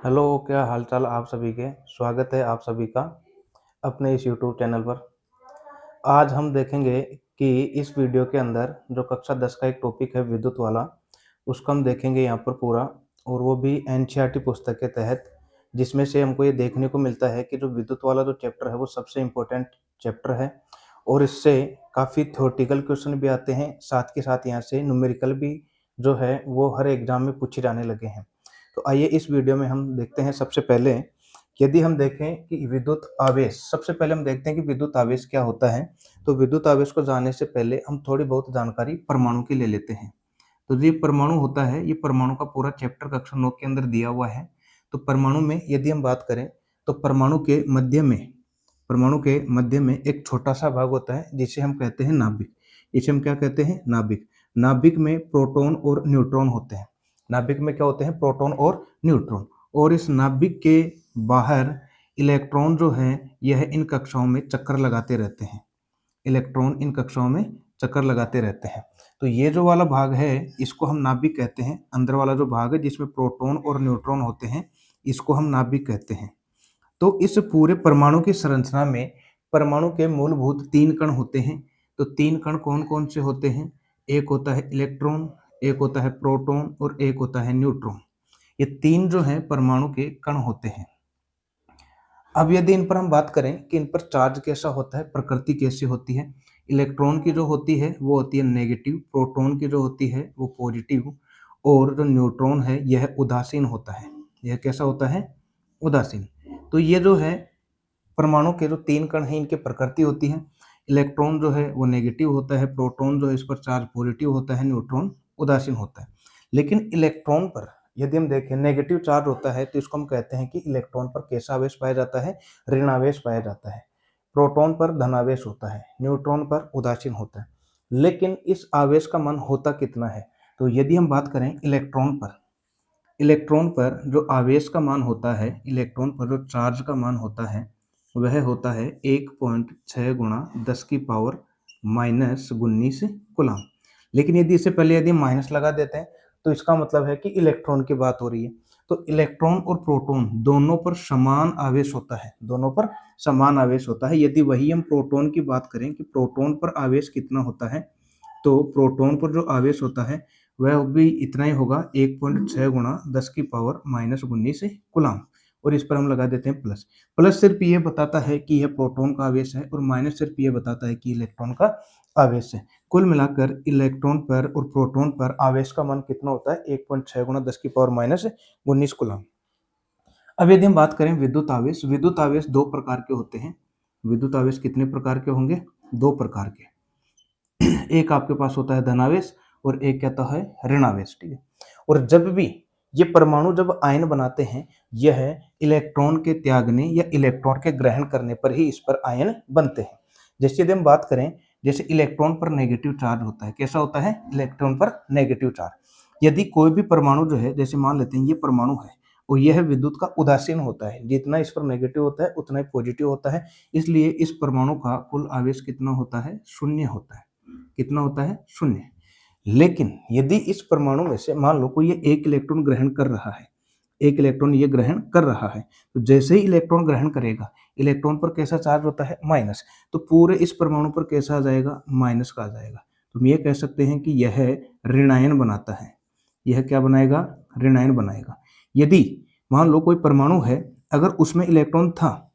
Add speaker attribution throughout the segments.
Speaker 1: Hello, क्या हालचाल आप सभी के। स्वागत है आप सभी का अपने इस यूट्यूब चैनल पर। आज हम देखेंगे कि इस वीडियो के अंदर जो कक्षा 10 का एक टॉपिक है विद्युत वाला, उसको हम देखेंगे यहाँ पर पूरा, और वो भी एनसीईआरटी पुस्तक के तहत, जिसमें से हमको ये देखने को मिलता है कि जो विद्युत वाला जो चैप्टर है वो सबसे इम्पोर्टेंट चैप्टर है और इससे काफ़ी थ्योरेटिकल क्वेश्चन भी आते हैं, साथ के साथ यहाँ से न्यूमेरिकल भी जो है वो हर एग्जाम में पूछे जाने लगे हैं। तो आइए इस वीडियो में हम देखते हैं। सबसे पहले यदि हम देखें कि विद्युत आवेश, सबसे पहले हम देखते हैं कि विद्युत आवेश क्या होता है। तो विद्युत आवेश को जानने से पहले हम थोड़ी बहुत जानकारी परमाणु की ले लेते हैं। तो ये परमाणु होता है, ये परमाणु का पूरा चैप्टर कक्षा 9 के अंदर दिया हुआ है। तो परमाणु में यदि हम बात करें तो परमाणु के मध्य में एक छोटा सा भाग होता है जिसे हम कहते हैं नाभिक। इसे हम क्या कहते हैं? नाभिक। नाभिक में प्रोटॉन और न्यूट्रॉन होते हैं। नाभिक में क्या होते हैं? प्रोटॉन और न्यूट्रॉन। और इस नाभिक के बाहर इलेक्ट्रॉन जो है यह इन कक्षाओं में चक्कर लगाते रहते हैं। इलेक्ट्रॉन इन कक्षाओं में चक्कर लगाते रहते हैं। तो ये जो वाला भाग है इसको हम नाभिक कहते हैं। अंदर वाला जो भाग है जिसमें प्रोटॉन और न्यूट्रॉन होते हैं इसको हम नाभिक कहते हैं। तो इस पूरे परमाणु की संरचना में परमाणु के मूलभूत 3 कण होते हैं। तो 3 कण कौन कौन से होते हैं? एक होता है इलेक्ट्रॉन, एक होता है प्रोटॉन और एक होता है न्यूट्रॉन। ये 3 जो हैं परमाणु के कण होते हैं। अब यदि इन पर हम बात करें कि इन पर चार्ज कैसा होता है, प्रकृति कैसी होती है। इलेक्ट्रॉन की जो होती है वो होती है नेगेटिव, प्रोटॉन की जो होती है वो पॉजिटिव, और जो न्यूट्रॉन है यह उदासीन होता है। यह कैसा होता है? उदासीन। तो ये जो है परमाणु के जो 3 कण हैं इनकी प्रकृति होती है। इलेक्ट्रॉन जो है वो नेगेटिव होता है, प्रोटॉन जो है इस पर चार्ज पॉजिटिव होता है, न्यूट्रॉन उदासीन होता है। लेकिन इलेक्ट्रॉन पर यदि हम देखें नेगेटिव चार्ज होता है तो इसको हम कहते हैं कि इलेक्ट्रॉन पर कैसा आवेश पाया जाता है? ऋणावेश पाया जाता है। प्रोटॉन पर धनावेश होता है, न्यूट्रॉन पर उदासीन होता है। लेकिन इस आवेश का मान होता कितना है? तो यदि हम बात करें इलेक्ट्रॉन पर जो आवेश का मान होता है, इलेक्ट्रॉन पर जो चार्ज का मान होता है वह होता है 1.6 गुणा 10 की पावर माइनस 19 कूलम। लेकिन यदि इससे पहले यदि माइनस लगा देते हैं तो इसका मतलब है कि इलेक्ट्रॉन की बात हो रही है। तो इलेक्ट्रॉन और प्रोटॉन दोनों पर समान आवेश होता है, दोनों पर समान आवेश होता है। यदि वही हम प्रोटॉन की बात करें कि प्रोटॉन पर आवेश कितना होता है, तो प्रोटॉन पर जो आवेश होता है वह भी इतना ही होगा, 1.6 गुणा 10 की पावर माइनस 19 कूलम। और इस पर हम लगा देते हैं प्लस। प्लस सिर्फ ये बताता है कि यह प्रोटॉन का आवेश है और माइनस सिर्फ ये बताता है कि इलेक्ट्रॉन का आवेश है। कुल मिलाकर इलेक्ट्रॉन पर और प्रोटॉन पर आवेश का मान कितना होता है? 1.6 गुणा 10 की पावर माइनस 19 कूलम। अब यदि हम बात करें विद्युत आवेश 2 प्रकार के होते हैं। विद्युत आवेश कितने प्रकार के होंगे? 2 प्रकार के। एक आपके पास होता है धनावेश और एक कहता है ऋणावेश। ठीक है। और जब भी ये परमाणु जब आयन बनाते हैं, यह इलेक्ट्रॉन के त्यागने या इलेक्ट्रॉन के ग्रहण करने पर ही इस पर आयन बनते हैं। जैसे यदि हम बात करें, जैसे इलेक्ट्रॉन पर नेगेटिव चार्ज होता है। कैसा होता है? इलेक्ट्रॉन पर नेगेटिव चार्ज। यदि कोई भी परमाणु जो है, जैसे मान लेते हैं ये परमाणु है और यह विद्युत का उदासीन होता है, जितना इस पर नेगेटिव होता है उतना ही पॉजिटिव होता है। इसलिए इस परमाणु का कुल आवेश कितना होता है? शून्य होता है। कितना होता है? शून्य। लेकिन यदि इस परमाणु में से मान लो कोई ये एक इलेक्ट्रॉन ग्रहण कर रहा है, एक इलेक्ट्रॉन ये ग्रहण कर रहा है, तो जैसे ही इलेक्ट्रॉन ग्रहण करेगा, इलेक्ट्रॉन पर कैसा चार्ज होता है? माइनस। तो पूरे इस परमाणु पर कैसा आ जाएगा? माइनस का आ जाएगा। तो हम ये कह सकते हैं कि यह ऋणायन बनाता है। यह क्या बनाएगा? ऋणायन बनाएगा। यदि मान लो कोई परमाणु है, अगर उसमें इलेक्ट्रॉन था,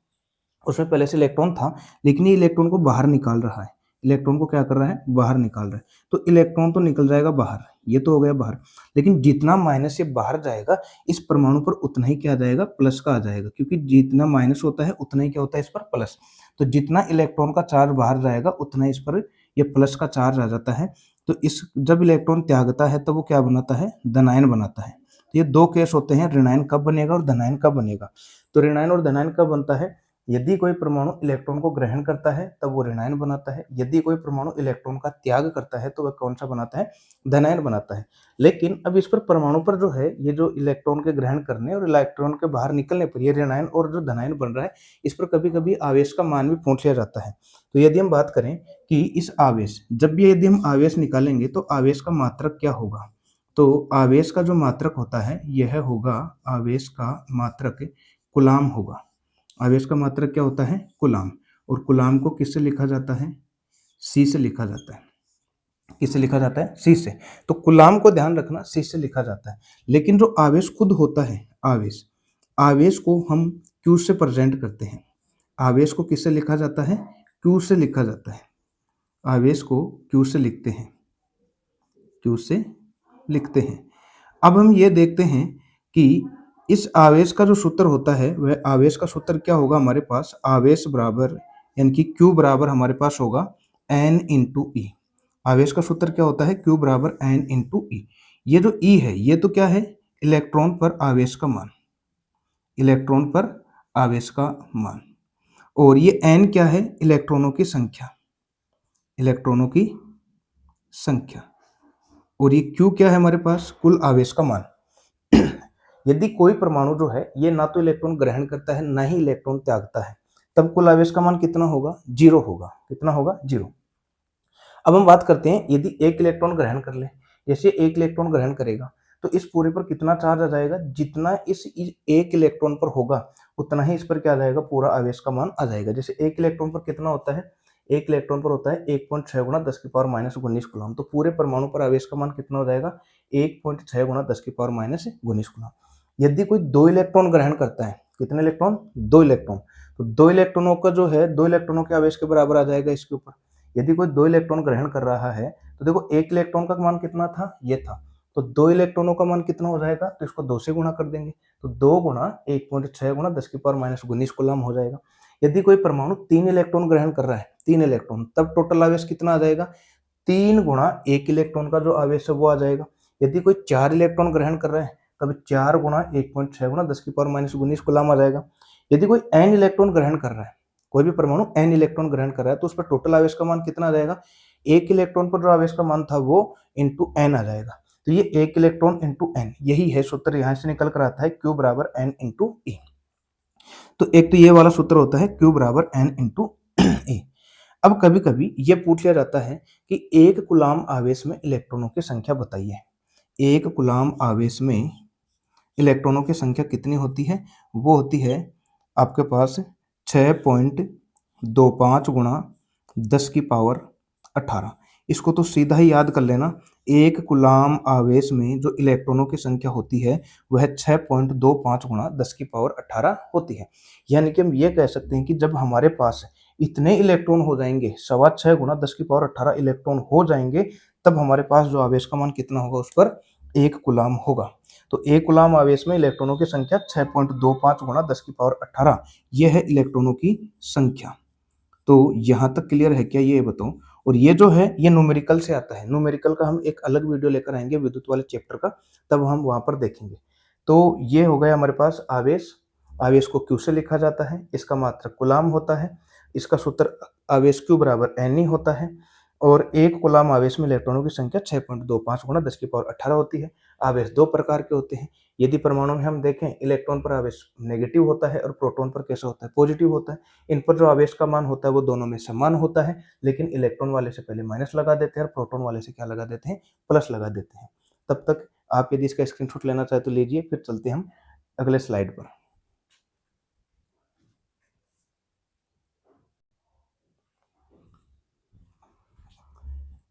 Speaker 1: उसमें पहले से इलेक्ट्रॉन था, लेकिन ये इलेक्ट्रॉन को बाहर निकाल रहा है। इलेक्ट्रॉन को क्या कर रहा है? बाहर निकाल रहा है। तो इलेक्ट्रॉन तो निकल जाएगा बाहर, ये तो हो गया बाहर। लेकिन जितना माइनस से बाहर जाएगा इस परमाणु पर उतना ही क्या आ जाएगा? प्लस का आ जाएगा, क्योंकि जितना माइनस होता है उतना ही क्या होता है? इस पर प्लस। तो जितना इलेक्ट्रॉन का चार्ज बाहर जाएगा उतना इस पर ये प्लस का चार्ज आ जाता है। तो इस जब इलेक्ट्रॉन त्यागता है तब वो क्या बनाता है? धनायन बनाता है। तो ये 2 केस होते हैं, ऋणायन कब बनेगा और धनायन कब बनेगा। तो ऋणायन और धनायन कब बनता है? यदि कोई परमाणु इलेक्ट्रॉन को ग्रहण करता है तब वो ऋणायन बनाता है। यदि कोई परमाणु इलेक्ट्रॉन का त्याग करता है तो वह कौन सा बनाता है? धनायन बनाता है। लेकिन अब इस पर परमाणु पर जो है, ये जो इलेक्ट्रॉन के ग्रहण करने और इलेक्ट्रॉन के बाहर निकलने पर ये ऋणायन और जो धनायन बन रहा है, इस पर कभी कभी आवेश का मान भी पूछ लिया जाता है। तो यदि हम बात करें कि इस आवेश, जब भी यदि हम आवेश निकालेंगे तो आवेश का मात्रक क्या होगा, तो आवेश का जो मात्रक होता है यह होगा, आवेश का मात्रक कूलाम होगा। आवेश का मात्रक क्या होता है? कूलाम। और कूलाम को किससे लिखा जाता है? सी से लिखा जाता है। किससे लिखा जाता है? सी से। तो कूलाम को ध्यान रखना, सी से लिखा जाता है। लेकिन जो आवेश खुद होता है, आवेश, आवेश को हम क्यू से प्रेजेंट करते हैं। आवेश को किससे लिखा जाता है? क्यू से लिखा जाता है। आवेश को क्यू से लिखते हैं, क्यू से लिखते हैं। अब हम ये देखते हैं कि इस आवेश का जो सूत्र होता है, वह आवेश का सूत्र क्या होगा हमारे पास? आवेश बराबर, यानी कि Q बराबर हमारे पास होगा N इंटू ई। आवेश का सूत्र क्या होता है? Q बराबर N इंटू ई। ये जो E है, ये तो क्या है? इलेक्ट्रॉन पर आवेश का मान, इलेक्ट्रॉन पर आवेश का मान। और ये N क्या है? इलेक्ट्रॉनों की संख्या, इलेक्ट्रॉनों की संख्या। और ये Q क्या है हमारे पास? कुल आवेश का मान। यदि कोई परमाणु जो है ये ना तो इलेक्ट्रॉन ग्रहण करता है ना ही इलेक्ट्रॉन त्यागता है, तब कुल आवेश का मान कितना होगा? 0 होगा। कितना होगा? 0। अब हम बात करते हैं, यदि एक इलेक्ट्रॉन ग्रहण कर ले, जैसे एक इलेक्ट्रॉन ग्रहण करेगा तो इस पूरे पर कितना चार्ज आ जाएगा? जितना इस एक इलेक्ट्रॉन पर होगा उतना ही इस पर क्या आ जाएगा? पूरा आवेश का मान आ जाएगा। जैसे एक इलेक्ट्रॉन पर कितना होता है? एक इलेक्ट्रॉन पर होता है 1.6 गुणा 10 की पावर माइनस 19 कूलम। तो पूरे परमाणु पर आवेश का मान कितना हो जाएगा? 1.6 गुणा 10 की पावर माइनस 19 कूलम। यदि कोई 2 इलेक्ट्रॉन ग्रहण करता है, कितने इलेक्ट्रॉन? 2 इलेक्ट्रॉन। तो 2 इलेक्ट्रॉनों का जो है, 2 इलेक्ट्रॉनों के आवेश के बराबर आ जाएगा इसके ऊपर। यदि कोई 2 इलेक्ट्रॉन ग्रहण कर रहा है तो देखो एक इलेक्ट्रॉन का मान कितना था? ये था। तो 2 इलेक्ट्रॉनों का मान कितना हो जाएगा? तो इसको 2 से गुणा कर देंगे, तो 2 गुणा 1.6 गुणा 10 की पावर माइनस 19 कूलम हो जाएगा। यदि कोई परमाणु 3 इलेक्ट्रॉन ग्रहण कर रहा है, 3 इलेक्ट्रॉन, तब टोटल आवेश कितना आ जाएगा? 3 गुणा 1 इलेक्ट्रॉन का जो आवेश है वो आ जाएगा। यदि कोई 4 इलेक्ट्रॉन ग्रहण कर रहा है तब 4 गुणा 1.6 गुणा 10 की पावर माइनस 19 कूलम आ जाएगा। यदि कोई n इलेक्ट्रॉन ग्रहण कर रहा है, कोई भी परमाणु n इलेक्ट्रॉन ग्रहण कर रहा है, तो उस पर टोटल आवेश का मान कितना आ जाएगा? एक इलेक्ट्रॉन पर जो आवेश का मान था वो इंटू n आ जाएगा। तो ये एक इलेक्ट्रॉन इंटू n, यही है सूत्र, यहां से निकल कर आता है Q बराबर n इंटू ई। तो एक तो ये वाला सूत्र होता है Q बराबर n इंटू ई। अब कभी कभी ये पूछ लिया जाता है कि एक कूलाम आवेश में इलेक्ट्रॉनों की संख्या बताइए। एक कूलाम आवेश में इलेक्ट्रॉनों की संख्या कितनी होती है? वो होती है आपके पास 6.25 गुणा 10 की पावर 18। इसको तो सीधा ही याद कर लेना। एक कूलाम आवेश में जो इलेक्ट्रॉनों की संख्या होती है वह 6.25 गुणा 10 की पावर 18 होती है। यानी कि हम ये कह सकते हैं कि जब हमारे पास इतने इलेक्ट्रॉन हो जाएंगे, 6.25 गुणा 10 की पावर 18 इलेक्ट्रॉन हो जाएंगे, तब हमारे पास जो आवेश का मान कितना होगा? उस पर एक कूलाम होगा। तो एक कूलाम आवेश में इलेक्ट्रॉनों की संख्या 6.25 गुणा 10 की पावर 18, यह है इलेक्ट्रॉनों की संख्या। तो यहां तक क्लियर है क्या, ये बताओ। और ये जो है ये न्यूमेरिकल से आता है। न्यूमेरिकल का हम एक अलग वीडियो लेकर आएंगे विद्युत वाले चैप्टर का, तब हम वहां पर देखेंगे। तो ये हो गया हमारे पास आवेश। आवेश को क्यू से लिखा जाता है, इसका मात्रक कूलाम होता है, इसका सूत्र आवेश क्यू बराबर एन ई होता है। और एक कूलाम आवेश में इलेक्ट्रॉनों की संख्या 6.25 गुणा 10 की पावर 18 होती है। आवेश दो प्रकार के होते हैं। यदि परमाणु में हम देखें, इलेक्ट्रॉन पर आवेश नेगेटिव होता है और प्रोटॉन पर कैसा होता है? पॉजिटिव होता है। इन पर जो आवेश का मान होता है वो दोनों में समान होता है, लेकिन इलेक्ट्रॉन वाले से पहले माइनस लगा देते हैं और प्रोटॉन वाले से क्या लगा देते हैं? प्लस लगा देते हैं। तब तक आप यदि इसका स्क्रीनशॉट लेना चाहे तो लीजिए, फिर चलते हैं हम अगले स्लाइड पर।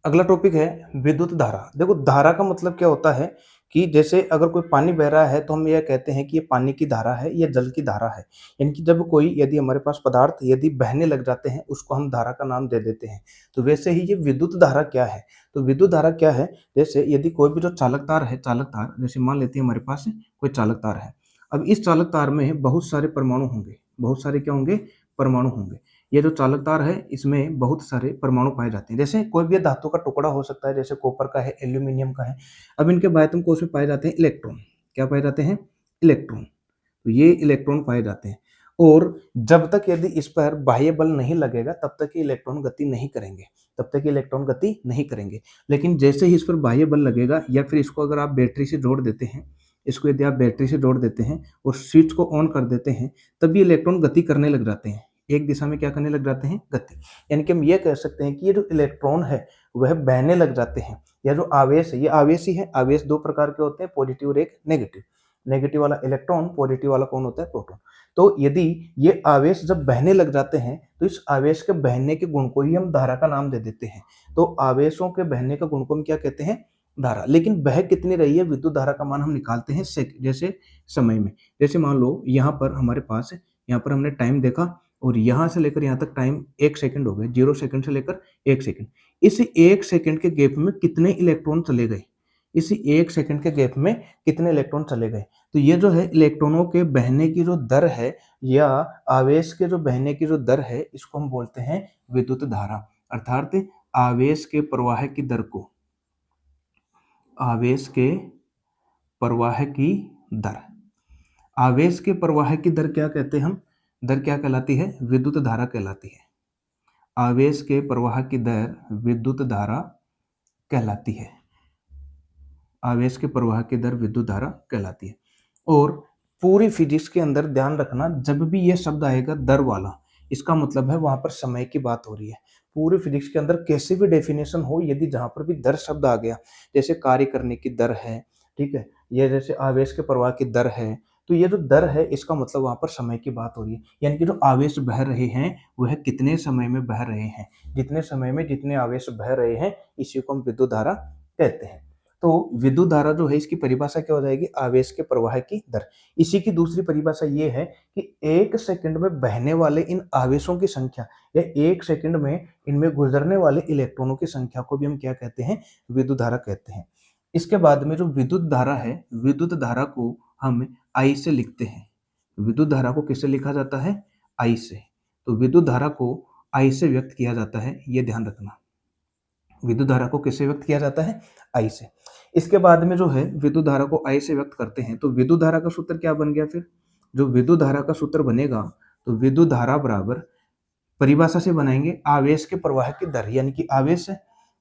Speaker 1: अगला टॉपिक है विद्युत धारा। देखो धारा का मतलब क्या होता है कि जैसे अगर कोई पानी बह रहा है तो हम यह कहते हैं कि ये पानी की धारा है, ये जल की धारा है। यानी कि जब कोई, यदि हमारे पास पदार्थ यदि बहने लग जाते हैं उसको हम धारा का नाम दे देते हैं। तो वैसे ही ये विद्युत धारा क्या है? तो विद्युत धारा क्या है? जैसे यदि कोई भी जो चालक तार है, चालक तार जैसे मान लेते हैं हमारे पास कोई चालक तार है। अब इस चालक तार में बहुत सारे परमाणु होंगे, बहुत सारे क्या होंगे? परमाणु होंगे। ये जो चालक तार है इसमें बहुत सारे परमाणु पाए जाते हैं। जैसे कोई भी धातु का टुकड़ा हो सकता है, जैसे कॉपर का है, एल्यूमिनियम का है। अब इनके बाह्यतम कोश में पाए जाते हैं इलेक्ट्रॉन। क्या पाए जाते हैं? इलेक्ट्रॉन। तो ये इलेक्ट्रॉन पाए जाते हैं। और जब तक यदि इस पर बाह्य बल नहीं लगेगा तब तक ये इलेक्ट्रॉन गति नहीं करेंगे, तब तक ये इलेक्ट्रॉन गति नहीं करेंगे। लेकिन जैसे ही इस पर बाह्य बल लगेगा, या फिर इसको अगर आप बैटरी से जोड़ देते हैं, इसको यदि आप बैटरी से जोड़ देते हैं और स्विच को ऑन कर देते हैं, तब ये इलेक्ट्रॉन गति करने लग जाते हैं। एक दिशा में क्या करने लग जाते हैं, गति। यानी कि हम ये कह सकते हैं कि ये जो इलेक्ट्रॉन है वह बहने लग जाते हैं, या जो आवेश है ये आवेश ही है। आवेश दो प्रकार के होते हैं, पॉजिटिव और एक नेगेटिव। नेगेटिव वाला इलेक्ट्रॉन, पॉजिटिव वाला कौन होता है, प्रोटॉन। तो यदि ये आवेश जब बहने लग जाते हैं तो इस आवेश के बहने के गुण को ही हम धारा का नाम दे देते हैं। तो आवेशों के बहने का गुण को हम क्या कहते हैं, धारा। लेकिन बह कितनी रही है, विद्युत धारा का मान हम निकालते हैं जैसे समय में। जैसे मान लो यहाँ पर हमारे पास, यहाँ पर हमने टाइम देखा और यहाँ से लेकर यहाँ तक टाइम 1 सेकंड हो गए, 0 सेकंड से लेकर 1 सेकंड। इस 1 सेकंड के गैप में कितने इलेक्ट्रॉन चले गए, इसी 1 सेकंड के गैप में कितने इलेक्ट्रॉन चले गए। तो ये जो है इलेक्ट्रॉनों के बहने की जो दर है, या आवेश के जो बहने की जो दर है, इसको हम बोलते हैं विद्युत धारा। अर्थात आवेश के प्रवाह की दर को, आवेश के प्रवाह की दर, आवेश के प्रवाह की दर क्या कहते हैं हम, दर क्या कहलाती है, विद्युत धारा कहलाती है। आवेश के प्रवाह की दर विद्युत धारा कहलाती है। आवेश के प्रवाह की दर विद्युत धारा कहलाती है। और पूरी फिजिक्स के अंदर ध्यान रखना, जब भी यह शब्द आएगा दर वाला, इसका मतलब है वहां पर समय की बात हो रही है। पूरी फिजिक्स के अंदर कैसे भी डेफिनेशन हो, यदि जहां पर भी दर शब्द आ गया, जैसे कार्य करने की दर है, ठीक है, ये जैसे आवेश के प्रवाह की दर है, तो ये जो दर है इसका मतलब वहां पर समय की बात हो रही है। यानी कि जो आवेश बह रहे हैं वह कितने समय में बह रहे हैं, जितने समय में जितने आवेश बह रहे हैं, इसी को हम विद्युत धारा कहते हैं। तो विद्युत धारा जो है इसकी परिभाषा क्या हो जाएगी, आवेश के प्रवाह की दर। इसी की दूसरी परिभाषा ये है कि 1 सेकंड में बहने वाले इन आवेशों की संख्या, या 1 सेकंड में इनमें गुजरने वाले इलेक्ट्रॉनों की संख्या को भी हम क्या कहते हैं, विद्युत धारा कहते हैं। इसके बाद में जो विद्युत धारा है, विद्युत धारा को हम आई से लिखते हैं। विद्युत धारा को किससे लिखा जाता है, आई से। तो विद्युत धारा को आई से व्यक्त किया जाता है, ये ध्यान रखना। विद्युत धारा को किससे व्यक्त किया जाता है, आई से। इसके बाद में जो है विद्युत धारा को आई से व्यक्त करते हैं, तो विद्युत धारा का सूत्र क्या बन गया फिर, जो विद्युत धारा का सूत्र बनेगा, तो विद्युत धारा बराबर, परिभाषा से बनाएंगे, आवेश के प्रवाह की दर, यानी कि आवेश है,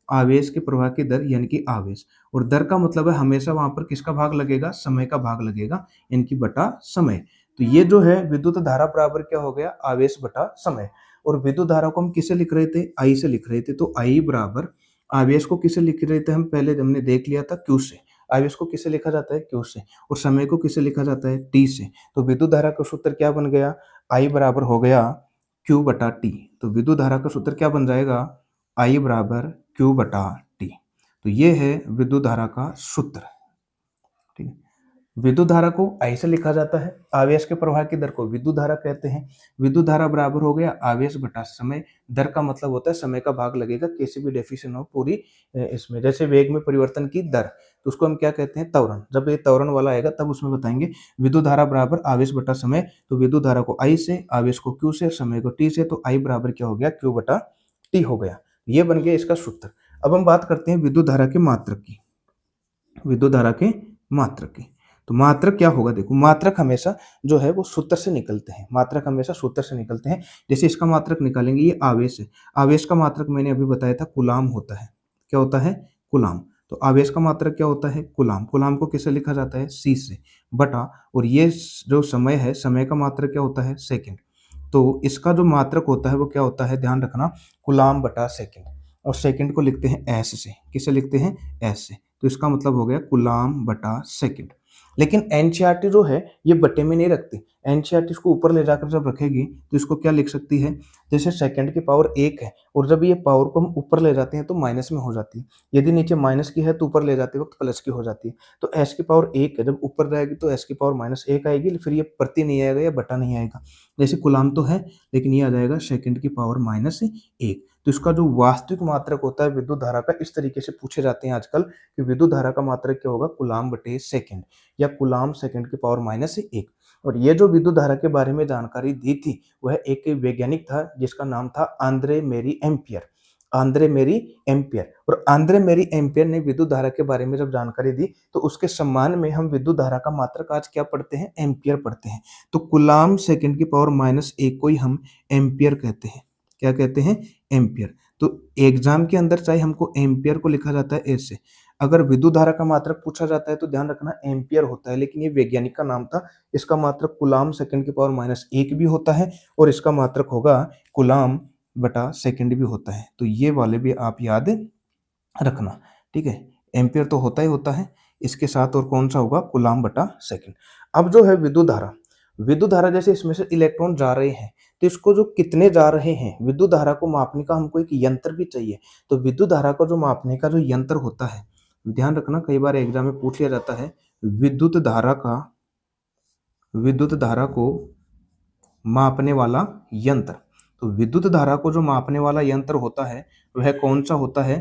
Speaker 1: आवेश के प्रवाह की दर यानी कि आवेश। और दर का मतलब है हमेशा वहां पर किसका भाग लगेगा, समय का भाग लगेगा, इनकी बटा समय। तो ये जो है विद्युत धारा बराबर क्या हो गया, आवेश बटा समय। और विद्युत धारा को हम किसे लिख रहे थे, आई से लिख रहे थे। तो आई बराबर, आवेश को किसे लिख रहे थे हम, पहले हमने देख लिया था क्यू से। आवेश को किसे लिखा जाता है, क्यू से। और समय को किसे लिखा जाता है, टी से। तो विद्युत धारा का सूत्र क्या बन गया, आई बराबर हो गया क्यू बटा टी। तो विद्युत धारा का सूत्र क्या बन जाएगा, आई बराबर क्यू बटा टी। तो ये है विद्युत धारा का सूत्र। ठीक है, विद्युत धारा को आई से लिखा जाता है, आवेश के प्रवाह की दर को विद्युत धारा कहते हैं। विद्युत धारा बराबर हो गया आवेश बटा समय। दर का मतलब होता है समय का भाग लगेगा, किसी भी डेफिनेशन हो पूरी इसमें। जैसे वेग में परिवर्तन की दर, तो उसको हम क्या कहते हैं, त्वरण। जब ये त्वरण वाला आएगा तब उसमें बताएंगे। विद्युत धारा बराबर आवेश बटा समय, तो विद्युत धारा को आई से, आवेश को क्यू से, समय को टी से, तो आई बराबर क्या हो गया, क्यू बटा टी हो गया। ये बन गया इसका सूत्र। अब हम बात करते हैं विद्युत धारा के मात्रक की, विद्युत धारा के मात्रक की। तो मात्रक क्या होगा, देखो मात्रक हमेशा जो है वो सूत्र से निकलते हैं, मात्रक हमेशा सूत्र से निकलते हैं। जैसे इसका मात्रक निकालेंगे, ये आवेश है, आवेश का मात्रक मैंने अभी बताया था कूलाम होता है। क्या होता है, कूलाम। तो आवेश का मात्रक क्या होता है, कूलाम। कूलाम को किससे लिखा जाता है, सी से, बटा, और ये जो समय है, समय का मात्रक क्या होता है, सेकंड। तो इसका जो मात्रक होता है वो क्या होता है, ध्यान रखना, कूलाम बटा सेकंड। और सेकंड को लिखते हैं एस से, किसे लिखते हैं, एस से। तो इसका मतलब हो गया कूलाम बटा सेकंड। लेकिन एनसीईआरटी जो है ये बटे में नहीं रखती। एनसीईआरटी इसको ऊपर ले जाकर जब रखेगी तो इसको क्या लिख सकती है, जैसे सेकंड की पावर 1 है, और जब ये पावर को हम ऊपर ले जाते हैं तो माइनस में हो जाती है। यदि नीचे माइनस की है तो ऊपर ले जाते वक्त प्लस की हो जाती है। तो एस की पावर 1 है, जब ऊपर जाएगी तो एस की पावर -1 आएगी, फिर ये प्रति नहीं आएगा या बटा नहीं आएगा। जैसे कूलाम तो है, लेकिन ये आ जाएगा सेकंड की पावर -1। तो इसका जो वास्तविक मात्रक होता है विद्युत धारा का, इस तरीके से पूछे जाते हैं आजकल कि विद्युत धारा का मात्रक क्या होगा, कूलाम बटे सेकंड, या कूलाम सेकंड की पावर -1। और ये जो विद्युत धारा के बारे में जानकारी दी थी वह एक वैज्ञानिक था जिसका नाम था आंद्रे मेरी एम्पियर। आंद्रे मेरी एम्पियर। और आंद्रे मेरी एम्पियर ने विद्युत धारा के बारे में जब जानकारी दी तो उसके सम्मान में हम विद्युत धारा का मात्रक आज क्या पढ़ते हैं, एम्पियर पढ़ते हैं। तो कूलाम सेकंड की पावर -1 को ही हम एम्पियर कहते हैं। क्या कहते हैं, एम्पियर। तो एग्जाम के अंदर चाहे हमको एम्पियर को लिखा जाता है ऐसे, अगर विद्युत धारा का मात्रक पूछा जाता है तो ध्यान रखना एम्पियर होता है, लेकिन ये वैज्ञानिक का नाम था। इसका मात्रक कूलाम सेकंड की पावर -1 भी होता है और इसका मात्रक होगा कूलाम बटा सेकंड भी होता है। तो ये वाले भी आप याद रखना, ठीक है। एम्पियर तो होता ही होता है, इसके साथ और कौन सा होगा, कूलाम बटा सेकंड। अब जो है विद्युत धारा, विद्युत धारा जैसे इसमें से इलेक्ट्रॉन जा रहे हैं, तो इसको जो कितने जा रहे हैं, विद्युत धारा को मापने का हमको एक यंत्र भी चाहिए। तो विद्युत धारा को जो मापने का जो यंत्र होता है, ध्यान रखना कई बार एग्जाम में पूछ लिया जाता है, विद्युत धारा का, विद्युत धारा को मापने वाला यंत्र। तो विद्युत धारा को जो मापने वाला यंत्र होता है वह कौन सा होता है,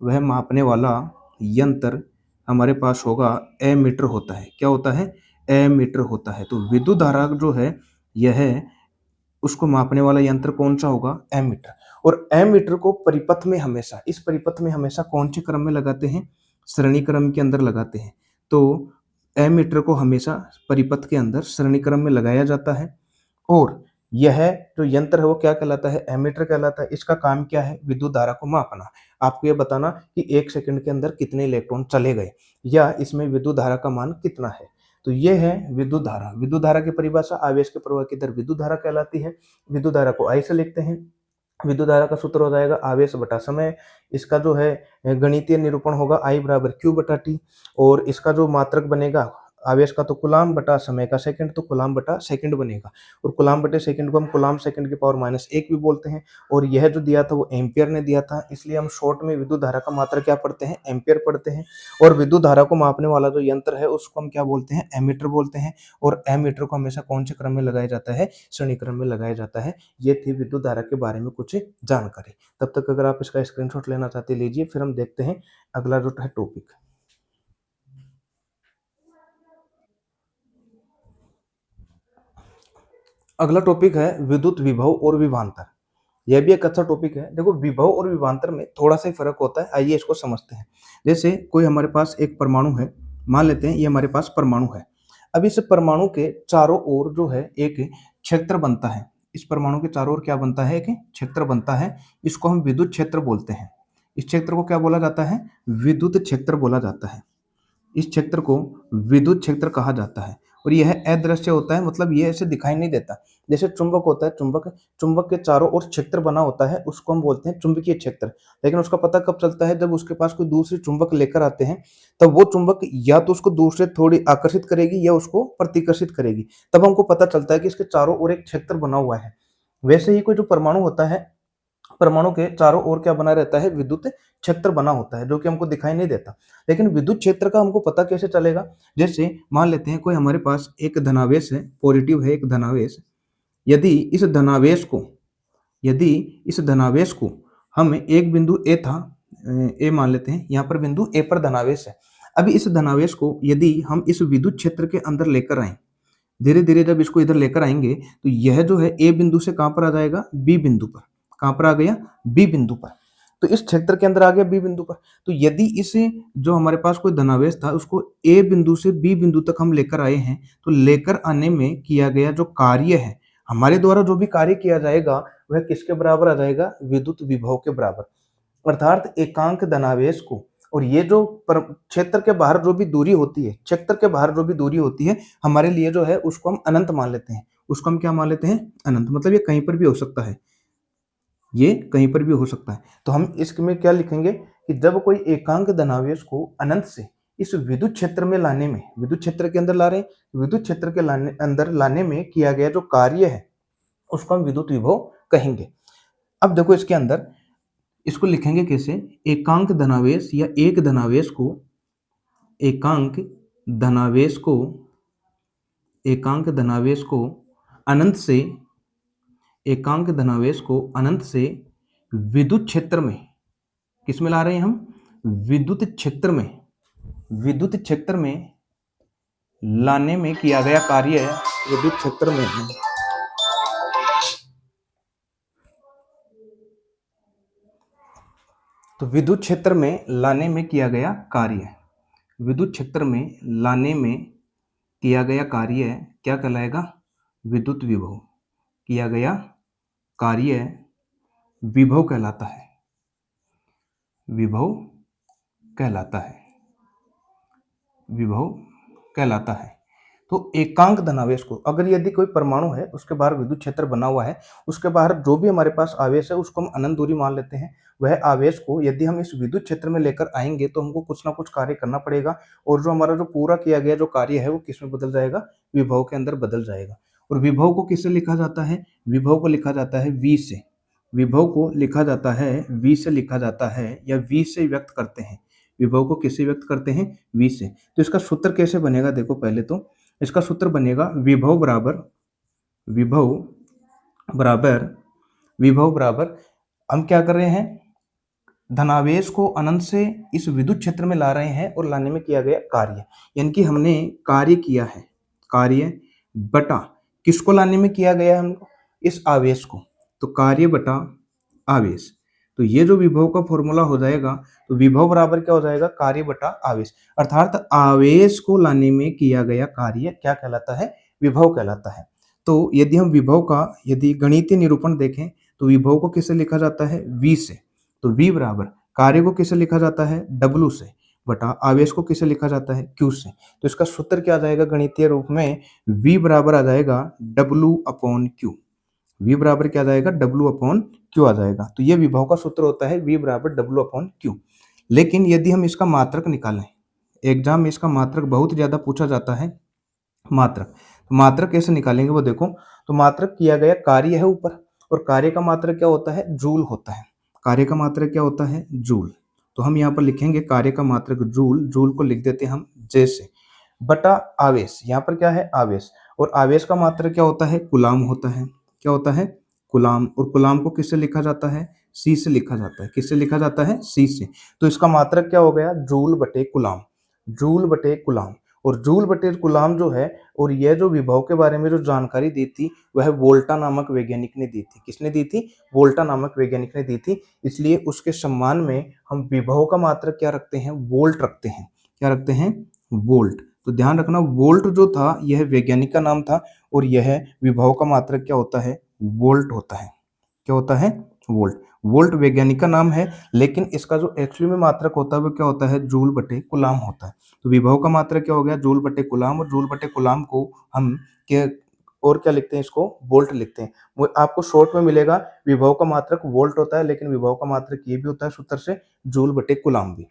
Speaker 1: वह मापने वाला यंत्र हमारे पास होगा एमीटर होता है। क्या होता है, एमीटर होता है। तो विद्युत धारा जो है यह, उसको मापने वाला यंत्र कौन सा होगा, एमीटर। और एमीटर को परिपथ में हमेशा, इस परिपथ में हमेशा कौन से क्रम में लगाते हैं, श्रेणी क्रम के अंदर लगाते हैं। तो एमीटर को हमेशा परिपथ के अंदर श्रेणी क्रम में लगाया जाता है। और यह जो यंत्र है वो क्या कहलाता है, एमीटर कहलाता है। इसका काम क्या है, विद्युत धारा को मापना। आपको ये बताना कि 1 सेकंड के अंदर कितने इलेक्ट्रॉन चले गए या इसमें विद्युत धारा का मान कितना है। तो ये है विद्युत धारा। विद्युत धारा की परिभाषा, आवेश के प्रवाह की दर विद्युत धारा कहलाती है। विद्युत धारा को आई से लिखते हैं। विद्युत धारा का सूत्र हो जाएगा आवेश बटा समय। इसका जो है गणितीय निरूपण होगा I बराबर Q बटा T। और इसका जो मात्रक बनेगा आवेश का, तो कूलाम बटा समय का सेकंड, तो कूलाम बटा सेकंड बनेगा। और कूलाम बटे सेकंड को हम कूलाम सेकंड की पावर -1 भी बोलते हैं। और यह जो दिया था वो एम्पियर ने दिया था, इसलिए हम शॉर्ट में विद्युत धारा का मात्रक क्या पढ़ते हैं, एम्पियर पढ़ते हैं। और विद्युत धारा को मापने वाला जो यंत्र है उसको हम क्या बोलते हैं, एमीटर बोलते हैं। और एमीटर को हमेशा कौन से क्रम में लगाया जाता है, श्रेणी क्रम में लगाया जाता है। ये थी विद्युत धारा के बारे में कुछ जानकारी। तब तक अगर आप इसका स्क्रीनशॉट लेना चाहते लीजिए, फिर हम देखते हैं अगला जो है टॉपिक। अगला टॉपिक है विद्युत विभव और विभवांतर। यह भी एक अच्छा टॉपिक है। देखो विभव और विभवांतर में थोड़ा सा फर्क होता है, आइए इसको समझते हैं। जैसे कोई हमारे पास एक परमाणु है, मान लेते हैं ये हमारे पास परमाणु है। अब इस परमाणु के चारों ओर जो है एक क्षेत्र बनता है। इस परमाणु के चारों ओर क्या बनता है, एक क्षेत्र बनता है। इसको हम विद्युत क्षेत्र बोलते हैं। इस क्षेत्र को क्या बोला जाता है, विद्युत क्षेत्र बोला जाता है। इस क्षेत्र को विद्युत क्षेत्र कहा जाता है। और यह अदृश्य होता है, मतलब ये ऐसे दिखाई नहीं देता। जैसे चुंबक होता है, चुंबक, चुंबक के चारों ओर क्षेत्र बना होता है, उसको हम बोलते हैं चुंबकीय क्षेत्र। लेकिन उसका पता कब चलता है, जब उसके पास कोई दूसरी चुंबक लेकर आते हैं, तब वो चुंबक या तो उसको दूर से थोड़ी आकर्षित करेगी या उसको प्रतिकर्षित करेगी। तब हमको पता चलता है कि इसके चारों ओर एक क्षेत्र बना हुआ है। वैसे ही कोई जो परमाणु होता है, परमाणु के चारों ओर क्या बना रहता है, विद्युत क्षेत्र बना होता है, जो कि हमको दिखाई नहीं देता। लेकिन विद्युत क्षेत्र का हमको पता कैसे चलेगा, जैसे मान लेते हैं कोई हमारे पास एक धनावेश है, पॉजिटिव है एक धनावेश। यदि इस धनावेश को, यदि इस धनावेश को हम एक बिंदु ए था, ए मान लेते हैं, यहाँ पर बिंदु ए पर धनावेश है। अभी इस धनावेश को यदि हम इस विद्युत क्षेत्र के अंदर लेकर आए, धीरे धीरे जब इसको इधर लेकर आएंगे, तो यह जो है ए बिंदु से कहां पर आ जाएगा, बी बिंदु पर। कहां पर आ गया, बी बिंदु पर। तो इस क्षेत्र के अंदर आ गया बी बिंदु पर। तो यदि इसे, जो हमारे पास कोई धनावेश था, उसको ए बिंदु से बी बिंदु तक हम लेकर आए हैं, तो लेकर आने में किया गया जो कार्य है, हमारे द्वारा जो भी कार्य किया जाएगा वह किसके बराबर आ जाएगा, विद्युत विभव के बराबर। अर्थात एकांक धनावेश को, और ये जो क्षेत्र के बाहर जो भी दूरी होती है, क्षेत्र के बाहर जो भी दूरी होती है, हमारे लिए जो है उसको हम अनंत मान लेते हैं। उसको हम क्या मान लेते हैं, अनंत। मतलब ये कहीं पर भी हो सकता है, ये कहीं पर भी हो सकता है। तो हम इसमें क्या लिखेंगे कि जब कोई एकांक धनावेश को अनंत से इस विद्युत क्षेत्र में लाने में, विद्युत क्षेत्र के अंदर ला रहे हैं, विद्युत क्षेत्र के अंदर लाने में किया गया जो कार्य है उसको हम विद्युत विभव कहेंगे। अब देखो इसके अंदर इसको लिखेंगे कैसे, एकांक धनावेश या एक धनावेश को, एकांक धनावेश को, एकांक धनावेश को अनंत से, एकांक धनावेश को अनंत से विद्युत क्षेत्र में, किस में ला रहे हैं हम, विद्युत क्षेत्र में, विद्युत क्षेत्र में लाने में किया गया कार्य है, विद्युत क्षेत्र में, तो विद्युत क्षेत्र में लाने में किया गया कार्य, विद्युत क्षेत्र में लाने में किया गया कार्य क्या कहलाएगा, विद्युत विभव। किया गया कार्य विभव कहलाता है। विभव कहलाता है, विभव कहलाता है। तो एकांक धनावेश को, अगर यदि कोई परमाणु है उसके बाहर विद्युत क्षेत्र बना हुआ है, उसके बाहर जो भी हमारे पास आवेश है उसको हम अनंत दूरी मान लेते हैं, वह आवेश को यदि हम इस विद्युत क्षेत्र में लेकर आएंगे तो हमको कुछ ना कुछ कार्य करना पड़ेगा, और जो हमारा जो पूरा किया गया जो कार्य है वो किस में बदल जाएगा, विभव के अंदर बदल जाएगा। और विभव को किससे लिखा जाता है, विभव को लिखा जाता है V से, विभव को लिखा जाता है V से लिखा जाता है, या V से व्यक्त करते हैं। विभव को किससे व्यक्त करते हैं, V से। तो इसका सूत्र कैसे बनेगा, देखो पहले तो इसका सूत्र बनेगा विभव बराबर, विभव बराबर, विभव बराबर, हम क्या कर रहे हैं, धनावेश को अनंत से इस विद्युत क्षेत्र में ला रहे हैं और लाने में किया गया कार्य, यानी कि हमने कार्य किया है, कार्य बटा किसको लाने में किया गया है हमको, इस आवेश को, तो कार्य बटा आवेश। तो ये जो विभव का फॉर्मूला हो जाएगा, तो विभव बराबर क्या हो जाएगा, कार्य बटा आवेश, अर्थात आवेश को लाने में किया गया कार्य क्या कहलाता है, विभव कहलाता है। तो यदि हम विभव का यदि गणितीय निरूपण देखें तो विभव को किससे लिखा जाता है, V से। तो V बराबर कार्य को किससे लिखा जाता है, W से, बटा आवेश को किससे लिखा जाता है, Q से। तो इसका सूत्र क्या आ जाएगा गणितीय रूप में, V बराबर आ जाएगा W अपॉन Q, V बराबर क्या आ जाएगा, W अपॉन Q आ जाएगा। तो ये विभव का सूत्र होता है V बराबर W अपॉन Q। लेकिन यदि हम इसका मात्रक निकालें, एग्जाम में इसका मात्रक बहुत ज्यादा पूछा जाता है, मात्रक, तो मात्रक कैसे निकालेंगे वो देखो। तो मात्रक किया गया कार्य है ऊपर, और कार्य का मात्रक क्या होता है, जूल होता है, कार्य का मात्रक क्या होता है, जूल। तो हम यहाँ पर लिखेंगे कार्य का मात्रक जूल, जूल को लिख देते हैं हम जैसे, बटा आवेश, यहाँ पर क्या है आवेश, और आवेश का मात्रक क्या होता है, कुलाम होता है, क्या होता है, कुलाम। और कुलाम को किससे लिखा जाता है, सी से लिखा जाता है, किससे लिखा जाता है, सी से। तो इसका मात्रक क्या हो गया, जूल बटे कुलाम, जूल बटे कुलाम। और जूल बटे कुलाम जो है, और यह जो विभव के बारे में जो जानकारी दी थी वह वोल्टा नामक वैज्ञानिक ने दी थी, किसने दी थी, वोल्टा नामक वैज्ञानिक ने दी थी। इसलिए उसके सम्मान में हम विभव का मात्रक क्या रखते हैं, वोल्ट रखते हैं, क्या रखते हैं, वोल्ट। तो ध्यान रखना वोल्ट जो था यह वैज्ञानिक का नाम था, और यह विभव का मात्रक क्या होता है, वोल्ट होता है, क्या होता है, वोल्ट। वोल्ट वैज्ञानिक का नाम है, लेकिन इसका जो एक्चुअली में मात्रक होता है वो क्या होता है, जूल बटे कुलाम होता है। तो विभव का मात्रक क्या हो गया, जूल बटे कुलाम, और जूल बटे कुलाम को हम क्या, और क्या लिखते हैं, इसको वोल्ट लिखते हैं। वो आपको शॉर्ट में मिलेगा, विभव का मात्रक वोल्ट होता है, लेकिन विभव का मात्रक ये भी होता है सूत्र से, जूल बटे कुलाम भी।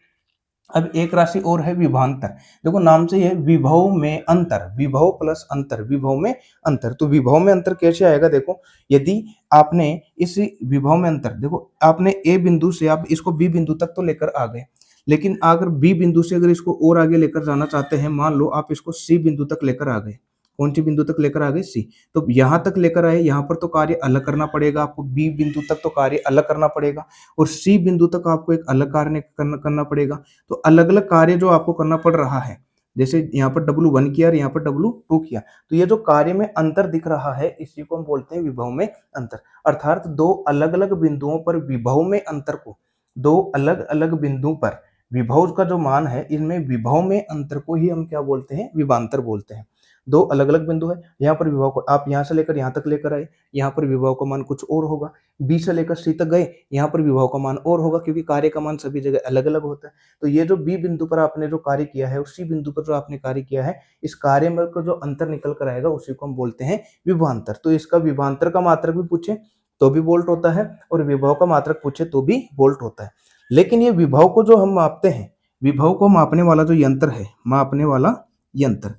Speaker 1: अब एक राशि और है विभवांतर, देखो नाम से ही है विभव में अंतर, विभव प्लस अंतर, विभव में अंतर। तो विभव में अंतर कैसे आएगा, देखो यदि आपने इस विभव में अंतर, देखो आपने ए बिंदु से आप इसको बी बिंदु तक तो लेकर आ गए, लेकिन अगर बी बिंदु से अगर इसको और आगे लेकर जाना चाहते हैं, मान लो आप इसको सी बिंदु तक लेकर आ गए, कौन सी बिंदु तक लेकर आ गए, सी। तो यहां तक लेकर आए, यहाँ पर तो कार्य अलग करना पड़ेगा आपको, बी बिंदु तक तो कार्य अलग करना पड़ेगा, और सी बिंदु तक आपको एक अलग कार्य करना पड़ेगा। तो अलग अलग कार्य जो आपको करना पड़ रहा है, जैसे यहाँ पर W1 किया और यहाँ पर W2 किया, तो ये जो कार्य में अंतर दिख रहा है इसी को हम बोलते हैं विभव में अंतर। अर्थात दो अलग अलग बिंदुओं पर विभव में अंतर को, दो अलग अलग बिंदु पर विभव का जो मान है, इनमें विभव में अंतर को ही हम क्या बोलते हैं, विभवांतर बोलते हैं। दो अलग अलग बिंदु है, यहाँ पर विभव को आप यहाँ से लेकर यहाँ तक लेकर आए, यहाँ पर विभव का मान कुछ और होगा, बी से लेकर सी तक गए, यहाँ पर विभव का मान और होगा, क्योंकि कार्य का मान सभी जगह अलग अलग होता है। तो ये जो बी बिंदु पर आपने जो कार्य किया है, उसी बिंदु पर जो आपने कार्य किया है, इस कार्य में को जो अंतर निकल कर आएगा उसी को हम बोलते हैं विभवांतर। तो इसका विभवांतर का मात्रक भी पूछे तो भी वोल्ट होता है, और विभव का मात्रक पूछे तो भी वोल्ट होता है। लेकिन ये विभव को जो हम मापते हैं, विभव को मापने वाला जो यंत्र है, मापने वाला यंत्र,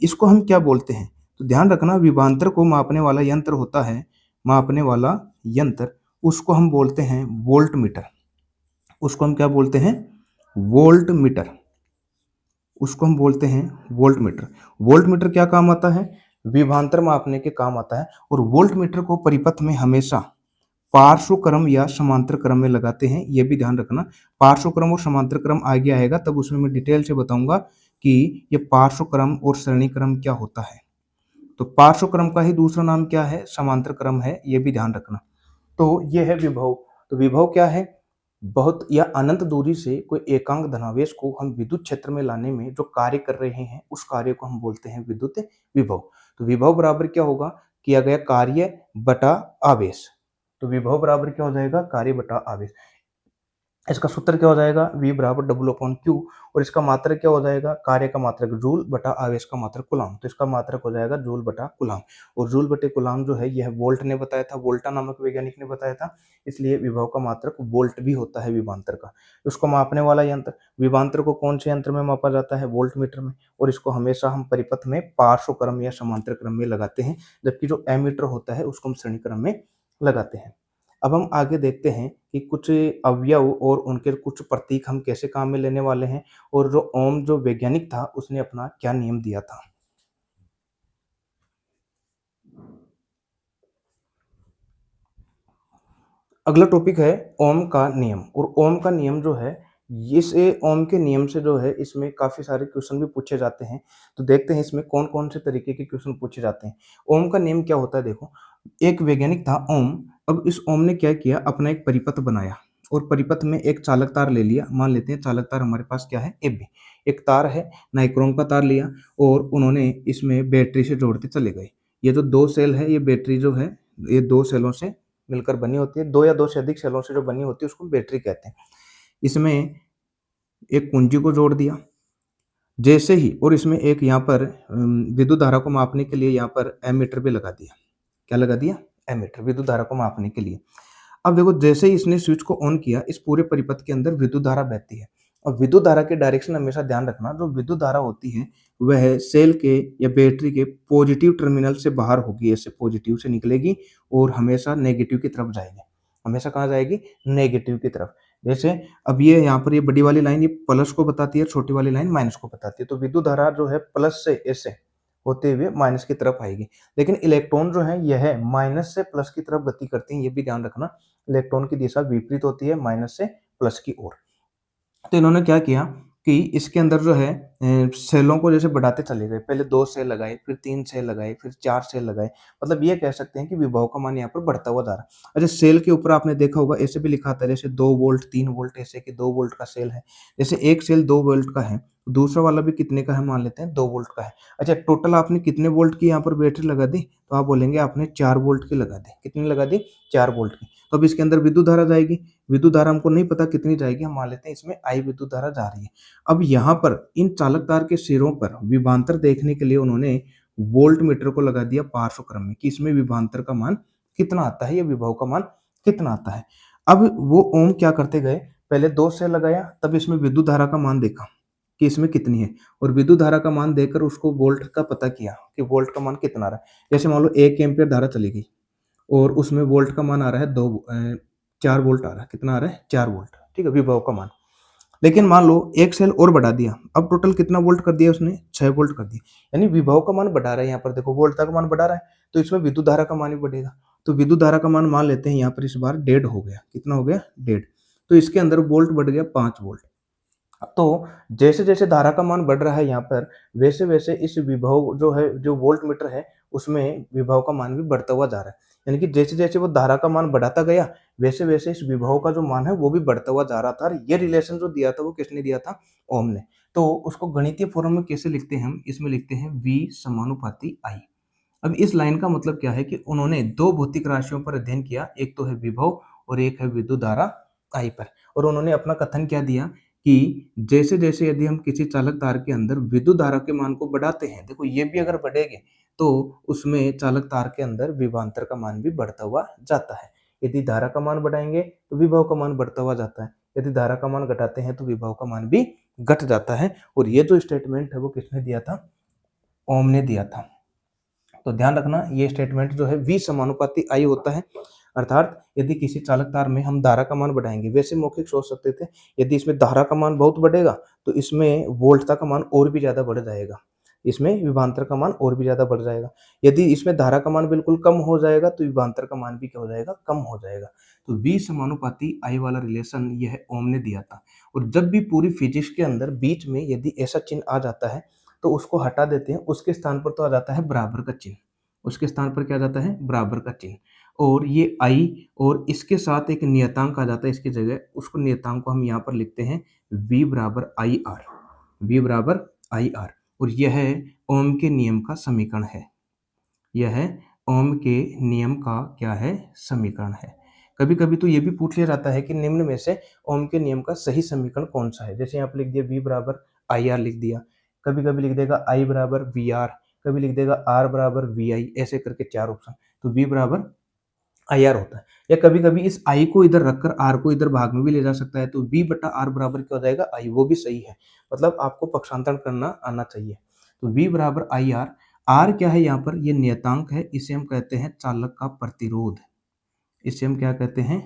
Speaker 1: इसको हम क्या बोलते हैं, तो ध्यान रखना विभवांतर को मापने वाला यंत्र होता है, मापने वाला यंत्र, उसको हम बोलते हैं वोल्ट मीटर, उसको हम क्या बोलते हैं, वोल्ट मीटर, उसको हम बोलते हैं वोल्ट मीटर। वोल्ट मीटर क्या काम आता है, विभवांतर मापने के काम आता है। और वोल्ट मीटर को परिपथ में हमेशा पार्श्व क्रम या समांतर क्रम में लगाते हैं, ये भी ध्यान रखना। पार्श्व क्रम और समांतर क्रम आगे आएगा, तब उसमें मैं डिटेल से बताऊंगा कि ये पार्श्व क्रम और श्रेणी क्रम क्या होता है। तो पार्श्व क्रम का ही दूसरा नाम क्या है, समांतर क्रम है, ये भी ध्यान रखना। तो ये है विभव। तो विभव क्या है, बहुत या अनंत दूरी से कोई एकांक धनावेश को हम विद्युत क्षेत्र में लाने में जो कार्य कर रहे हैं, उस कार्य को हम बोलते हैं विद्युत विभव। तो विभव बराबर क्या होगा, किया गया कार्य बटा आवेश। तो विभव बराबर क्या हो जाएगा, कार्य बटा आवेश। इसका सूत्र क्या हो जाएगा, V बराबर W/Q, और इसका मात्रक क्या हो जाएगा, कार्य का मात्रक जूल बटा आवेश का मात्रक कूलाम। तो इसका मात्रक हो जाएगा जूल बटा कूलाम, और जूल बटे कूलाम जो है यह वोल्ट ने बताया था, वोल्टा नामक वैज्ञानिक ने बताया था, इसलिए विभव का मात्रक वोल्ट भी होता है विभवांतर का। उसको मापने वाला यंत्र, विभवांतर को कौन से यंत्र में मापा जाता है, वोल्ट मीटर में, और इसको हमेशा हम परिपथ में पार्श्व क्रम या समांतर क्रम में लगाते हैं, जबकि जो एमीटर होता है उसको हम श्रेणी क्रम में लगाते हैं। अब हम आगे देखते हैं कि कुछ अवयव और उनके कुछ प्रतीक हम कैसे काम में लेने वाले हैं, और जो ओम जो वैज्ञानिक था उसने अपना क्या नियम दिया था। अगला टॉपिक है ओम का नियम, और ओम का नियम जो है, इस ओम के नियम से जो है इसमें काफी सारे क्वेश्चन भी पूछे जाते हैं। तो देखते हैं इसमें कौन कौन से तरीके के क्वेश्चन पूछे जाते हैं। ओम का नियम क्या होता है, देखो, एक वैज्ञानिक था ओम। अब इस ओम ने क्या किया, अपना एक परिपथ बनाया, और परिपथ में एक चालक तार ले लिया। मान लेते हैं चालक तार हमारे पास क्या है, AB, एक तार है, नाइक्रोम का तार लिया, और उन्होंने इसमें बैटरी से जोड़ते चले गए। ये जो दो सेल है, ये बैटरी जो है, ये दो सेलों से मिलकर बनी होती है, दो या दो से अधिक सेलों से जो बनी होती है उसको बैटरी कहते हैं। इसमें एक कुंजी को जोड़ दिया जैसे ही, और इसमें एक यहाँ पर विद्युत धारा को मापने के लिए यहाँ पर एमीटर भी लगा दिया। क्या लगा दिया, एमीटर, विद्युत धारा को मापने के लिए। अब देखो, जैसे ही इसने स्विच को ऑन किया, इस पूरे परिपथ के अंदर विद्युत धारा बहती है, और विद्युत धारा के डायरेक्शन हमेशा ध्यान रखना, जो विद्युत धारा होती है वह सेल के या बैटरी के पॉजिटिव टर्मिनल से बाहर होगी, ऐसे पॉजिटिव से निकलेगी और हमेशा नेगेटिव की तरफ जाएगी। हमेशा कहाँ जाएगी, नेगेटिव की तरफ। जैसे अब ये यहाँ पर ये बड़ी वाली लाइन ये प्लस को बताती है, छोटी वाली लाइन माइनस को बताती है, तो विद्युत धारा जो है प्लस से ऐसे होते हुए माइनस की तरफ आएगी। लेकिन इलेक्ट्रॉन जो है यह माइनस से प्लस की तरफ गति करते हैं, ये भी ध्यान रखना। इलेक्ट्रॉन की दिशा विपरीत होती है, माइनस से प्लस की ओर। तो इन्होंने क्या किया कि इसके अंदर जो है सेलों को जैसे बढ़ाते चले गए, पहले 2 सेल लगाए, फिर 3 सेल लगाए, फिर 4 सेल लगाए। मतलब ये कह सकते हैं कि विभव का मान यहाँ पर बढ़ता हुआ जा रहा है। अच्छा, सेल के ऊपर आपने देखा होगा ऐसे भी लिखा था, जैसे 2 वोल्ट, 3 वोल्ट, ऐसे कि 2 वोल्ट का सेल है। जैसे एक सेल 2 वोल्ट का है, दूसरा वाला भी कितने का है, मान लेते हैं 2 वोल्ट का है। अच्छा, टोटल आपने कितने वोल्ट की यहाँ पर बैटरी लगा दी, तो आप बोलेंगे आपने 4 वोल्ट की लगा दी। कितनी लगा दी, 4 वोल्ट की। तो अब इसके अंदर विद्युत धारा जाएगी, विद्युत धारा हमको नहीं पता कितनी जाएगी, हम मान लेते हैं इसमें I विद्युत धारा जा रही है। अब यहाँ पर इन चालक तार के सिरों पर विभवांतर देखने के लिए उन्होंने वोल्ट मीटर को लगा दिया पार्श्व क्रम में, कि इसमें विभवांतर का मान कितना आता है या विभव का मान कितना आता है। अब वो ओम क्या करते गए, पहले 2 से लगाया, तब इसमें विद्युत धारा का मान देखा कि इसमें कितनी है, और विद्युत धारा का मान देखकर उसको वोल्ट का पता किया कि वोल्ट का मान कितना आ रहा है। जैसे मान लो 1 एम्पीयर धारा चली गई, और उसमें वोल्ट का मान आ रहा है 4 वोल्ट आ रहा है। कितना आ रहा है, 4 वोल्ट, ठीक है, विभव का मान। लेकिन मान लो एक सेल और बढ़ा दिया, अब टोटल कितना वोल्ट कर दिया उसने, 6 वोल्ट कर दिया। यानी विभव का मान बढ़ा रहा है, यहाँ पर देखो वोल्टता का मान बढ़ा रहा है, तो इसमें विद्युत धारा का मान भी बढ़ेगा। तो विद्युत धारा का मान मान लेते हैं यहाँ पर इस बार 1.5 हो गया। कितना हो गया, 1.5। तो इसके अंदर वोल्ट बढ़ गया 5 वोल्ट। तो जैसे जैसे धारा का मान बढ़ रहा है यहाँ पर, वैसे वैसे इस विभव जो है, जो वोल्ट मीटर है, उसमें विभव का मान भी बढ़ता हुआ जा रहा है। यानी कि जैसे जैसे वो धारा का मान बढ़ाता गया, वैसे वैसे इस विभव का जो मान है वो भी बढ़ता हुआ जा रहा था। और ये रिलेशन जो दिया था वो किसने दिया था, ओम ने। तो उसको गणितीय फॉर्म में कैसे लिखते हैं हम, इसमें लिखते हैं V समानुपाती I। अब इस लाइन का मतलब क्या है कि उन्होंने दो भौतिक राशियों पर अध्ययन किया, एक तो है विभव और एक है विद्युत धारा I पर। और उन्होंने अपना कथन क्या दिया कि जैसे जैसे यदि हम किसी चालक तार के अंदर विद्युत धारा के मान को बढ़ाते हैं, देखो ये भी अगर बढ़ेंगे तो उसमें चालक तार के अंदर विभवांतर का मान भी बढ़ता हुआ जाता है। यदि धारा का मान बढ़ाएंगे तो विभव का मान बढ़ता हुआ जाता है, यदि धारा का मान घटाते हैं तो विभव का मान भी घट जाता है। और ये जो स्टेटमेंट है वो किसने दिया था, ओम ने दिया था। तो ध्यान रखना, ये स्टेटमेंट जो है V समानुपाती I होता है। अर्थात यदि किसी चालक तार में हम धारा का मान बढ़ाएंगे, वैसे मौखिक सोच सकते थे यदि इसमें धारा का मान बहुत बढ़ेगा तो इसमें वोल्टता का मान और भी ज्यादा बढ़ जाएगा, इसमें विभवांतर का मान और भी ज्यादा बढ़ जाएगा। यदि इसमें धारा का मान बिल्कुल कम हो जाएगा तो विभवांतर का मान भी क्या हो जाएगा, कम हो जाएगा। तो V समानुपाती I वाला रिलेशन यह ओम ने दिया था। और जब भी पूरी फिजिक्स के अंदर बीच में यदि ऐसा चिन्ह आ जाता है तो उसको हटा देते हैं, उसके स्थान पर तो आ जाता है बराबर का चिन्ह। उसके स्थान पर क्या आ जाता है, बराबर का चिन्ह। और ये आई और इसके साथ एक नियतांक आ जाता है इसकी जगह, उसको नियतांक को हम यहाँ पर लिखते हैं V बराबर आई आर। V बराबर आई आर। और यह ओम के नियम का समीकरण है। यह ओम के नियम का क्या है, समीकरण है। कभी कभी तो ये भी पूछ लिया जाता है कि निम्न में से ओम के नियम का सही समीकरण कौन सा है। जैसे यहाँ पे लिख दिया V बराबर आई आर लिख दिया, कभी कभी लिख देगा I बराबर वी आर, कभी लिख देगा R बराबर वी आई, ऐसे करके 4 ऑप्शन। तो V बराबर आई आर होता है। या कभी कभी इस आई को इधर रखकर आर को इधर भाग में भी ले जा सकता है, तो V बटा आर बराबर क्या हो जाएगा आई, वो भी सही है। मतलब आपको पक्षांतरण करना आना चाहिए। तो V बराबर आई आर, आर क्या है यहाँ पर, ये नियतांक है, इसे हम कहते हैं चालक का प्रतिरोध। इसे हम क्या कहते हैं,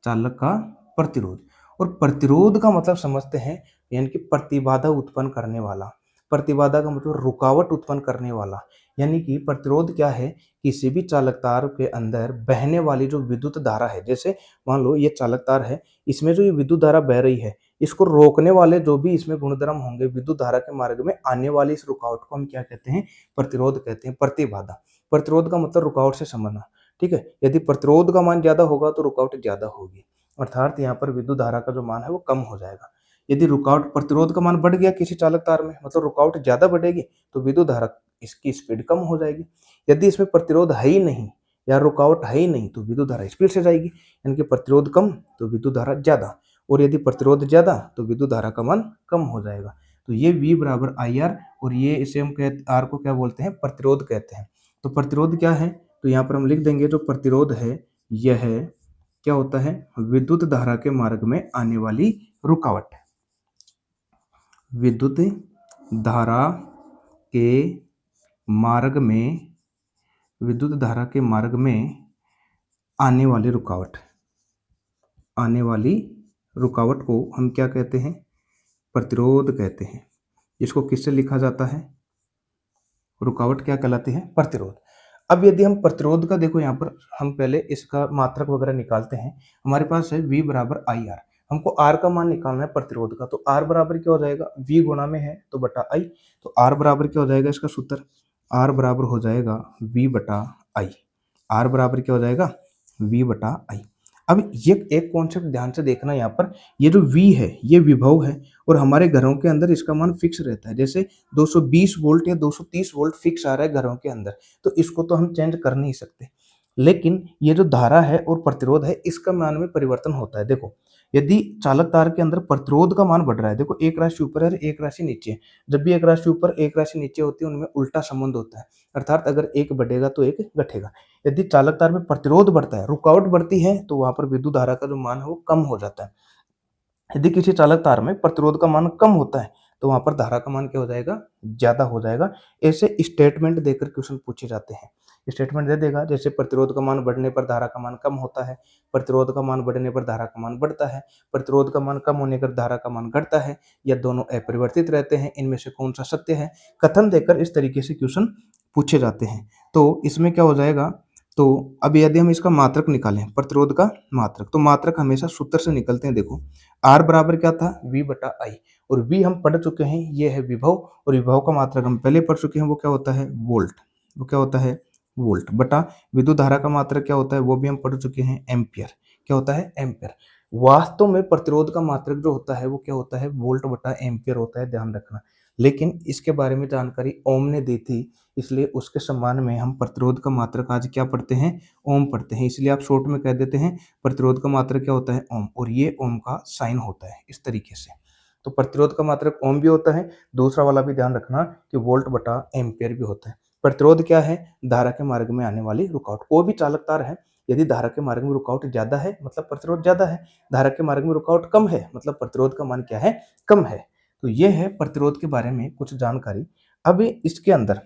Speaker 1: चालक का प्रतिरोध। और प्रतिरोध का मतलब समझते हैं, यानी कि प्रतिबाधा उत्पन्न करने वाला। प्रतिबाधा का मतलब रुकावट उत्पन्न करने वाला। यानी कि प्रतिरोध क्या है, किसी भी चालक तार के अंदर बहने वाली जो विद्युत धारा है, जैसे मान लो ये चालक तार है, इसमें जो ये विद्युत धारा बह रही है, इसको रोकने वाले जो भी इसमें गुणधर्म होंगे, विद्युत धारा के मार्ग में आने वाली इस रुकावट को हम क्या कहते हैं, प्रतिरोध कहते हैं। प्रतिबाधा, प्रतिरोध का मतलब रुकावट से समझना। ठीक है, यदि प्रतिरोध का मान ज्यादा होगा तो रुकावट ज्यादा होगी, अर्थात यहाँ पर विद्युत धारा का जो मान है वो कम हो जाएगा। यदि रुकावट प्रतिरोध का मान बढ़ गया किसी चालक तार में, मतलब रुकावट ज्यादा बढ़ेगी, तो विद्युत धारा इसकी स्पीड कम हो जाएगी। यदि इसमें प्रतिरोध है ही नहीं या रुकावट है ही नहीं, तो विद्युत धारा स्पीड से जाएगी। यानी कि प्रतिरोध कम तो विद्युत धारा ज्यादा, और यदि प्रतिरोध ज्यादा तो विद्युत धारा का मान कम हो जाएगा। तो ये V बराबर आई आर, और ये इसे हम कहते आर को क्या बोलते हैं, प्रतिरोध कहते हैं। तो प्रतिरोध क्या है, तो यहाँ पर हम लिख देंगे जो प्रतिरोध है यह क्या होता है, विद्युत धारा के मार्ग में आने वाली रुकावट। विद्युत धारा के मार्ग में, विद्युत धारा के मार्ग में आने वाली रुकावट, आने वाली रुकावट को हम क्या कहते हैं, प्रतिरोध कहते हैं। इसको किससे लिखा जाता है, रुकावट क्या कहलाती है, प्रतिरोध। अब यदि हम प्रतिरोध का देखो, यहाँ पर हम पहले इसका मात्रक वगैरह निकालते हैं। हमारे पास है V बराबर आई आर, हमको R का मान निकालना है प्रतिरोध का। तो R बराबर क्या हो जाएगा, V गुणा में है तो बटा I। तो R बराबर क्या हो जाएगा, इसका सूत्र R बराबर हो जाएगा V बटा I। R बराबर क्या हो जाएगा, V बटा I। अब ये एक कॉन्सेप्ट ध्यान से देखना, यहाँ पर ये जो V है ये विभव है, और हमारे घरों के अंदर इसका मान फिक्स रहता है। जैसे 220 वोल्ट या 230 वोल्ट फिक्स आ रहा है घरों के अंदर, तो इसको तो हम चेंज कर नहीं सकते। लेकिन ये जो धारा है और प्रतिरोध है, इसका मान में परिवर्तन होता है। देखो, यदि चालक तार के अंदर प्रतिरोध का मान बढ़ रहा है, देखो एक राशि ऊपर है, एक राशि नीचे है। जब भी एक राशि ऊपर एक राशि नीचे होती है, उनमें उल्टा संबंध होता है, अर्थात अगर एक बढ़ेगा तो एक घटेगा। यदि चालक तार में प्रतिरोध बढ़ता है, रुकावट बढ़ती है, तो वहां पर विद्युत धारा का जो मान है वो कम हो जाता है। यदि किसी चालक तार में प्रतिरोध का मान कम होता है, तो वहां पर धारा का मान क्या हो जाएगा, ज्यादा हो जाएगा। ऐसे स्टेटमेंट देकर क्वेश्चन पूछे जाते हैं। स्टेटमेंट दे देगा, जैसे प्रतिरोध का मान बढ़ने पर धारा का मान कम होता है, प्रतिरोध का मान बढ़ने पर धारा का मान बढ़ता है, प्रतिरोध का मान कम होने पर धारा का मान घटता है, या दोनों अपरिवर्तित रहते हैं, इनमें से कौन सा सत्य है। कथन देकर इस तरीके से क्वेश्चन पूछे जाते हैं। तो इसमें क्या हो जाएगा, तो अब यदि हम इसका मात्रक निकालें, प्रतिरोध का मात्रक, तो मात्रक हमेशा सूत्र से निकलते हैं। देखो, R बराबर क्या था, V बटा I, और V हम पढ़ चुके हैं, ये है विभव, और विभव का मात्रक हम पहले पढ़ चुके हैं, वो क्या होता है, वोल्ट। वो क्या होता है, वोल्ट। बटा विद्युत धारा का मात्रक क्या होता है, वो भी हम पढ़ चुके हैं, एम्पियर। क्या होता है, एम्पियर। वास्तव में प्रतिरोध का मात्रक जो होता है वो क्या होता है, वोल्ट बटा एम्पियर होता है, ध्यान रखना। लेकिन इसके बारे में जानकारी ओम ने दी थी, इसलिए उसके सम्मान में हम प्रतिरोध का मात्रक आज क्या पढ़ते हैं, ओम पढ़ते हैं। इसलिए आप शॉर्ट में कह देते हैं प्रतिरोध का मात्रक क्या होता है, ओम, और ये ओम का साइन होता है इस तरीके से। तो प्रतिरोध का मात्रक ओम भी होता है, दूसरा वाला भी ध्यान रखना कि वोल्ट बटा एम्पियर भी होता है। प्रतिरोध क्या है, धारा के मार्ग में आने वाली रुकावट। कोई भी चालक तार है, यदि धारा के मार्ग में रुकावट ज्यादा है मतलब प्रतिरोध ज्यादा है, धारा के मार्ग में रुकावट कम है मतलब प्रतिरोध का मान क्या है, कम है। तो ये है प्रतिरोध के बारे में कुछ जानकारी। अब इसके अंदर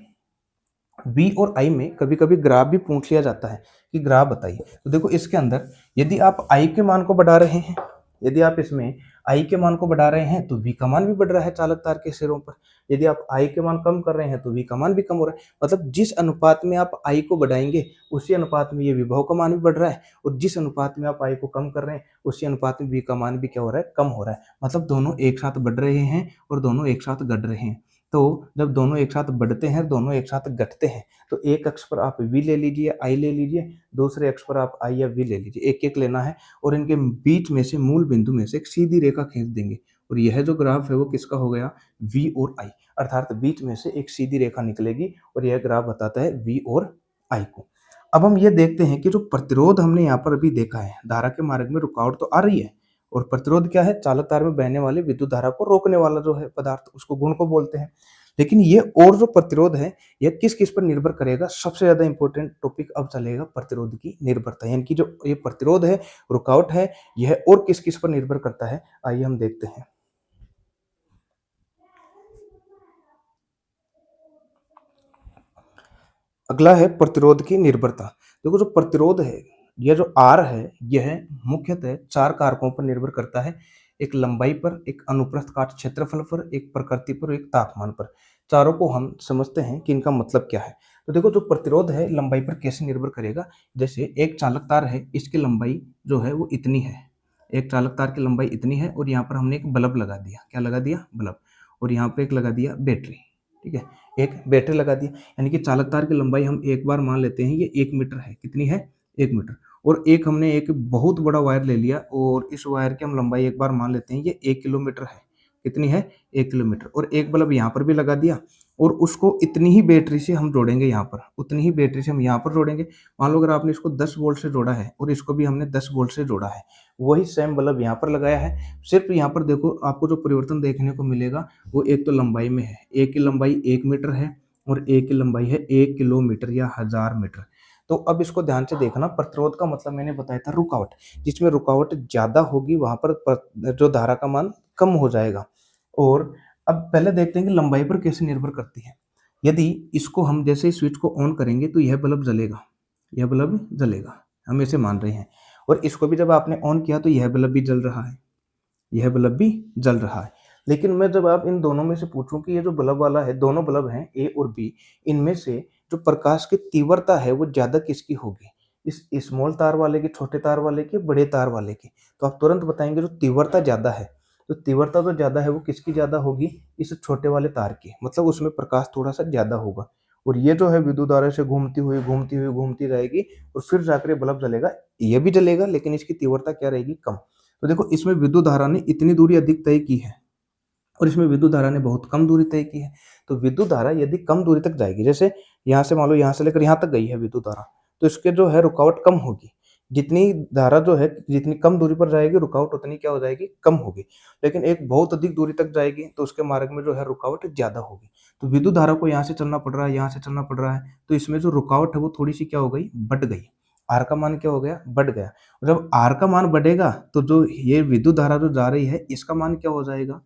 Speaker 1: V और I में कभी कभी ग्राफ भी पूछ लिया जाता है कि ग्राफ बताइए। तो देखो, इसके अंदर यदि आप I के मान को बढ़ा रहे हैं, यदि आप इसमें I के मान को बढ़ा रहे हैं तो V का मान भी बढ़ रहा है चालक तार के सिरों पर। यदि आप I के मान कम कर रहे हैं तो V का मान भी कम हो रहा है। मतलब जिस अनुपात में आप I को बढ़ाएंगे उसी अनुपात में ये विभव का मान भी बढ़ रहा है, और जिस अनुपात में आप I को कम कर रहे हैं उसी अनुपात में V का मान भी क्या हो रहा है, कम हो रहा है। मतलब दोनों एक साथ बढ़ रहे हैं और दोनों एक साथ घट रहे हैं। तो जब दोनों एक साथ बढ़ते हैं, दोनों एक साथ घटते हैं, तो एक अक्ष पर आप V ले लीजिए, I ले लीजिए, दूसरे अक्ष पर आप I या V ले लीजिए, एक एक लेना है, और इनके बीच में से, मूल बिंदु में से एक सीधी रेखा खींच देंगे, और यह जो ग्राफ है वो किसका हो गया, V और I, अर्थात बीच में से एक सीधी रेखा निकलेगी और यह ग्राफ बताता है V और I को। अब हम ये देखते हैं कि जो प्रतिरोध हमने यहाँ पर अभी देखा है, धारा के मार्ग में रुकावट तो आ रही है, और प्रतिरोध क्या है, चालक तार में बहने वाली विद्युत धारा को रोकने वाला जो है पदार्थ, उसको गुण को बोलते हैं। लेकिन ये और जो प्रतिरोध है, यह किस किस पर निर्भर करेगा, सबसे ज्यादा इंपॉर्टेंट टॉपिक अब चलेगा प्रतिरोध की निर्भरता, यानी कि जो ये प्रतिरोध है, रुकावट है, यह और किस किस पर निर्भर करता है, आइए हम देखते हैं। अगला है प्रतिरोध की निर्भरता। देखो जो प्रतिरोध है, यह जो आर है, यह मुख्यतः चार कारकों पर निर्भर करता है। एक लंबाई पर, एक अनुप्रस्थ काट क्षेत्रफल पर, एक प्रकृति पर, एक तापमान पर। चारों को हम समझते हैं कि इनका मतलब क्या है। तो देखो जो प्रतिरोध है, लंबाई पर कैसे निर्भर करेगा। जैसे एक चालक तार है, इसकी लंबाई जो है वो इतनी है, एक चालक तार की लंबाई इतनी है, और यहाँ पर हमने एक बल्ब लगा दिया, क्या लगा दिया, बल्ब, और यहाँ पर एक लगा दिया बैटरी, ठीक है, एक बैटरी लगा दिया, यानी कि चालक तार की लंबाई हम एक बार मान लेते हैं ये 1 मीटर है। कितनी है, 1 मीटर। और एक हमने एक बहुत बड़ा वायर ले लिया, और इस वायर की हम लंबाई एक बार मान लेते हैं ये 1 किलोमीटर है। कितनी है, 1 किलोमीटर। और एक बल्ब यहाँ पर भी लगा दिया, और उसको इतनी ही बैटरी से हम जोड़ेंगे यहाँ पर, उतनी ही बैटरी से हम यहाँ पर जोड़ेंगे। मान लो अगर आपने इसको 10 वोल्ट से जोड़ा है, और इसको भी हमने 10 वोल्ट से जोड़ा है, वही सेम बल्ब यहाँ पर लगाया है। सिर्फ यहाँ पर देखो आपको जो परिवर्तन देखने को मिलेगा, वो एक तो लंबाई में है, एक की लंबाई 1 मीटर है, और एक की लंबाई है 1 किलोमीटर या 1000 मीटर। तो अब इसको ध्यान से देखना, प्रतिरोध का मतलब मैंने बताया था रुकावट, जिसमें रुकावट ज्यादा होगी वहां पर जो धारा का मान कम हो जाएगा। और अब पहले देखते हैं कि लंबाई पर कैसे निर्भर करती है। यदि इसको हम जैसे ही स्विच को ऑन करेंगे तो यह बल्ब जलेगा, यह बल्ब जलेगा, हम इसे मान रहे हैं। और इसको भी जब आपने ऑन किया तो यह बल्ब भी जल रहा है, यह बल्ब भी जल रहा है। लेकिन मैं जब आप इन दोनों में से पूछूं कि ये जो बल्ब वाला है, दोनों बल्ब हैं ए और बी, इनमें से जो प्रकाश की तीव्रता है वो ज्यादा किसकी होगी, इस स्मॉल तार वाले की, छोटे तार वाले की, बड़े तार वाले की। तो आप तुरंत बताएंगे जो तीव्रता ज्यादा है, तो तीव्रता जो ज्यादा है वो किसकी ज्यादा होगी, इस छोटे वाले तार की, मतलब उसमें प्रकाश थोड़ा सा ज्यादा होगा। और ये जो है विद्युत धारा से घूमती हुई घूमती हुई घूमती रहेगी, और फिर जाकर ये बल्ब जलेगा। ये भी जलेगा, लेकिन इसकी तीव्रता क्या रहेगी, कम। तो देखो इसमें विद्युत धारा ने इतनी दूरी अधिक तय की है, और इसमें विद्युत धारा ने बहुत कम दूरी तय की है। तो विद्युत धारा यदि कम दूरी तक जाएगी, जैसे यहाँ से मान लो यहाँ से लेकर यहाँ तक गई है विद्युत धारा, तो इसके जो है रुकावट कम होगी। जितनी धारा जो है, जितनी कम दूरी पर जाएगी, रुकावट उतनी क्या हो जाएगी, कम होगी। लेकिन एक बहुत अधिक दूरी तक जाएगी तो उसके मार्ग में जो है रुकावट ज्यादा होगी। तो विद्युत धारा को यहाँ से चलना पड़ रहा है, यहाँ से चलना पड़ रहा है, तो इसमें जो रुकावट है वो थोड़ी सी क्या हो गई, बढ़ गई। आर का मान क्या हो गया, बढ़ गया। और जब आर का मान बढ़ेगा तो जो ये विद्युत धारा जो जा रही है, इसका मान क्या हो जाएगा,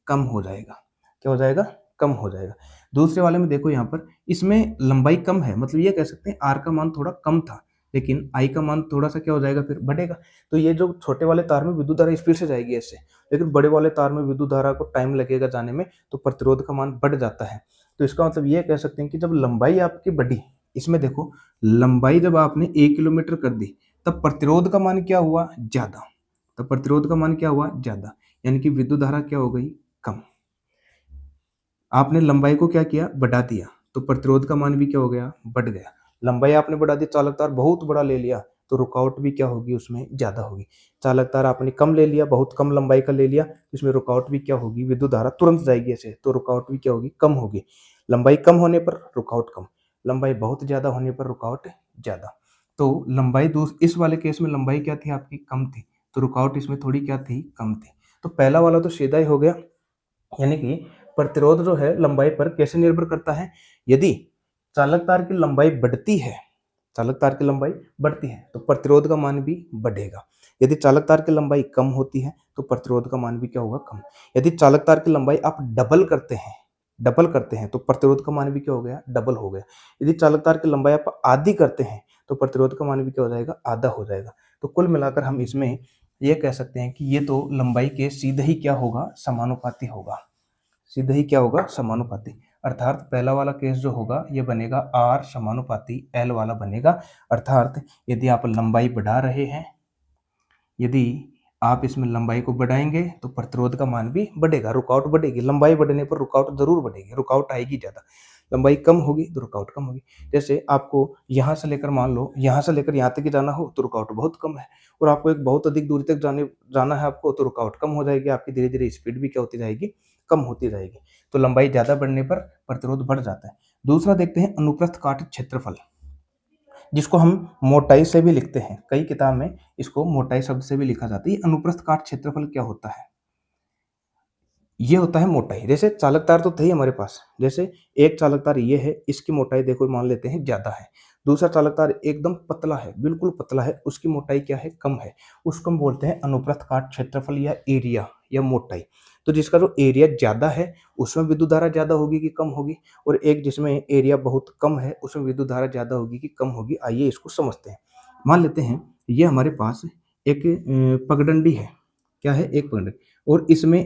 Speaker 1: कम हो जाएगा। क्या हो जाएगा, कम हो जाएगा। दूसरे वाले में देखो यहाँ पर, इसमें लंबाई कम है, मतलब ये कह सकते हैं आर का मान थोड़ा कम था, लेकिन आई का मान थोड़ा सा क्या हो जाएगा, फिर बढ़ेगा। तो ये जो छोटे वाले तार में विद्युत धारा स्पीड से जाएगी ऐसे, लेकिन बड़े वाले तार में विद्युत धारा को टाइम लगेगा जाने में, तो प्रतिरोध का मान बढ़ जाता है। तो इसका मतलब ये कह सकते हैं कि जब लंबाई आपकी बढ़ी, इसमें देखो लंबाई जब आपने 1 किलोमीटर कर दी, तब प्रतिरोध का मान क्या हुआ, ज्यादा। तब प्रतिरोध का मान क्या हुआ, ज्यादा, यानी कि विद्युत धारा क्या हो गई, कम। आपने लंबाई को क्या किया, बढ़ा दिया, तो प्रतिरोध का मान भी क्या हो गया, बढ़ गया। लंबाई आपने बढ़ा दी, चालक तार बहुत बड़ा ले लिया, तो रुकावट भी क्या होगी, उसमें ज्यादा होगी। चालक तार आपने कम ले लिया, बहुत कम लंबाई का ले लिया, इसमें रुकावट भी क्या होगी, विद्युत धारा तुरंत जाएगी ऐसे, तो रुकावट भी क्या होगी, कम होगी। लंबाई कम होने पर रुकावट कम, लंबाई बहुत ज्यादा होने पर रुकावट ज्यादा। तो लंबाई इस वाले केस में लंबाई क्या थी आपकी, कम थी, तो रुकावट इसमें थोड़ी क्या थी, कम थी। तो पहला वाला तो सीधा ही हो गया, यानी कि प्रतिरोध जो है लंबाई पर कैसे निर्भर करता है। यदि चालक तार की लंबाई बढ़ती है, चालक तार की लंबाई बढ़ती है तो प्रतिरोध का मान भी बढ़ेगा। यदि चालक तार की लंबाई कम होती है तो प्रतिरोध का मान भी क्या होगा, कम। यदि चालक तार की लंबाई आप डबल करते हैं तो प्रतिरोध का मान भी क्या हो गया, डबल हो गया। यदि चालक तार की लंबाई आप आधी करते हैं तो प्रतिरोध का मान भी क्या हो जाएगा, आधा हो जाएगा। तो कुल मिलाकर हम इसमें ये कह सकते हैं कि ये तो लंबाई के सीधे ही क्या होगा, समानुपाती होगा, सीधे ही क्या होगा, समानुपाती। अर्थात पहला वाला केस जो होगा ये बनेगा आर समानुपाती एल वाला बनेगा। अर्थात यदि आप लंबाई बढ़ा रहे हैं, यदि आप इसमें लंबाई को बढ़ाएंगे तो प्रतिरोध का मान भी बढ़ेगा, रुकावट बढ़ेगी। लंबाई बढ़ने पर रुकावट जरूर बढ़ेगी, रुकावट आएगी ज्यादा। लंबाई कम होगी तो रुकावट कम होगी। जैसे आपको यहाँ से लेकर, मान लो यहाँ से लेकर यहाँ तक ही जाना हो तो रुकावट बहुत कम है, और आपको एक बहुत अधिक दूरी तक जाना है आपको, तो रुकावट कम हो जाएगी, आपकी धीरे धीरे स्पीड भी क्या होती जाएगी, कम होती जाएगी। तो लंबाई ज्यादा बढ़ने पर प्रतिरोध बढ़ जाता है। दूसरा देखते हैं अनुप्रस्थ काट क्षेत्रफल। जिसको हम मोटाई से भी लिखते हैं, कई किताब में इसको मोटाई शब्द से भी लिखा जाता है। ये अनुप्रस्थ काट क्षेत्रफल क्या होता है, ये होता है मोटाई। जैसे चालक तार तो थे ही हमारे पास, जैसे एक चालक तार ये है, इसकी मोटाई देखो मान लेते हैं ज़्यादा है। दूसरा चालक तार एकदम पतला है, बिल्कुल पतला है, उसकी मोटाई क्या है, कम है। उसको हम बोलते हैं अनुप्रस्थ काट क्षेत्रफल या एरिया या मोटाई। तो जिसका जो एरिया ज़्यादा है उसमें विद्युत धारा ज़्यादा होगी कि कम होगी, और एक जिसमें एरिया बहुत कम है उसमें विद्युत धारा ज़्यादा होगी कि कम होगी। आइए इसको समझते हैं। मान लेते हैं ये हमारे पास एक पगडंडी है। क्या है, एक पगडंडी, और इसमें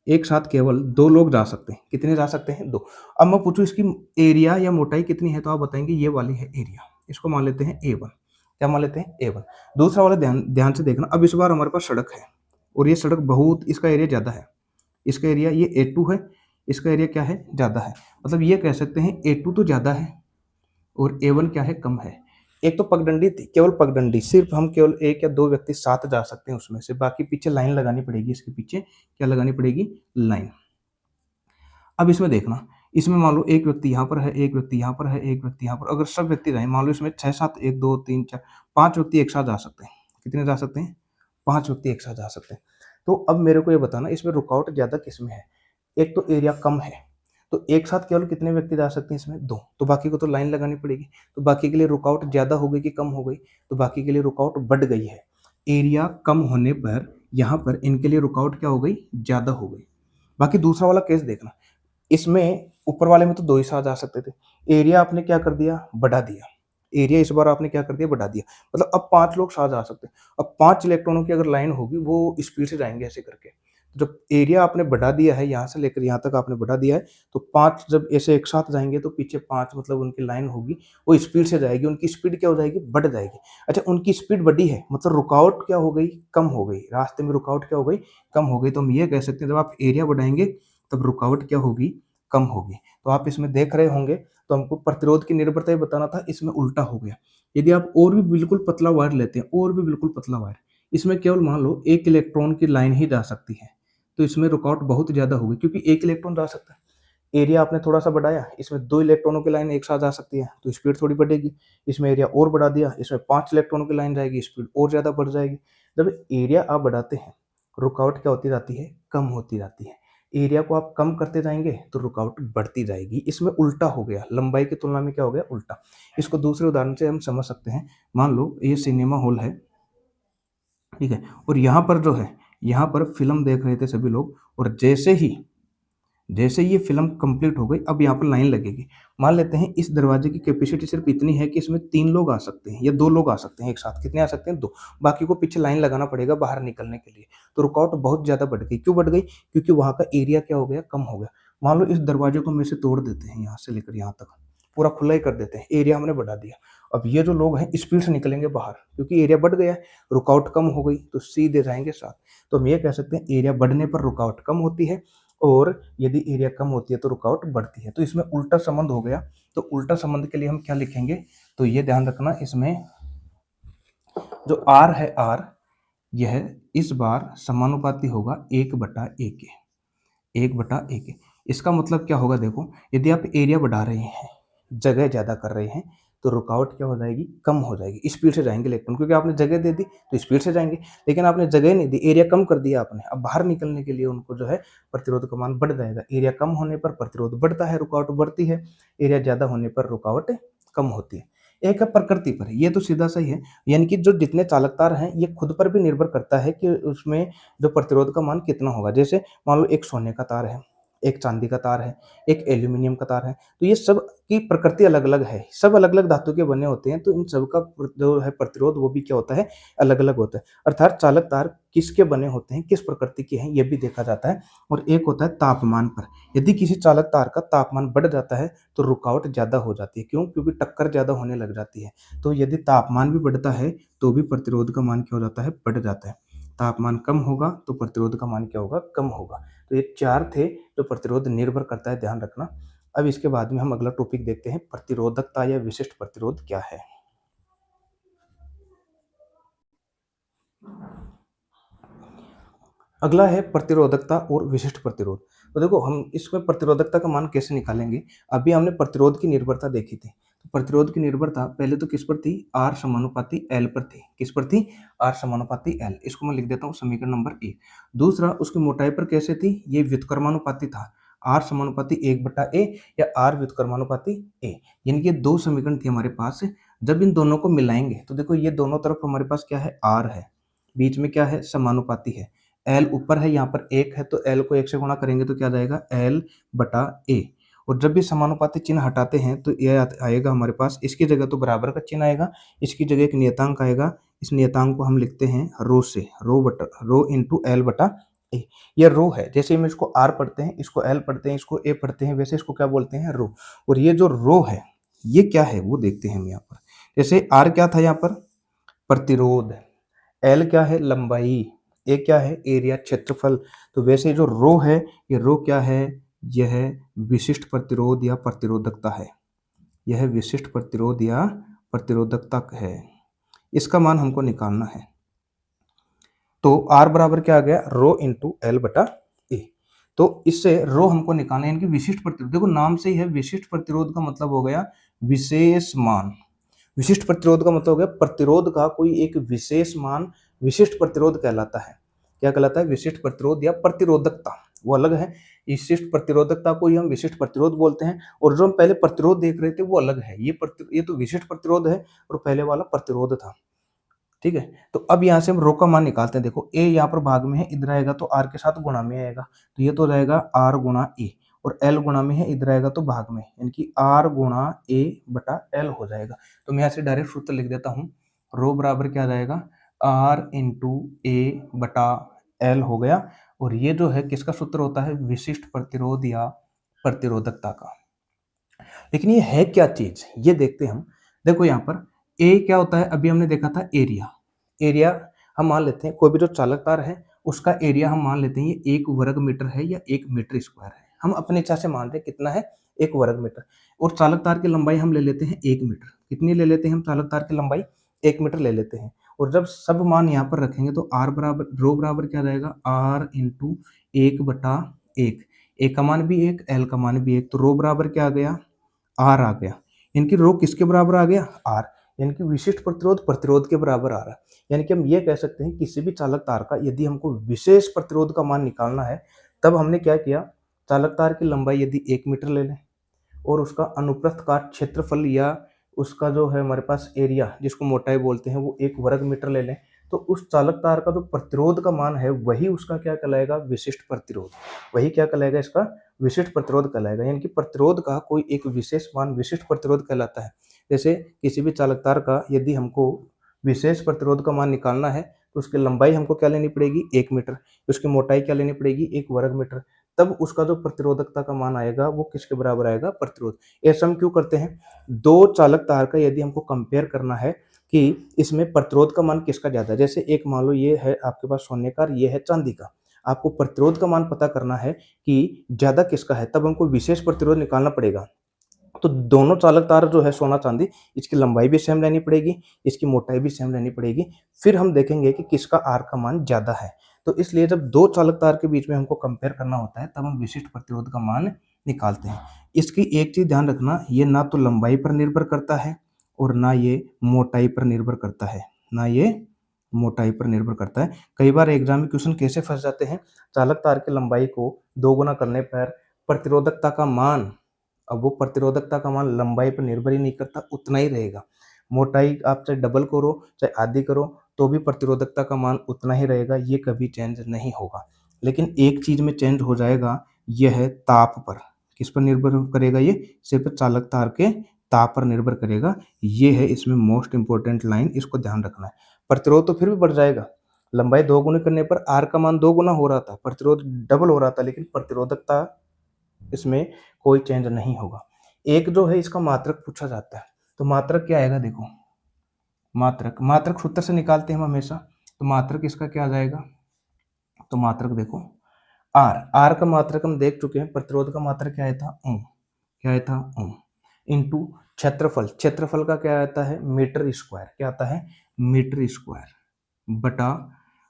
Speaker 1: एक साथ केवल 2 लोग जा सकते हैं। कितने जा सकते हैं, 2। अब मैं पूछूँ इसकी एरिया या मोटाई कितनी है, तो आप बताएँगे ये वाली है एरिया। इसको मान लेते हैं A1। क्या मान लेते हैं, A1। दूसरा वाला ध्यान ध्यान से देखना, अब इस बार हमारे पास सड़क है, और ये सड़क बहुत, इसका एरिया ज़्यादा है। इसका एरिया ये A2 है, इसका एरिया क्या है, ज़्यादा है। मतलब ये कह सकते हैं A2 तो ज़्यादा है और A1 क्या है, कम है। एक तो पगडंडी थी, केवल पगडंडी, सिर्फ हम केवल 1 या 2 व्यक्ति साथ जा सकते हैं उसमें से, बाकी पीछे लाइन लगानी पड़ेगी, इसके पीछे क्या लगानी पड़ेगी, लाइन। अब इसमें देखना, इसमें मान लो एक व्यक्ति यहाँ पर है, एक व्यक्ति यहाँ पर है, एक व्यक्ति यहाँ पर, अगर सब व्यक्ति रहें, मान लो इसमें 6-7, 1 2 3 4 5 व्यक्ति एक साथ जा सकते हैं। कितने जा सकते हैं, 5 व्यक्ति एक साथ जा सकते हैं। तो अब मेरे को ये बताना, इसमें रुकावट ज़्यादा किसमें है। एक तो एरिया कम है, तो एक साथ केवल कितने व्यक्ति जा सकते हैं, इसमें 2। तो बाकी को तो लाइन लगानी पड़ेगी। तो बाकी के लिए रुकावट ज़्यादा हो गई कि कम हो गई, तो बाकी के लिए रुकावट बढ़ गई है। एरिया कम होने पर यहाँ पर इनके लिए रुकावट क्या हो गई, ज़्यादा हो गई। बाकी दूसरा वाला केस देखना, इसमें ऊपर वाले में तो 2 ही साथ जा सकते थे, एरिया आपने क्या कर दिया, बढ़ा दिया। एरिया इस बार आपने क्या कर दिया, बढ़ा दिया। मतलब अब 5 लोग साथ जा सकते हैं। अब 5 इलेक्ट्रॉनों की अगर लाइन होगी वो स्पीड से जाएँगे ऐसे करके। जब एरिया आपने बढ़ा दिया है, यहाँ से लेकर यहाँ तक आपने बढ़ा दिया है, तो 5 जब ऐसे एक साथ जाएँगे तो पीछे 5 मतलब उनकी लाइन होगी, वो स्पीड से जाएगी। उनकी स्पीड क्या हो जाएगी, बढ़ जाएगी। अच्छा, उनकी स्पीड बढ़ी है मतलब रुकावट क्या हो गई, कम हो गई। रास्ते में रुकावट क्या हो गई, कम हो गई। तो हम ये कह सकते हैं जब आप एरिया बढ़ाएँगे तब रुकावट क्या होगी, कम होगी। तो आप इसमें देख रहे होंगे, तो हमको प्रतिरोध की निर्भरता ही बताना था, इसमें उल्टा हो गया। यदि आप और भी बिल्कुल पतला वायर लेते हैं, और भी बिल्कुल पतला वायर, इसमें केवल मान लो 1 इलेक्ट्रॉन की लाइन ही जा सकती है, तो इसमें रुकावट बहुत ज़्यादा होगी, क्योंकि 1 इलेक्ट्रॉन जा सकता है। एरिया आपने थोड़ा-सा बढ़ाया, इसमें 2 इलेक्ट्रॉनों की लाइन एक साथ जा सकती है, तो स्पीड थोड़ी बढ़ेगी। इसमें एरिया और बढ़ा दिया, इसमें 5 इलेक्ट्रॉनों की लाइन जाएगी, स्पीड और ज़्यादा बढ़ जाएगी। जब एरिया आप बढ़ाते हैं, रुकावट क्या होती जाती है, कम होती जाती है। एरिया को आप कम करते जाएँगे तो रुकावट बढ़ती जाएगी। इसमें उल्टा हो गया, लंबाई की तुलना में क्या हो गया, उल्टा। इसको दूसरे उदाहरण से हम समझ सकते हैं। मान लो ये सिनेमा हॉल है, ठीक है? और यहाँ पर जो है, यहाँ पर फ़िल्म देख रहे थे सभी लोग, और जैसे ही ये फ़िल्म कंप्लीट हो गई, अब यहाँ पर लाइन लगेगी। मान लेते हैं इस दरवाजे की कैपेसिटी सिर्फ़ इतनी है कि इसमें 3 लोग आ सकते हैं या 2 लोग आ सकते हैं एक साथ। कितने आ सकते हैं, 2। बाकी को पीछे लाइन लगाना पड़ेगा बाहर निकलने के लिए। तो रुकावट बहुत ज़्यादा बढ़ गई। क्यों बढ़ गई? क्योंकि वहाँ का एरिया क्या हो गया, कम हो गया। मान लो इस दरवाजे को हम ऐसे तोड़ देते हैं यहाँ से लेकर यहाँ तक, पूरा खुला ही कर देते हैं, एरिया हमने बढ़ा दिया। अब ये जो लोग हैं स्पीड से निकलेंगे बाहर, क्योंकि एरिया बढ़ गया है, रुकावट कम हो गई, तो सीधे जाएँगे साथ। तो हम ये कह सकते हैं एरिया बढ़ने पर रुकावट कम होती है, और यदि एरिया कम होती है तो रुकावट बढ़ती है। तो इसमें उल्टा संबंध हो गया। तो उल्टा संबंध के लिए हम क्या लिखेंगे, तो ये ध्यान रखना, इसमें जो R है, R, यह इस बार समानुपाती होगा 1/A के। 1/A के। इसका मतलब क्या होगा, देखो, यदि आप एरिया बढ़ा रहे हैं, जगह ज़्यादा कर रहे हैं, तो रुकावट क्या हो जाएगी, कम हो जाएगी। स्पीड से जाएँगे इलेक्ट्रॉन, क्योंकि आपने जगह दे दी तो स्पीड से जाएँगे। लेकिन आपने जगह नहीं दी, एरिया कम कर दिया आपने। अब बाहर निकलने के लिए उनको जो है प्रतिरोध का मान बढ़ जाएगा। एरिया कम होने पर प्रतिरोध बढ़ता है, रुकावट बढ़ती है। एरिया ज़्यादा होने पर रुकावट कम होती है। एक है प्रकृति पर, ये तो सीधा सा ही है। यानी कि जो जितने चालक तार हैं, ये खुद पर भी निर्भर करता है कि उसमें जो प्रतिरोध का मान कितना होगा। जैसे मान लो एक सोने का तार है, एक चांदी का तार है, एक एल्यूमीनियम का तार है, तो ये सब की प्रकृति अलग-अलग है। सब अलग-अलग धातु के बने होते हैं, तो इन सब का जो है प्रतिरोध वो भी क्या होता है, अलग-अलग होता है। अर्थात चालक तार किसके बने होते हैं, किस प्रकृति के हैं, ये भी देखा जाता है। और एक होता है तापमान पर। यदि किसी चालक तार का तापमान बढ़ जाता है तो रुकावट ज़्यादा हो जाती है। क्यों? क्योंकि टक्कर ज़्यादा होने लग जाती है। तो यदि तापमान भी बढ़ता है तो भी प्रतिरोध का मान क्या हो जाता है, बढ़ जाता है। तापमान कम होगा तो प्रतिरोध का मान क्या होगा, कम होगा। तो ये 4 थे जो प्रतिरोध निर्भर करता है, ध्यान रखना। अब इसके बाद में हम अगला टॉपिक देखते हैं, प्रतिरोधकता या विशिष्ट प्रतिरोध क्या है। अगला है प्रतिरोधकता और विशिष्ट प्रतिरोध। तो देखो हम इसमें प्रतिरोधकता का मान कैसे निकालेंगे। अभी हमने प्रतिरोध की निर्भरता देखी थी, प्रतिरोध की निर्भरता पहले तो किस पर थी, R समानुपाती L पर थी। किस पर थी, R समानुपाती L। इसको मैं लिख देता हूँ समीकरण नंबर 1। दूसरा, उसकी मोटाई पर कैसे थी, ये व्युत्क्रमानुपाती था, R समानुपाती 1/A या R व्युत्क्रमानुपाती A। यानी कि 2 समीकरण थे हमारे पास। जब इन दोनों को मिलाएंगे तो देखो ये दोनों तरफ हमारे पास क्या है, R है, बीच में क्या है, समानुपाती है, L ऊपर है, यहाँ पर 1 है, तो L को 1 से गुणा करेंगे तो क्या जाएगा, L/A। और जब भी समानुपाती चिन्ह हटाते हैं तो यह आएगा हमारे पास, इसकी जगह तो बराबर का चिन्ह आएगा, इसकी जगह एक नियतांक आएगा। इस नियतांक को हम लिखते हैं रो से, रो इंटू L/A। यह रो है, जैसे हम इसको R पढ़ते हैं, इसको L पढ़ते हैं, इसको A पढ़ते हैं, वैसे इसको क्या बोलते हैं, रो। और ये जो रो है ये क्या है वो देखते हैं हम यहाँ पर। जैसे R क्या था यहाँ पर, प्रतिरोध, L क्या है, लंबाई, A क्या है, एरिया, क्षेत्रफल। तो वैसे जो रो है, ये रो क्या है, यह विशिष्ट प्रतिरोध या प्रतिरोधकता है। यह विशिष्ट प्रतिरोध या प्रतिरोधकता है। इसका मान हमको निकालना है। तो R बराबर क्या आ गया, रो इंटू L/A। तो इससे रो हमको निकालना है, यानी कि विशिष्ट प्रतिरोध। देखो नाम से ही है, विशिष्ट प्रतिरोध का मतलब हो गया विशेष मान। विशिष्ट प्रतिरोध का मतलब हो गया प्रतिरोध का कोई एक विशेष मान विशिष्ट प्रतिरोध कहलाता है। क्या कहलाता है, विशिष्ट प्रतिरोध या प्रतिरोधकता, वो अलग है। विशिष्ट प्रतिरोधकता को ही हम विशिष्ट प्रतिरोध बोलते हैं, और जो हम पहले प्रतिरोध देख रहे थे वो अलग है। ये तो विशिष्ट प्रतिरोध है और पहले वाला प्रतिरोध था। ठीक है, तो अब यहाँ से हम रो का मान निकालते हैं। देखो ए यहाँ पर भाग में है, इधर आएगा तो आर के साथ गुणा में आएगा, तो ये तो रहेगा आर गुणा ए, और एल गुणा में है, इधर आएगा तो भाग में, यानी कि आर गुणा ए बटा एल हो जाएगा। तो मैं यहाँ से डायरेक्ट सूत्र लिख देता हूँ, रो बराबर क्या जाएगा, आर इंटू ए बटा एल हो गया। और ये जो है किसका सूत्र होता है, विशिष्ट प्रतिरोध या प्रतिरोधकता का। लेकिन ये है क्या चीज, ये देखते हम। देखो यहाँ पर ए क्या होता है, अभी हमने देखा था एरिया। एरिया हम मान लेते हैं, कोई भी जो चालक तार है उसका एरिया हम मान लेते हैं ये 1 वर्ग मीटर है या 1 मीटर स्क्वायर है। हम अपने इच्छा से मान रहे हैं कितना है, 1 वर्ग मीटर। और चालक तार की लंबाई हम ले लेते हैं 1 मीटर। कितनी ले लेते हैं हम, चालक तार की लंबाई 1 मीटर ले लेते हैं। और जब सब मान यहाँ पर रखेंगे तो आर बराबर, रो बराबर क्या जाएगा, आर इंटू 1/1। ए का मान भी 1, एल का मान भी 1, तो रो बराबर क्या आ गया, आर आ गया। इनकी रो किसके बराबर आ गया, आर, यानी कि विशिष्ट प्रतिरोध प्रतिरोध के बराबर आ रहा है। यानी कि हम ये कह सकते हैं किसी भी चालक तार का यदि हमको विशेष प्रतिरोध का मान निकालना है, तब हमने क्या किया, चालक तार की लंबाई यदि 1 मीटर ले लें और उसका अनुप्रस्थ काट क्षेत्रफल या उसका जो है हमारे पास एरिया जिसको मोटाई बोलते हैं वो 1 वर्ग मीटर ले लें, तो उस चालक तार का जो प्रतिरोध का मान है वही उसका क्या कहलाएगा, विशिष्ट प्रतिरोध। वही क्या कहलाएगा, इसका विशिष्ट प्रतिरोध कहलाएगा। यानी कि प्रतिरोध का कोई एक विशेष मान विशिष्ट प्रतिरोध कहलाता है। जैसे किसी भी चालक तार का यदि हमको विशेष प्रतिरोध का मान निकालना है तो उसकी लंबाई हमको क्या लेनी पड़ेगी, 1 मीटर, उसकी मोटाई क्या लेनी पड़ेगी, 1 वर्ग मीटर। तब उसका जो प्रतिरोधकता का मान आएगा वो किसके बराबर आएगा, प्रतिरोध। ऐसा हम क्यों करते हैं, दो चालक तार का यदि हमको कंपेयर करना है कि इसमें प्रतिरोध का मान किसका ज्यादा है, जैसे एक मान लो ये है आपके पास सोने का, ये है चांदी का, आपको प्रतिरोध का मान पता करना है कि ज्यादा किसका है, तब हमको विशेष प्रतिरोध निकालना पड़ेगा। तो दोनों चालक तार जो है सोना चांदी, इसकी लंबाई भी सेम लेनी पड़ेगी, इसकी मोटाई भी सेम लेनी पड़ेगी, फिर हम देखेंगे कि किसका आर का मान ज्यादा है। तो इसलिए जब दो चालक तार के बीच में हमको कंपेयर करना होता है तब हम विशिष्ट प्रतिरोध का मान निकालते हैं। इसकी एक चीज ध्यान रखना, ये ना तो लंबाई पर निर्भर करता है और ना ये मोटाई पर निर्भर करता है, ना ये मोटाई पर निर्भर करता है। कई बार एग्जाम में क्वेश्चन कैसे फंस जाते हैं, चालक तार की लंबाई को दोगुना करने पर प्रतिरोधकता का मान, अब वो प्रतिरोधकता का मान लंबाई पर निर्भर ही नहीं करता, उतना ही रहेगा। मोटाई आप चाहे डबल करो चाहे आधी करो तो भी प्रतिरोधकता का मान उतना ही रहेगा, ये कभी चेंज नहीं होगा। लेकिन एक चीज में चेंज हो जाएगा, यह है ताप पर। किस पर निर्भर करेगा, ये सिर्फ चालक तार के ताप पर निर्भर करेगा। ये है इसमें मोस्ट इंपॉर्टेंट लाइन, इसको ध्यान रखना है। प्रतिरोध तो फिर भी बढ़ जाएगा, लंबाई दो गुने करने पर आर का मान दो गुना हो रहा था, प्रतिरोध डबल हो रहा था, लेकिन प्रतिरोधकता इसमें कोई चेंज नहीं होगा। एक जो है इसका मात्रक पूछा जाता है, तो मात्रक क्या आएगा, देखो मात्रक, मात्रक सूत्र से निकालते हैं हम हमेशा। तो मात्रक इसका क्या आ जाएगा, तो मात्रक देखो आर, आर का मात्रक हम देख चुके हैं, प्रतिरोध का मात्रक क्या आया था, ओम, क्या आया था, ओम, इंटू क्षेत्रफल, क्षेत्रफल का क्या आता है, मीटर स्क्वायर, क्या आता है, मीटर स्क्वायर, बटा,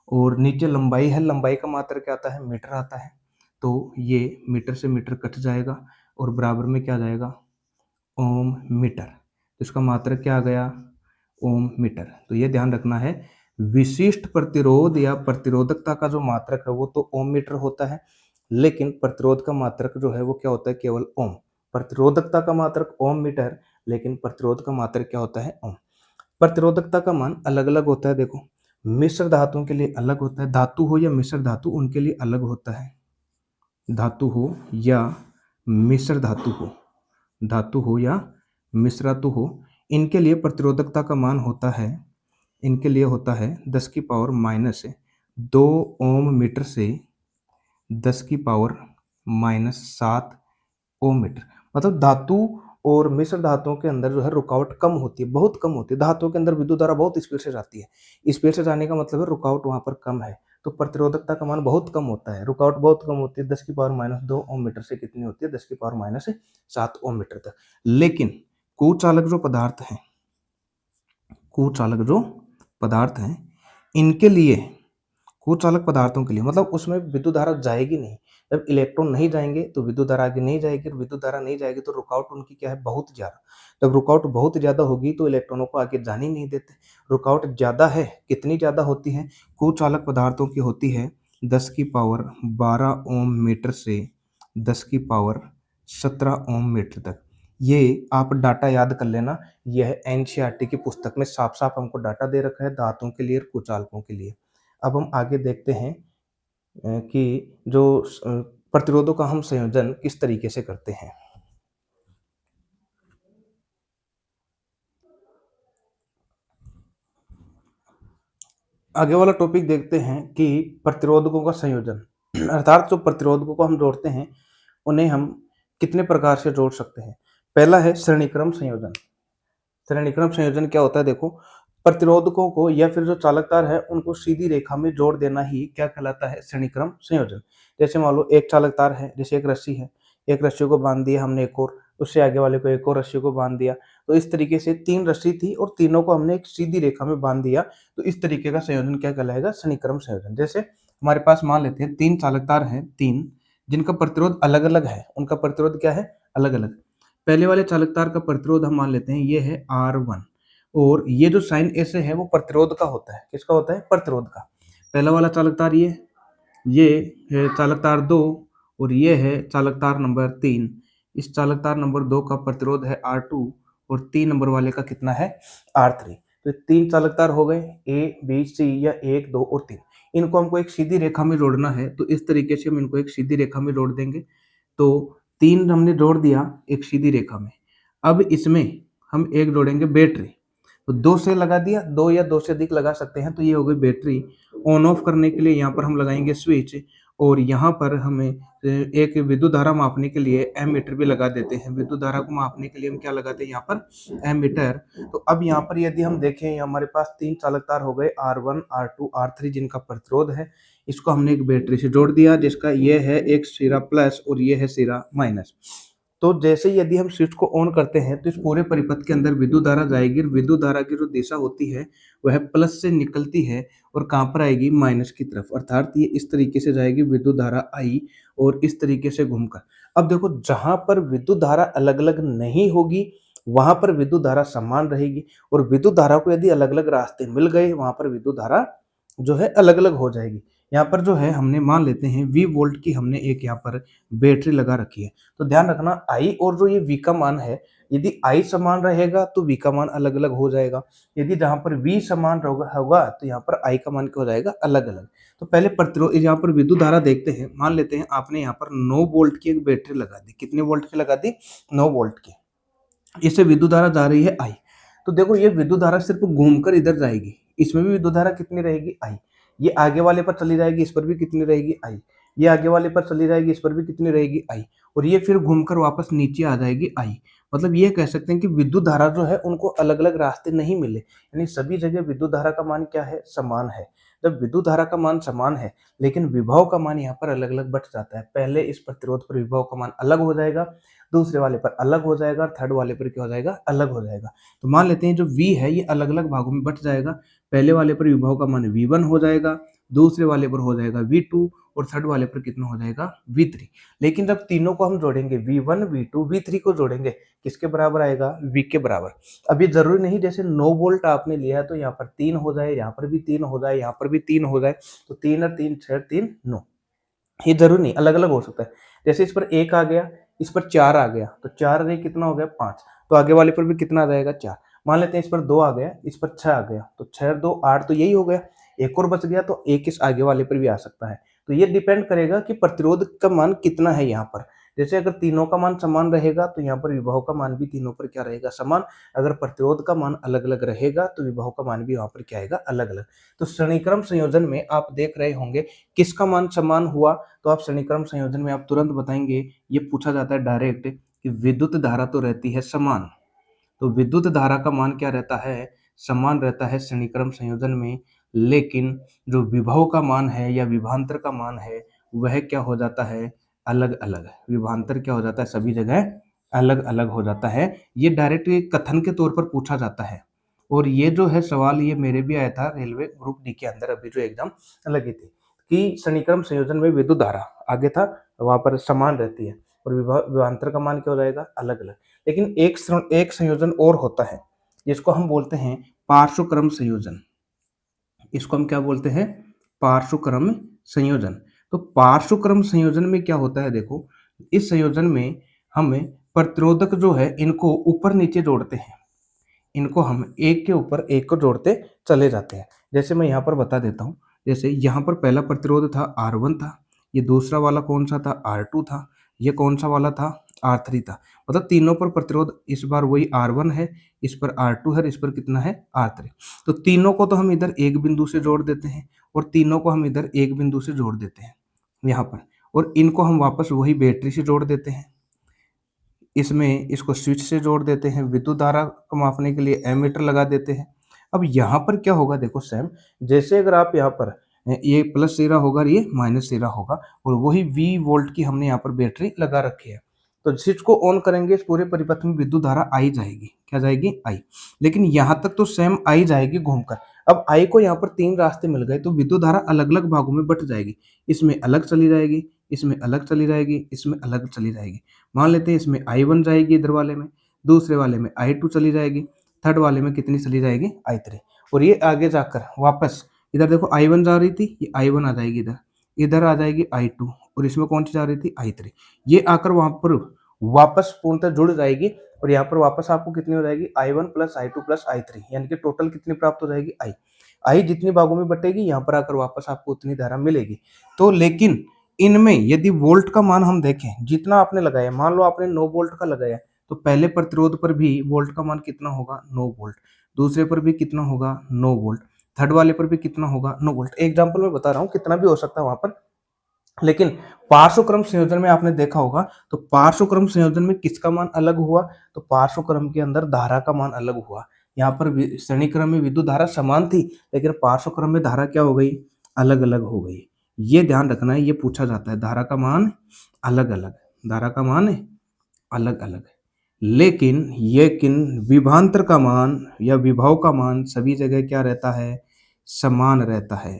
Speaker 1: और नीचे लंबाई है, लंबाई का मात्रक क्या आता है, मीटर आता है, तो ये मीटर से मीटर कट जाएगा और बराबर में क्या आ जाएगा, ओम मीटर। तो इसका मात्रक क्या आ गया, ओम मीटर। तो ये ध्यान रखना है, विशिष्ट प्रतिरोध या प्रतिरोधकता का जो मात्रक है वो तो ओम मीटर होता है, लेकिन प्रतिरोध का मात्रक जो है वो क्या होता है, केवल ओम। प्रतिरोधकता का मात्रक ओम मीटर, लेकिन प्रतिरोध का मात्रक क्या होता है, ओम। प्रतिरोधकता का मान अलग अलग होता है, देखो मिश्र धातुओं के लिए अलग होता है, धातु हो या मिश्र धातु उनके लिए अलग होता है, धातु हो या मिश्र धातु हो, धातु हो या मिश्र धातु हो, इनके लिए प्रतिरोधकता का मान होता है, इनके लिए होता है 10 की पावर माइनस 2 ओम मीटर से 10 की पावर माइनस 7 ओम मीटर। मतलब धातु और मिश्र धातुओं के अंदर जो है रुकावट कम होती है, बहुत कम होती है। धातुओं के अंदर विद्युत धारा बहुत स्पीड से जाती है, स्पीड से जाने का मतलब है रुकावट वहां पर कम है, तो प्रतिरोधकता का मान बहुत कम होता है, रुकावट बहुत कम होती है। 10 की पावर माइनस 2 ओम मीटर से कितनी होती है, 10 की पावर माइनस 7 ओम मीटर तक। लेकिन कुचालक जो पदार्थ है, कुचालक जो पदार्थ हैं, इनके लिए, कुचालक पदार्थों के लिए मतलब उसमें विद्युत धारा जाएगी नहीं। जब इलेक्ट्रॉन नहीं जाएंगे तो विद्युत धारा आगे नहीं जाएगी, और विद्युत धारा नहीं जाएगी तो रुकावट उनकी क्या है, बहुत ज्यादा। जब रुकावट बहुत ज्यादा होगी तो इलेक्ट्रॉनों को आगे जाने ही नहीं देते। रुकावट ज्यादा है, कितनी ज्यादा होती है, कुचालक पदार्थों की होती है 10 की पावर 12 ओम मीटर से 10 की पावर 17 ओम मीटर तक। ये आप डाटा याद कर लेना, यह एनसीईआरटी की पुस्तक में साफ साफ हमको डाटा दे रखा है धातुओं के लिए और कुचालकों के लिए। अब हम आगे देखते हैं कि जो प्रतिरोधों का हम संयोजन किस तरीके से करते हैं। आगे वाला टॉपिक देखते हैं कि प्रतिरोधकों का संयोजन अर्थात जो प्रतिरोधकों को हम जोड़ते हैं उन्हें हम कितने प्रकार से जोड़ सकते हैं। पहला है श्रेणीक्रम संयोजन। श्रेणीक्रम संयोजन क्या होता है, देखो प्रतिरोधकों को या फिर जो चालक तार है उनको सीधी रेखा में जोड़ देना ही क्या कहलाता है, श्रेणीक्रम संयोजन। जैसे मान लो एक चालक तार है, जैसे एक रस्सी है, एक रस्सी को बांध दिया हमने, एक और उससे आगे वाले को एक और रस्सी को बांध दिया, तो इस तरीके से 3 रस्सी थी और तीनों को हमने एक सीधी रेखा में बांध दिया, तो इस तरीके का संयोजन क्या कहलाएगा, श्रेणीक्रम संयोजन। जैसे हमारे पास मान लेते हैं 3 चालक तार है, 3 जिनका प्रतिरोध अलग अलग है, उनका प्रतिरोध क्या है, अलग अलग। पहले वाले चालक तार का प्रतिरोध हम मान लेते हैं ये है R1, और ये जो साइन ऐसे है वो प्रतिरोध का होता है, किसका होता है, प्रतिरोध का। पहला वाला चालक तार ये है चालक तार 2, और ये है चालक तार नंबर 3। इस चालक तार नंबर 2 का प्रतिरोध है R2, और 3 नंबर वाले का कितना है, R3। तो 3 चालक तार हो गए A B C या 1 2 और 3। इनको हमको एक सीधी रेखा में जोड़ना है, तो इस तरीके से हम इनको एक सीधी रेखा में जोड़ देंगे। तो 3 हमने जोड़ दिया एक सीधी रेखा में। अब इसमें हम एक जोड़ेंगे बैटरी, तो 2 से लगा दिया, 2 या 2 से अधिक लगा सकते हैं, तो ये हो गई बैटरी। ऑन ऑफ करने के लिए यहाँ पर हम लगाएंगे स्विच, और यहाँ पर हमें एक विद्युत धारा मापने के लिए एमीटर भी लगा देते हैं। विद्युत धारा को मापने के लिए हम क्या लगाते हैं, यहाँ पर एमीटर। तो अब यहाँ पर यदि हम देखें, हमारे पास 3 चालक तार हो गए R1 R2 R3 जिनका प्रतिरोध है, इसको हमने एक बैटरी से जोड़ दिया, जिसका ये है एक सिरा प्लस और ये है सिरा माइनस। तो जैसे यदि हम स्विच को ऑन करते हैं तो इस पूरे परिपथ के अंदर विद्युत धारा जाएगी, और विद्युत धारा की जो दिशा होती है वह प्लस से निकलती है और कहाँ पर आएगी, माइनस की तरफ। अर्थात ये इस तरीके से जाएगी विद्युत धारा आई, और इस तरीके से घूमकर। अब देखो जहां पर विद्युत धारा अलग अलग नहीं होगी वहां पर विद्युत धारा समान रहेगी, और विद्युत धारा को यदि अलग अलग रास्ते मिल गए वहां पर विद्युत धारा जो है अलग अलग हो जाएगी। यहाँ पर जो है हमने मान लेते हैं V वोल्ट की हमने एक यहाँ पर बैटरी लगा रखी है। तो ध्यान रखना I और जो ये V का मान है, यदि I समान रहेगा तो V का मान अलग अलग हो जाएगा, यदि जहां पर V समान होगा तो यहाँ पर I का मान क्या हो जाएगा, अलग अलग। तो पहले प्रतिरोध, यहाँ पर विद्युत धारा देखते हैं। मान लेते हैं आपने यहाँ पर 9 वोल्ट की एक बैटरी लगा दी, कितने वोल्ट की लगा दी, 9 वोल्ट की। इससे विद्युत धारा जा रही है I। तो देखो ये विद्युत धारा सिर्फ घूमकर इधर जाएगी, इसमें भी विद्युत धारा कितनी रहेगी, I। ये आगे वाले पर चली जाएगी, इस पर भी कितनी रहेगी, I। ये आगे वाले पर चली जाएगी, इस पर भी कितनी रहेगी, I। और ये फिर घूमकर वापस नीचे आ जाएगी, I। मतलब ये कह सकते हैं कि विद्युत धारा जो है उनको अलग अलग रास्ते नहीं मिले, यानी सभी जगह विद्युत धारा का मान क्या है, समान है। जब विद्युत धारा का मान समान है लेकिन विभव का मान यहाँ पर अलग अलग बढ़ जाता है, पहले इस प्रतिरोध पर विभव का मान अलग हो जाएगा, दूसरे वाले पर अलग हो जाएगा, और थर्ड वाले पर क्या हो जाएगा, अलग हो जाएगा। तो मान लेते हैं जो V है ये अलग अलग भागों में बट जाएगा। पहले वाले पर विभव का मान V1 हो जाएगा, दूसरे वाले पर हो जाएगा V2 और थर्ड वाले पर कितना हो जाएगा V3। लेकिन जब तीनों को हम जोड़ेंगे V1 V2 V3 को जोड़ेंगे किसके बराबर आएगा V के बराबर। अब ये जरूरी नहीं जैसे 9 वोल्ट आपने लिया तो यहाँ पर 3 हो जाए, यहाँ पर भी 3 हो जाए, यहाँ पर भी 3 हो जाए, तो 3 और 3 6 3 9, ये जरूरी नहीं, अलग अलग हो सकता है। जैसे इस पर 1 आ गया, इस पर 4 आ गया, तो 4 और 1 कितना हो गया 5, तो आगे वाले पर भी कितना आ जाएगा 4। मान लेते हैं इस पर 2 आ गया, इस पर 6 आ गया, तो 6 और 2 8, तो यही हो गया। एक और बच गया तो एक इस आगे वाले पर भी आ सकता है। तो ये डिपेंड करेगा कि प्रतिरोध का मान कितना है यहाँ पर। जैसे अगर तीनों का मान समान रहेगा तो यहाँ पर विभव का मान भी तीनों पर क्या रहेगा समान। अगर प्रतिरोध का मान अलग अलग रहेगा तो विभव का मान भी वहां पर क्या आएगा अलग अलग। तो श्रेणीक्रम संयोजन में आप देख रहे होंगे किसका मान समान हुआ, तो आप श्रेणीक्रम संयोजन में आप तुरंत बताएंगे, ये पूछा जाता है डायरेक्ट कि विद्युत धारा तो रहती है समान, तो विद्युत धारा का मान क्या रहता है समान रहता है श्रेणीक्रम संयोजन में, लेकिन जो विभव का मान है या विभवांतर का मान है वह क्या हो जाता है अलग अलग। विभवांतर क्या हो जाता है सभी जगह अलग अलग हो जाता है। ये डायरेक्ट कथन के तौर पर पूछा जाता है। और ये जो है सवाल ये मेरे भी आया था रेलवे ग्रुप डी के अंदर, अभी जो एग्जाम लगी थी कि श्रेणीक्रम संयोजन में विद्युत धारा आगे था वहां पर समान रहती है और विभवांतर का मान क्या हो जाएगा अलग अलग। लेकिन एक संयोजन और होता है जिसको हम बोलते हैं पार्श्वक्रम संयोजन। इसको हम क्या बोलते हैं पार्श्वक्रम संयोजन। तो पार्श्वक्रम संयोजन में क्या होता है देखो, इस संयोजन में हमें प्रतिरोधक जो है इनको ऊपर नीचे जोड़ते हैं, इनको हम एक के ऊपर एक को जोड़ते चले जाते हैं। जैसे मैं यहाँ पर बता देता हूँ, जैसे यहाँ पर पहला प्रतिरोध था R1 था, ये दूसरा वाला कौन सा था R2 था, ये कौन सा वाला था R3 था। मतलब तीनों पर प्रतिरोध इस बार वही R1 है, इस पर R2 है, इस पर कितना है R3। तो तीनों को तो हम इधर एक बिंदु से जोड़ देते हैं और तीनों को हम इधर एक बिंदु से जोड़ देते हैं यहाँ पर, और इनको हम वापस वही बैटरी से जोड़ देते हैं। इसमें इसको स्विच से जोड़ देते हैं, विद्युत धारा को मापने के लिए एमीटर लगा देते हैं। अब यहाँ पर क्या होगा देखो सेम, जैसे अगर आप यहाँ पर ये प्लस सिरा होगा और ये माइनस सिरा होगा और वही V वोल्ट की हमने यहाँ पर बैटरी लगा रखी है, तो स्विच को ऑन करेंगे इस पूरे परिपथ में विद्युत धारा आई जाएगी, क्या जाएगी आई। लेकिन यहाँ तक तो सेम आई जाएगी घूमकर। अब आई को यहाँ पर 3 रास्ते मिल गए तो विद्युत धारा अलग अलग भागों में बट जाएगी, इसमें अलग चली जाएगी, इसमें अलग चली जाएगी, इसमें अलग चली जाएगी। मान लेते हैं इसमें I1 जाएगी इधर वाले में, दूसरे वाले में I2 चली जाएगी, थर्ड वाले में कितनी चली जाएगी I3। और ये आगे जाकर वापस इधर देखो I1 जा रही थी, ये I1 आ जाएगी इधर, इधर आ जाएगी I2 और इसमें कौन सी जा रही थी I3। ये आकर वहां पर वापस पूर्णतः जुड़ जाएगी और यहाँ पर वापस आपको कितनी हो जाएगी I1 plus I2 plus I3, यानी कि टोटल कितनी प्राप्त हो जाएगी आई जितनी भागों में बटेगी यहाँ पर आकर वापस आपको उतनी धारा मिलेगी। तो लेकिन इनमें यदि वोल्ट का मान हम देखें जितना आपने लगाया, मान लो आपने 9 वोल्ट का लगाया तो पहले प्रतिरोध पर भी वोल्ट का मान कितना होगा 9 वोल्ट, दूसरे पर भी कितना होगा 9 वोल्ट, थर्ड वाले पर भी कितना होगा 9 वोल्ट। एग्जांपल में बता रहा हूँ कितना भी हो सकता है वहां पर। लेकिन पार्श्वक्रम संयोजन में आपने देखा होगा तो पार्श्वक्रम संयोजन में किसका मान अलग हुआ, तो पार्श्वक्रम के अंदर धारा का मान अलग हुआ। यहाँ पर श्रेणी क्रम में विद्युत धारा समान थी लेकिन पार्श्वक्रम में धारा क्या हो गई अलग अलग हो गई। ये ध्यान रखना है, ये पूछा जाता है धारा का मान अलग अलग, धारा का मान अलग अलग, लेकिन विभवांतर का मान या विभव का मान सभी जगह क्या रहता है समान रहता है।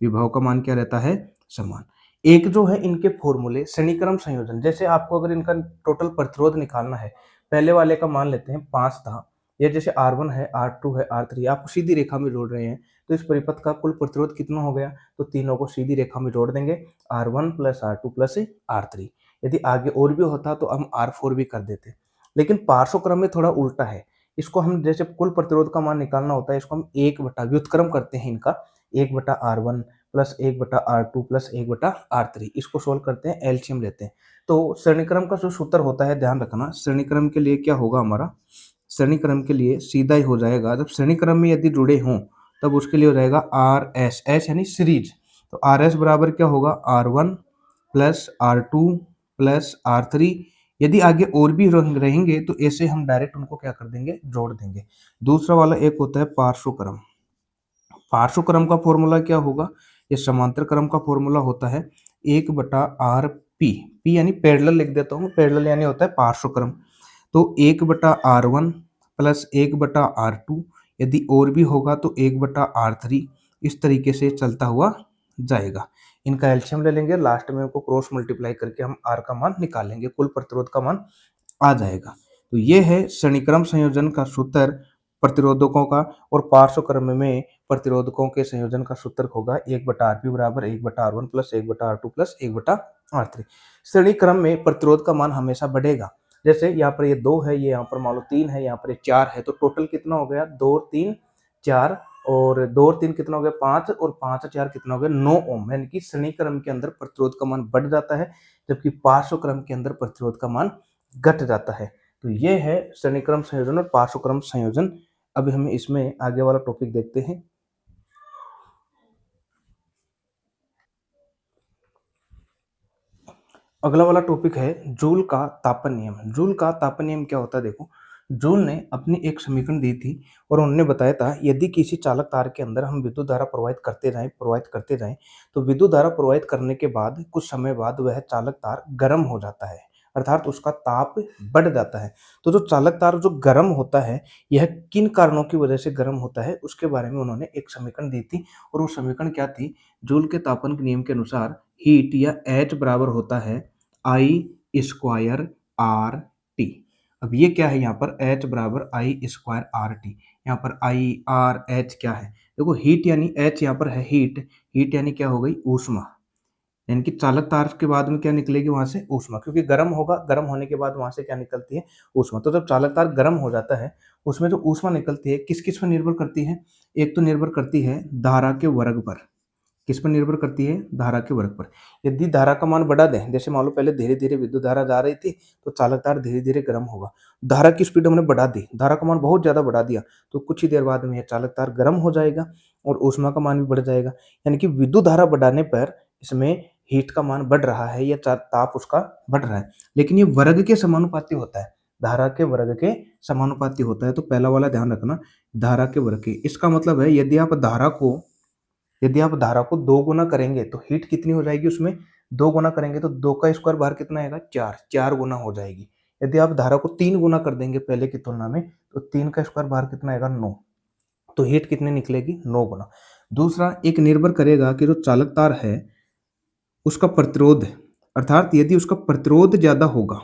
Speaker 1: विभव का मान क्या रहता है समान। एक जो है इनके फॉर्मूले श्रेणीक्रम संयोजन, जैसे आपको अगर इनका टोटल प्रतिरोध निकालना है, पहले वाले का मान लेते हैं 5 था, ये जैसे R1 है R2 है R3 आप सीधी रेखा में जोड़ रहे हैं तो इस परिपथ का कुल प्रतिरोध कितना हो गया, तो तीनों को सीधी रेखा में जोड़ देंगे R1 plus R2 plus R3। यदि आगे और भी होता तो हम R4 भी कर देते, लेकिन पार्श्वक्रम में थोड़ा उल्टा है। इसको हम जैसे कुल प्रतिरोध का मान निकालना होता है इसको हम 1 बटा व्युत्क्रम करते हैं इनका 1/R1 plus 1/R2 plus 1/R3, इसको सोल्व करते हैं एलसीएम लेते हैं। तो श्रेणीक्रम का जो सूत्र होता है ध्यान रखना, श्रेणीक्रम के लिए क्या होगा हमारा, श्रेणीक्रम के लिए सीधा ही हो जाएगा, जब श्रेणीक्रम में यदि जुड़े हों तब उसके लिए हो जाएगा RS, एस यानी सीरीज, तो RS बराबर क्या होगा R1 plus R2 plus R3। यदि आगे और भी रंग रहेंगे तो ऐसे हम डायरेक्ट उनको क्या कर देंगे जोड़ देंगे। दूसरा वाला एक होता है पार्श्वक्रम, पार्श्वक्रम का फॉर्मूला क्या होगा, ये समांतर क्रम का फॉर्मूला होता है 1/RP, P यानी पैरेलल लिख देता हूँ, पैरेलल यानी होता है पार्श्वक्रम, तो 1/R1 प्लस 1/R2, यदि और भी होगा तो 1/R3, इस तरीके से चलता हुआ जाएगा। इनका एलसीएम ले लेंगे, लास्ट में इनको क्रॉस मल्टीप्लाई करके हम आर का मान निकाल लेंगे, कुल प्रतिरोध का मान आ जाएगा। तो ये है श्रेणीक्रम संयोजन का सूत्र प्रतिरोधकों का, और पार्श्व क्रम में प्रतिरोधकों के संयोजन का सूत्र होगा 1/Rp बराबर 1/R1 plus 1/R2 plus 1/R3। श्रेणी क्रम में प्रतिरोध का मान हमेशा बढ़ेगा। जैसे यहाँ पर ये 2 है, ये यहाँ पर मान लो 3 है, यहाँ पर ये 4 है, तो टोटल कितना हो गया 2 और 3 4, और 2 और 3 कितना हो गया 5, और 5 और 4 कितना हो गया 9 ओम। यानी कि श्रेणी क्रम के अंदर प्रतिरोध का मान बढ़ जाता है, जबकि पार्श्व क्रम के अंदर प्रतिरोध का मान घट जाता है। तो ये है श्रेणीक्रम संयोजन और पार्श्वक्रम संयोजन। अभी हम इसमें आगे वाला टॉपिक देखते हैं। अगला वाला टॉपिक है जूल का तापन नियम। जूल का तापन नियम क्या होता है? देखो, जूल ने अपनी एक समीकरण दी थी और उन्होंने बताया था यदि किसी चालक तार के अंदर हम विद्युत धारा प्रवाहित करते जाएं तो विद्युत धारा प्रवाहित करने के बाद कुछ समय बाद वह चालक तार गर्म हो जाता है, अर्थात उसका ताप बढ़ जाता है। तो जो चालक तार जो गर्म होता है, यह किन कारणों की वजह से गर्म होता है उसके बारे में उन्होंने एक समीकरण दी थी, और वो समीकरण क्या थी? जूल के तापन के नियम के अनुसार हीट या एच बराबर होता है आई स्क्वायर आर टी। अब ये क्या है? यहाँ पर एच बराबर आई स्क्वायर आर टी। यहाँ पर आई आर एच क्या है? देखो, हीट यानी एच यहाँ पर है हीट, हीट यानी क्या हो गई? ऊष्मा। यानी कि चालक तार के बाद में क्या निकलेगी? वहां से ऊष्मा, क्योंकि गर्म होगा, गर्म होने के बाद वहां से क्या निकलती है? ऊष्मा। तो जब चालक तार गर्म हो जाता है, उसमें जो ऊष्मा निकलती है किस किस पर निर्भर करती है? एक तो निर्भर करती है धारा के वर्ग पर। किस पर निर्भर करती है? धारा के वर्ग पर। यदि धारा का मान बढ़ा दें, जैसे मान लो पहले धीरे धीरे विद्युत धारा जा रही थी, तो चालक तार धीरे धीरे गर्म होगा। धारा की स्पीड हमने बढ़ा दी, धारा का मान बहुत ज्यादा बढ़ा दिया, तो कुछ ही देर बाद में यह चालक तार गर्म हो जाएगा और ऊष्मा का मान भी बढ़ जाएगा। यानी कि विद्युत धारा बढ़ाने पर इसमें हीट का मान बढ़ रहा है या ताप उसका बढ़ रहा है, लेकिन ये वर्ग के समानुपाती होता है, धारा के वर्ग के समानुपाती होता है। तो पहला वाला ध्यान रखना, धारा के वर्ग के। इसका मतलब है यदि आप धारा को 2 गुना करेंगे तो हीट कितनी हो जाएगी? उसमें 2 गुना करेंगे तो 2 का स्क्वायर बाहर कितना आएगा? 4, 4 गुना हो जाएगी। यदि आप धारा को 3 गुना कर देंगे पहले की तुलना में, तो 3 का स्क्वायर बाहर कितना आएगा? 9। तो हीट कितनी निकलेगी? 9 गुना। दूसरा, एक निर्भर करेगा कि जो चालक तार है उसका प्रतिरोध, अर्थात यदि उसका प्रतिरोध ज्यादा होगा।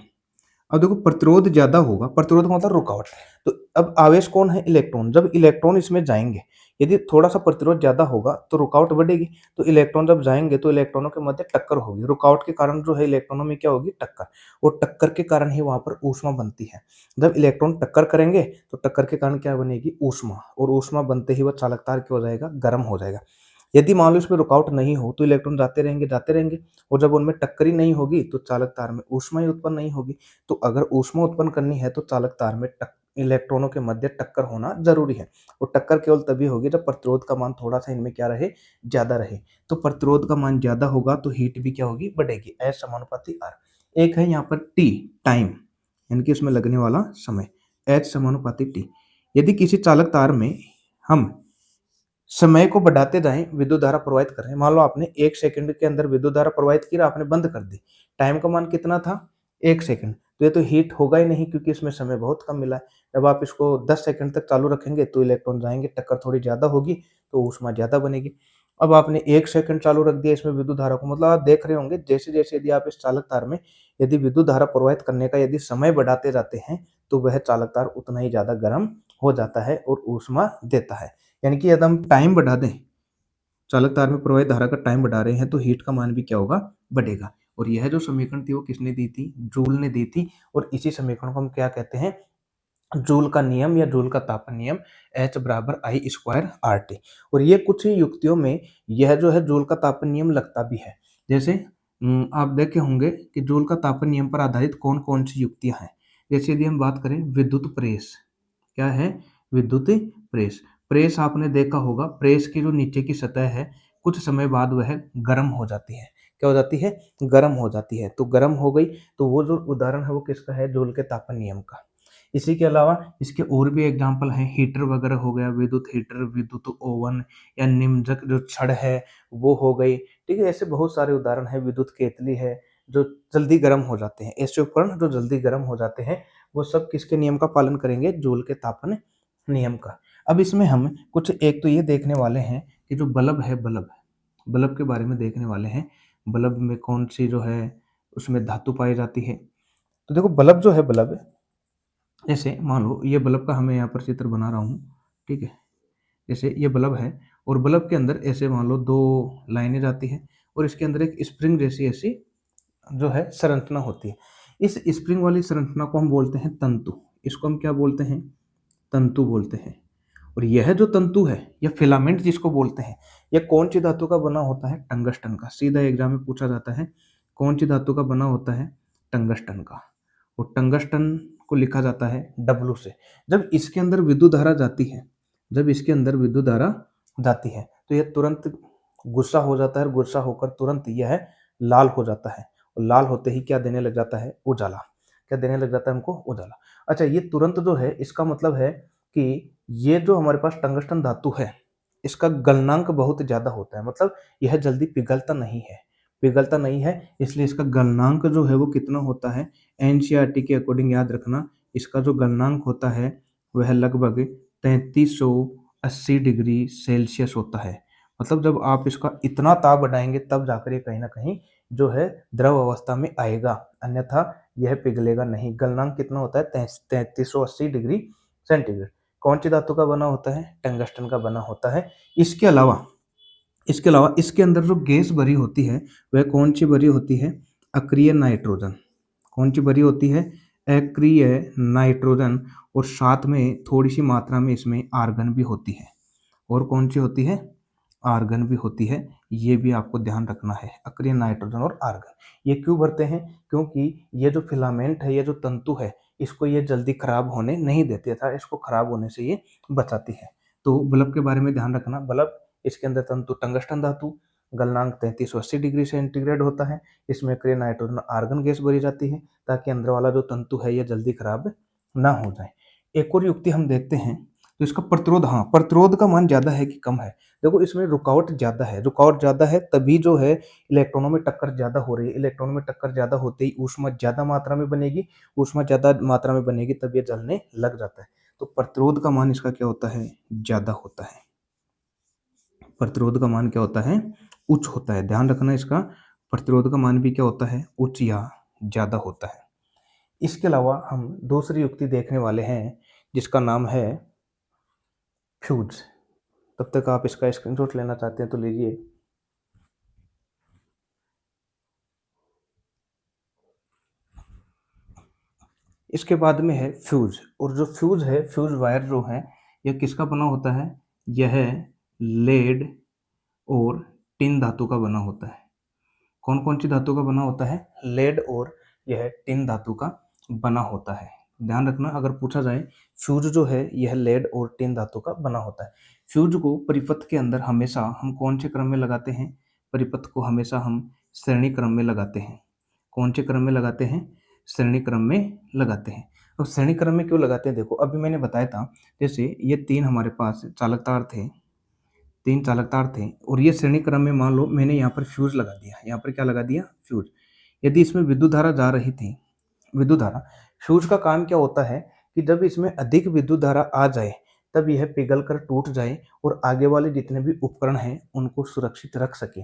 Speaker 1: अब देखो, प्रतिरोध ज्यादा होगा, प्रतिरोध का मतलब रुकावट। तो अब आवेश कौन है? इलेक्ट्रॉन। जब इलेक्ट्रॉन इसमें जाएंगे, यदि थोड़ा सा प्रतिरोध ज्यादा होगा तो रुकावट बढ़ेगी। तो इलेक्ट्रॉन जब जाएंगे तो इलेक्ट्रॉनों के मध्य टक्कर होगी, रुकावट के कारण जो है इलेक्ट्रॉनों में क्या होगी? टक्कर। और टक्कर के कारण ही वहां पर ऊष्मा बनती है। जब इलेक्ट्रॉन टक्कर करेंगे तो टक्कर के कारण क्या बनेगी? ऊष्मा। और ऊष्मा बनते ही वह चालक तार क्या हो जाएगा? गर्म हो जाएगा। यदि मान लो इसमें रुकावट नहीं हो तो इलेक्ट्रॉन जाते रहेंगे, और जब उनमें टक्कर ही नहीं होगी तो चालक तार में ऊष्मा ही उत्पन्न नहीं होगी। तो अगर ऊष्मा उत्पन्न करनी है तो चालक तार में इलेक्ट्रॉनों के मध्य टक्कर होना जरूरी है। और टक्कर केवल तभी होगी जब प्रतिरोध का मान थोड़ा सा इनमें क्या रहे? ज्यादा रहे। तो प्रतिरोध का मान ज्यादा होगा तो हीट भी क्या होगी? बढ़ेगी। एच समानुपाती आर। एक है यहाँ पर टी, टाइम, यानी कि इसमें लगने वाला समय, एच समानुपाती टी। यदि किसी चालक तार में हम समय को बढ़ाते जाएं, विद्युत धारा प्रवाहित कर रहे हैं, मान लो आपने 1 सेकंड के अंदर विद्युत धारा प्रवाहित की, आपने बंद कर दी, टाइम का मान कितना था? 1 सेकंड। तो ये तो हीट होगा ही नहीं, क्योंकि इसमें समय बहुत कम मिला है। जब आप इसको 10 सेकंड तक चालू रखेंगे तो इलेक्ट्रॉन जाएंगे, टक्कर थोड़ी ज्यादा होगी, तो ऊष्मा ज्यादा बनेगी। अब आपने 1 सेकंड चालू रख दिया इसमें विद्युत धारा को, मतलब आप देख रहे होंगे जैसे जैसे यदि आप इस चालक तार में यदि विद्युत धारा प्रवाहित करने का यदि समय बढ़ाते जाते हैं, तो वह चालक तार उतना ही ज्यादा गर्म हो जाता है और ऊष्मा देता है। यानी कि यदि हम टाइम बढ़ा दें, चालक तार में प्रवाहित धारा का टाइम बढ़ा रहे हैं, तो हीट का मान भी क्या होगा? बढ़ेगा। और यह जो समीकरण थी वो किसने दी थी? जूल ने दी थी। और इसी समीकरण को हम क्या कहते हैं? जूल का नियम या जूल का तापन नियम, एच बराबर आई स्क्वायर आर टी। और ये कुछ ही युक्तियों में यह जो है जूल का तापन नियम लगता भी है। जैसे आप देखे होंगे कि जूल का तापन नियम पर आधारित कौन कौन सी युक्तियां हैं। जैसे यदि हम बात करें विद्युत प्रेस, क्या है? विद्युत प्रेस। प्रेस आपने देखा होगा, प्रेस की जो नीचे की सतह है कुछ समय बाद वह गर्म हो जाती है। क्या हो जाती है? गर्म हो जाती है। तो गर्म हो गई, तो वो जो उदाहरण है वो किसका है? जूल के तापन नियम का। इसी के अलावा इसके और भी एग्जाम्पल हैं, हीटर वगैरह हो गया, विद्युत हीटर, विद्युत ओवन, या निम्नजक जो छड़ है वो हो गई। ठीक है, ऐसे बहुत सारे उदाहरण है। विद्युत केतली है जो जल्दी गर्म हो जाते हैं। ऐसे उपकरण जो जल्दी गर्म हो जाते हैं वो सब किसके नियम का पालन करेंगे? जूल के तापन नियम का। अब इसमें हम कुछ एक तो ये देखने वाले हैं कि जो बल्ब है, बल्ब, बल्ब के बारे में देखने वाले हैं। बल्ब में कौन सी जो है उसमें धातु पाई जाती है। तो देखो बल्ब जो है, बल्ब जैसे मान लो ये बल्ब का हमें यहाँ पर चित्र बना रहा हूँ, ठीक है। जैसे ये बल्ब है और बल्ब के अंदर ऐसे मान लो दो लाइनें जाती हैं और इसके अंदर एक स्प्रिंग जैसी ऐसी जो है संरचना होती है। इस स्प्रिंग वाली संरचना को हम बोलते हैं तंतु। इसको हम क्या बोलते हैं? तंतु बोलते हैं। और यह जो तंतु है, यह फिलामेंट जिसको बोलते हैं, यह कौन सी धातु का बना होता है? टंगस्टन का। सीधा एग्जाम में पूछा जाता है कौन सी धातु का बना होता है? टंगस्टन का। और टंगस्टन को लिखा जाता है डब्लू से। जब इसके अंदर विद्युत धारा जाती है, जब इसके अंदर विद्युत धारा जाती है तो यह तुरंत गुस्सा हो जाता है और गुस्सा होकर तुरंत यह लाल हो जाता है। और लाल होते ही क्या देने लग जाता है? उजाला। क्या देने लग जाता है हमको? उजाला। अच्छा, ये तुरंत जो है इसका मतलब है कि ये जो हमारे पास टंगस्टन धातु है इसका गलनांक बहुत ज़्यादा होता है। मतलब यह जल्दी पिघलता नहीं है, पिघलता नहीं है, इसलिए इसका गलनांक जो है वो कितना होता है? एनसीईआरटी के अकॉर्डिंग याद रखना, इसका जो गलनांक होता है वह लगभग 3380 डिग्री सेल्सियस होता है। मतलब जब आप इसका इतना ताप बढ़ाएंगे तब जाकर ये कहीं ना कहीं जो है द्रव अवस्था में आएगा, अन्यथा यह पिघलेगा नहीं। गलनांक कितना होता है? 3380 डिग्री सेंटीग्रेड। कौन सी धातु का बना होता है? टंगस्टन का बना होता है। इसके अलावा इसके अंदर जो गैस भरी होती है वह कौन सी भरी होती है? अक्रिय नाइट्रोजन। कौन सी भरी होती है? अक्रिय नाइट्रोजन। और साथ में थोड़ी सी मात्रा में इसमें आर्गन भी होती है। और कौन सी होती है? आर्गन भी होती है। ये भी आपको ध्यान रखना है, अक्रिय नाइट्रोजन और आर्गन। ये क्यों भरते हैं? क्योंकि ये जो फिलामेंट है, ये जो तंतु है, इसको ये जल्दी खराब होने नहीं देती था, इसको खराब होने से ये बचाती है। तो बल्ब के बारे में ध्यान रखना। बल्ब, इसके अंदर तंतु टंगस्टन धातु, गलनांक 3380 डिग्री सेंटीग्रेड होता है। इसमें अक्रिय नाइट्रोजन आर्गन गैस भरी जाती है ताकि अंदर वाला जो तंतु है ये जल्दी खराब ना हो जाए। एक और युक्ति हम देखते हैं, तो इसका प्रतिरोध, हाँ, प्रतिरोध का मान ज्यादा है कि कम है? देखो इसमें रुकावट ज्यादा है, रुकावट ज्यादा है तभी जो है इलेक्ट्रॉनों में टक्कर ज्यादा हो रही है। इलेक्ट्रॉनों में टक्कर ज्यादा होते ही ऊष्मा ज्यादा मात्रा में बनेगी, ऊष्मा ज्यादा मात्रा में बनेगी तब ये जलने लग जाता है। तो प्रतिरोध का मान इसका क्या होता है? ज्यादा होता है। प्रतिरोध का मान क्या होता है? उच्च होता है। ध्यान रखना इसका, प्रतिरोध का मान भी क्या होता है? उच्च या ज्यादा होता है। इसके अलावा हम दूसरी युक्ति देखने वाले हैं जिसका नाम है फ्यूज। तब तक आप इसका स्क्रीनशॉट लेना चाहते हैं तो लीजिए। इसके बाद में है फ्यूज। और जो फ्यूज है, फ्यूज वायर जो है, यह किसका बना होता है? यह लेड और टिन धातु का बना होता है। कौन कौन सी धातु का बना होता है? लेड और यह टिन धातु का बना होता है। ध्यान रखना, अगर पूछा जाए फ्यूज जो है यह लेड और टिन धातु का बना होता है। फ्यूज को परिपथ के अंदर हमेशा हम कौन से क्रम में लगाते हैं? परिपथ को हमेशा हम श्रेणी क्रम में लगाते हैं। कौन से क्रम में लगाते हैं? श्रेणी क्रम में लगाते हैं। अब श्रेणी क्रम में क्यों लगाते हैं? देखो अभी मैंने बताया था, जैसे ये तीन हमारे पास चालक तार थे, तीन चालक तार थे और ये श्रेणी क्रम में, मान लो मैंने यहाँ पर फ्यूज लगा दिया, यहाँ पर क्या लगा दिया? फ्यूज। यदि इसमें विद्युत धारा जा रही थी, विद्युत धारा, फ्यूज का काम क्या होता है कि जब इसमें अधिक विद्युत धारा आ जाए तब यह पिघल कर टूट जाए और आगे वाले जितने भी उपकरण हैं उनको सुरक्षित रख सके।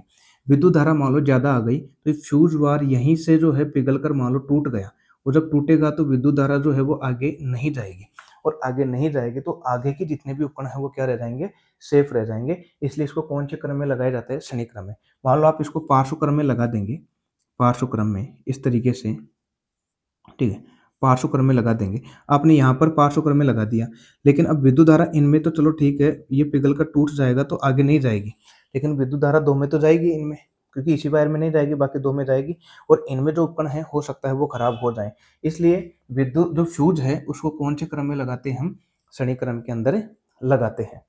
Speaker 1: विद्युत धारा मान लो ज्यादा आ गई तो फ्यूज वार यहीं से जो है पिघल कर मान लो टूट गया, और जब टूटेगा तो विद्युत धारा जो है वो आगे नहीं जाएगी, और आगे नहीं जाएगी तो आगे के जितने भी उपकरण हैं वो क्या रह जाएंगे? सेफ रह जाएंगे। इसलिए इसको कौन से क्रम में लगाया जाता है? श्रेणी क्रम में। मान लो आप इसको पार्श्व क्रम में लगा देंगे, पार्श्व क्रम में इस तरीके से, ठीक है, पार्श्व क्रम में लगा देंगे। आपने यहाँ पर पार्श्व क्रम में लगा दिया, लेकिन अब विद्युत धारा इनमें तो चलो ठीक है ये पिघल कर टूट जाएगा तो आगे नहीं जाएगी, लेकिन विद्युत धारा दो में तो जाएगी इनमें, क्योंकि इसी वायर में नहीं जाएगी, बाकी दो में जाएगी, और इनमें जो उपकरण है हो सकता है वो खराब हो जाए। इसलिए विद्युत जो फ्यूज है उसको कौन से क्रम में लगाते हैं? हम श्रेणी क्रम के अंदर लगाते हैं।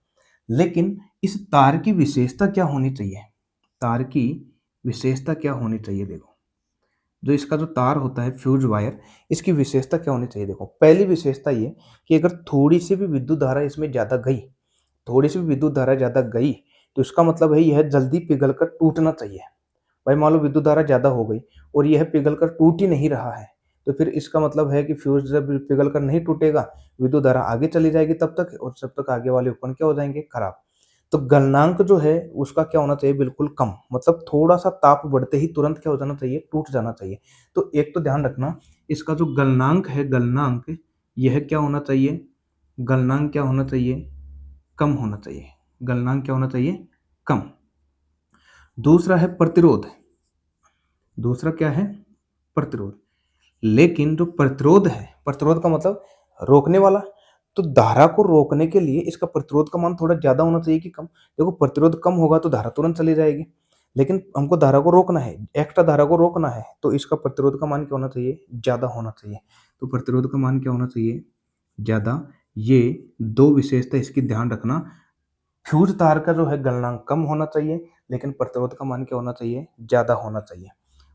Speaker 1: लेकिन इस तार की विशेषता क्या होनी चाहिए? तार की विशेषता क्या होनी चाहिए? देखो जो इसका जो तार होता है फ्यूज वायर, इसकी विशेषता क्या होनी चाहिए? देखो पहली विशेषता ये कि अगर थोड़ी सी भी विद्युत धारा इसमें ज्यादा गई, थोड़ी सी भी विद्युत धारा ज्यादा गई तो इसका मतलब है यह जल्दी पिघल कर टूटना चाहिए। भाई मान लो विद्युत धारा ज्यादा हो गई और यह पिघल कर टूट ही नहीं रहा है, तो फिर इसका मतलब है कि फ्यूज जब पिघल कर नहीं टूटेगा, विद्युत धारा आगे चली जाएगी तब तक, और जब तक आगे वाले उपकरण क्या हो जाएंगे? खराब। तो गलनांक जो है उसका क्या होना चाहिए, बिल्कुल कम, मतलब थोड़ा सा ताप बढ़ते ही तुरंत क्या हो जाना चाहिए, टूट जाना चाहिए। तो एक तो ध्यान रखना, इसका जो गलनांक है, गलनांक यह क्या होना चाहिए, गलनांक क्या होना चाहिए, कम होना चाहिए। गलनांक क्या होना चाहिए, कम। दूसरा है प्रतिरोध, दूसरा क्या है, प्रतिरोध। लेकिन जो प्रतिरोध है, प्रतिरोध का मतलब रोकने वाला, तो धारा को रोकने के लिए इसका प्रतिरोध का मान थोड़ा ज्यादा होना चाहिए कि कम। देखो प्रतिरोध कम होगा तो धारा तुरंत चली जाएगी, लेकिन हमको धारा को रोकना है, एक्स्ट्रा धारा को रोकना है, तो इसका प्रतिरोध का मान क्या होना चाहिए, ज्यादा होना चाहिए। तो प्रतिरोध का मान क्या होना चाहिए, ज्यादा। ये दो विशेषता इसकी ध्यान रखना। फ्यूज तार का जो है गलनांक कम होना चाहिए, लेकिन प्रतिरोध का मान क्या होना चाहिए, ज्यादा होना चाहिए।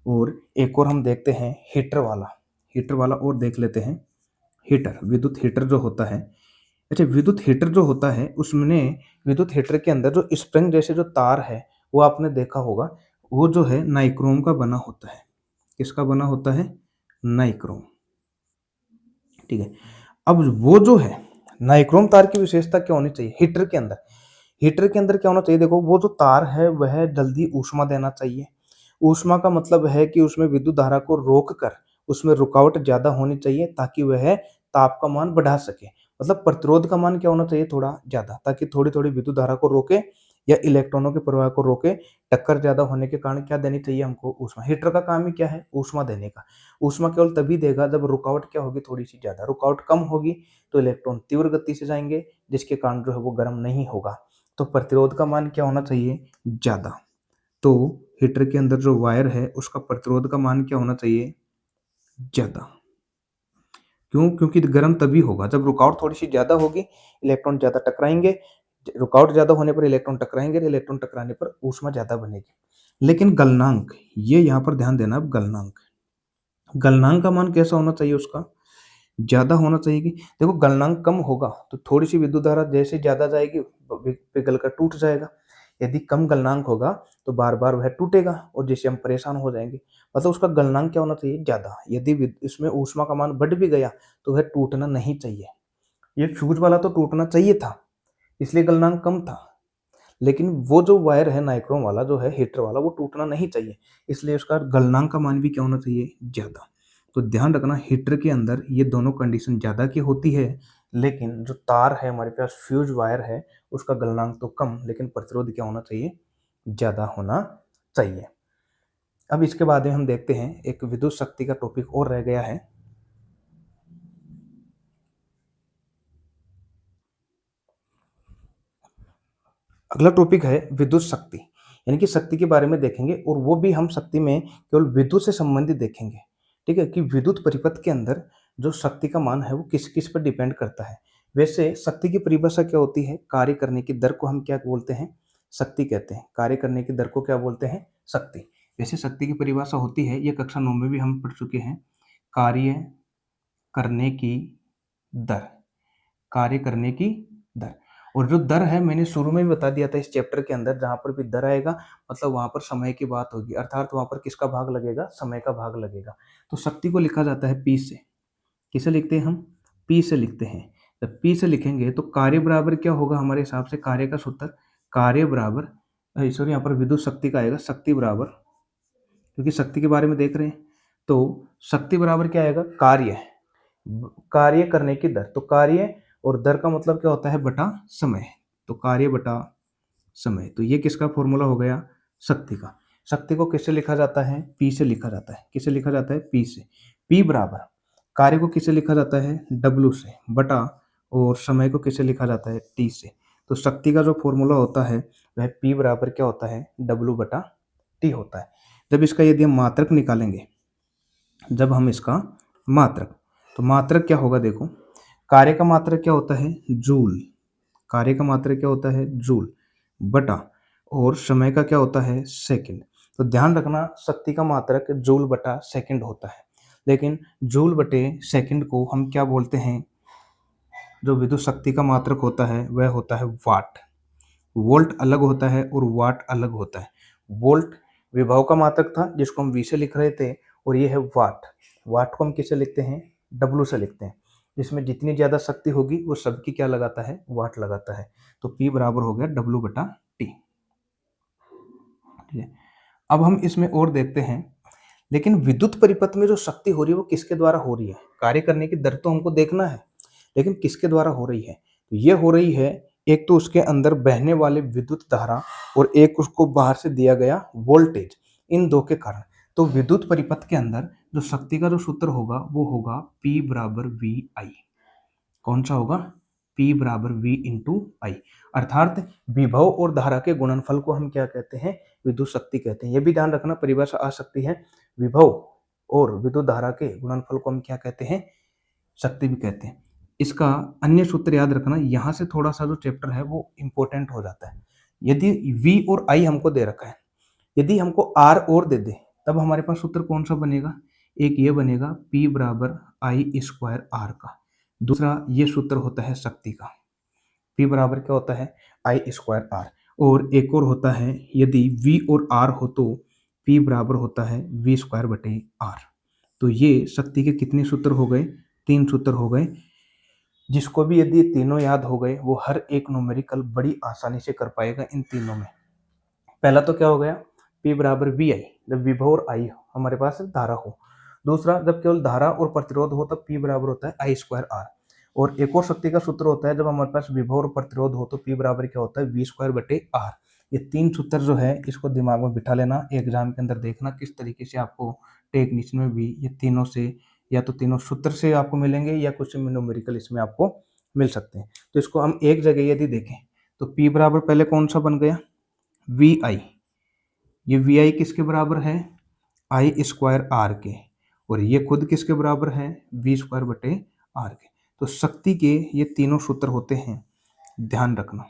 Speaker 1: और एक और हम देखते हैं हीटर वाला, हीटर वाला और देख लेते हैं। हीटर, विद्युत हीटर जो होता है, अच्छा विद्युत हीटर जो होता है उसमें, विद्युत हीटर के अंदर जो स्प्रिंग जैसे जो तार है वो आपने देखा होगा, वो जो है नाइक्रोम का बना होता है। किसका बना होता है, नाइक्रोम। ठीक है। अब वो जो है नाइक्रोम तार की विशेषता क्या होनी चाहिए हीटर के अंदर, हीटर के अंदर क्या होना चाहिए, देखो वो जो तार है वह जल्दी ऊष्मा देना चाहिए। ऊष्मा का मतलब है कि उसमें विद्युत धारा को रोक कर उसमें रुकावट ज्यादा होनी चाहिए ताकि वह ताप का मान बढ़ा सके। मतलब प्रतिरोध का मान क्या होना चाहिए, थोड़ा ज्यादा, ताकि थोड़ी थोड़ी विद्युत धारा को रोके या इलेक्ट्रॉनों के प्रवाह को रोके। टक्कर ज्यादा होने के कारण क्या देनी चाहिए हमको, ऊष्मा। हीटर का काम ही क्या है, ऊष्मा देने का। ऊष्मा केवल तभी देगा जब रुकावट क्या होगी, थोड़ी सी ज्यादा। रुकावट कम होगी तो इलेक्ट्रॉन तीव्र गति से जाएंगे, जिसके कारण जो है वो गर्म नहीं होगा। तो प्रतिरोध का मान क्या होना चाहिए, ज्यादा। तो हीटर के अंदर जो वायर है उसका प्रतिरोध का मान क्या होना चाहिए, ज्यादा। क्यों, क्योंकि गर्म तभी होगा जब रुकावट थोड़ी सी ज्यादा होगी, इलेक्ट्रॉन ज्यादा टकराएंगे। रुकावट ज्यादा होने पर इलेक्ट्रॉन टकराएंगे, इलेक्ट्रॉन टकराने पर ऊष्मा ज्यादा बनेगी। लेकिन गलनांक, ये यहाँ पर ध्यान देना, अब गलनांक, गलनांक का मान कैसा होना चाहिए उसका, ज्यादा होना चाहिए। कि देखो गलनांक कम होगा तो थोड़ी सी विद्युत धारा जैसे ज्यादा जाएगी पिघल कर टूट जाएगा। यदि कम गलनांक होगा तो बार बार वह टूटेगा और जिससे हम परेशान हो जाएंगे। मतलब उसका गलनांक क्या होना चाहिए, ज्यादा। यदि इसमें ऊष्मा का मान बढ़ भी गया तो वह टूटना नहीं चाहिए। ये फ्यूज वाला तो टूटना चाहिए था, इसलिए गलनांक कम था। लेकिन वो जो वायर है नाइक्रोम वाला जो है हीटर वाला, वो टूटना नहीं चाहिए, इसलिए उसका गलनांक का मान भी क्या होना चाहिए, ज्यादा। तो ध्यान रखना हीटर के अंदर ये दोनों कंडीशन ज्यादा की होती है, लेकिन जो तार है हमारे पास फ्यूज वायर है उसका गलनांक तो कम, लेकिन प्रतिरोध क्या होना चाहिए, ज्यादा होना चाहिए। अब इसके बाद में हम देखते हैं एक विद्युत शक्ति का टॉपिक और रह गया है। अगला टॉपिक है विद्युत शक्ति, यानी कि शक्ति के बारे में देखेंगे, और वो भी हम शक्ति में केवल विद्युत से संबंधित देखेंगे। ठीक है, कि विद्युत परिपथ के अंदर जो शक्ति का मान है वो किस किस पर डिपेंड करता है। वैसे शक्ति की परिभाषा क्या होती है, कार्य करने की दर को हम क्या बोलते हैं, शक्ति कहते हैं। कार्य करने की दर को क्या बोलते हैं, शक्ति। वैसे शक्ति की परिभाषा होती है, ये कक्षा 9 में भी हम पढ़ चुके हैं, कार्य करने की दर, कार्य करने की दर। और जो दर है मैंने शुरू में भी बता दिया था इस चैप्टर के अंदर, जहां पर भी दर आएगा मतलब वहां पर समय की बात होगी, अर्थात वहां पर किसका भाग लगेगा, समय का भाग लगेगा। तो शक्ति को लिखा जाता है पी से। किसे लिखते हैं हम, पी से लिखते हैं। जब पी से लिखेंगे तो कार्य बराबर क्या होगा हमारे हिसाब से, कार्य का सूत्र, कार्य बराबर, सॉरी यहाँ पर विद्युत शक्ति का आएगा, शक्ति बराबर, क्योंकि शक्ति के बारे में देख रहे हैं, तो शक्ति बराबर क्या आएगा, कार्य, कार्य करने की दर। तो कार्य और दर का मतलब क्या होता है, बटा समय। तो कार्य बटा समय, तो ये किसका फॉर्मूला हो गया, शक्ति का। शक्ति को किससे लिखा जाता है, पी से लिखा जाता है। किससे लिखा जाता है, पी से। पी बराबर कार्य को किससे लिखा जाता है, डब्लू से, बटा और समय को किससे लिखा जाता है, टी से। तो शक्ति का जो फॉर्मूला होता है वह पी बराबर क्या होता है, डब्लू बटा टी होता है। जब इसका यदि हम मात्रक निकालेंगे, जब हम इसका मात्रक, तो मात्रक क्या होगा, देखो कार्य का मात्रक क्या होता है, जूल। कार्य का मात्रक क्या होता है, जूल, बटा और समय का क्या होता है, सेकंड। तो ध्यान रखना शक्ति का मात्रक जूल बटा सेकंड होता है, लेकिन जूल बटे सेकंड को हम क्या बोलते हैं, जो विद्युत शक्ति का मात्रक होता है वह होता है वाट। वोल्ट अलग होता है और वाट अलग होता है। वोल्ट विभव का मात्रक था जिसको हम वी से लिख रहे थे, और ये है वाट। वाट को हम किससे लिखते हैं, डब्लू से लिखते हैं। जिसमें जितनी ज़्यादा शक्ति होगी वो सबकी क्या लगाता है, वाट लगाता है। तो P बराबर हो गया W/T। ठीक है, अब हम इसमें और देखते हैं, लेकिन विद्युत परिपथ में जो शक्ति हो रही है वो किसके द्वारा हो रही है? कार्य करने की दर तो हमको देखना है, लेकिन किसके द्वारा हो रही है? तो ये हो रही है, एक तो उसके अंदर बहने वाले विद्युत धारा और एक उसको बाहर से दिया गया वोल्टेज, इन दो के कारण। तो विद्युत परिपथ के अंदर जो शक्ति का जो सूत्र होगा वो होगा P बराबर VI। कौन सा होगा? P बराबर V इंटू आई, अर्थात विभव और धारा के गुणनफल को हम क्या कहते हैं? विद्युत शक्ति कहते हैं। ये भी ध्यान रखना, परिभाषा आ सकती है, विभव और विद्युत धारा के गुणनफल को हम क्या कहते हैं? शक्ति भी कहते हैं। इसका अन्य सूत्र याद रखना, यहाँ से थोड़ा सा जो चैप्टर है वो इंपॉर्टेंट हो जाता है। यदि V और I हमको दे रखा है, यदि हमको R और दे दे, तब हमारे पास सूत्र कौन सा बनेगा? एक ये बनेगा P बराबर I स्क्वायर R का, दूसरा ये सूत्र होता है शक्ति का, P बराबर क्या होता है? I square R। और एक और होता है, यदि V और R हो तो P बराबर होता है V स्क्वायर बटे R। तो ये शक्ति के कितने सूत्र हो गए? 3 सूत्र हो गए। जिसको भी यदि तीनों याद हो गए वो हर एक न्यूमेरिकल बड़ी आसानी से कर पाएगा इन तीनों में। पहला तो क्या हो गया? P बराबर VI, जब विभव और I हमारे पास धारा हो। दूसरा, जब केवल धारा और प्रतिरोध हो तब P बराबर होता है I स्क्वायर R। और एक और शक्ति का सूत्र होता है, जब हमारे पास विभव और प्रतिरोध हो तो P बराबर क्या होता है? V स्क्वायर बटे R। ये 3 सूत्र जो है इसको दिमाग में बिठा लेना, एग्जाम के अंदर देखना किस तरीके से आपको टेक्नीशियन में भी ये तीनों से, या तो तीनों सूत्र से आपको मिलेंगे या कुछ न्यूमेरिकल इसमें आपको मिल सकते हैं। तो इसको हम एक जगह यदि देखें तो P बराबर पहले कौन सा बन गया? VI। ये VI किसके बराबर है? I स्क्वायर R के, और ये खुद किसके बराबर है? V स्क्वायर बटे R के। तो शक्ति के ये तीनों सूत्र होते हैं, ध्यान रखना।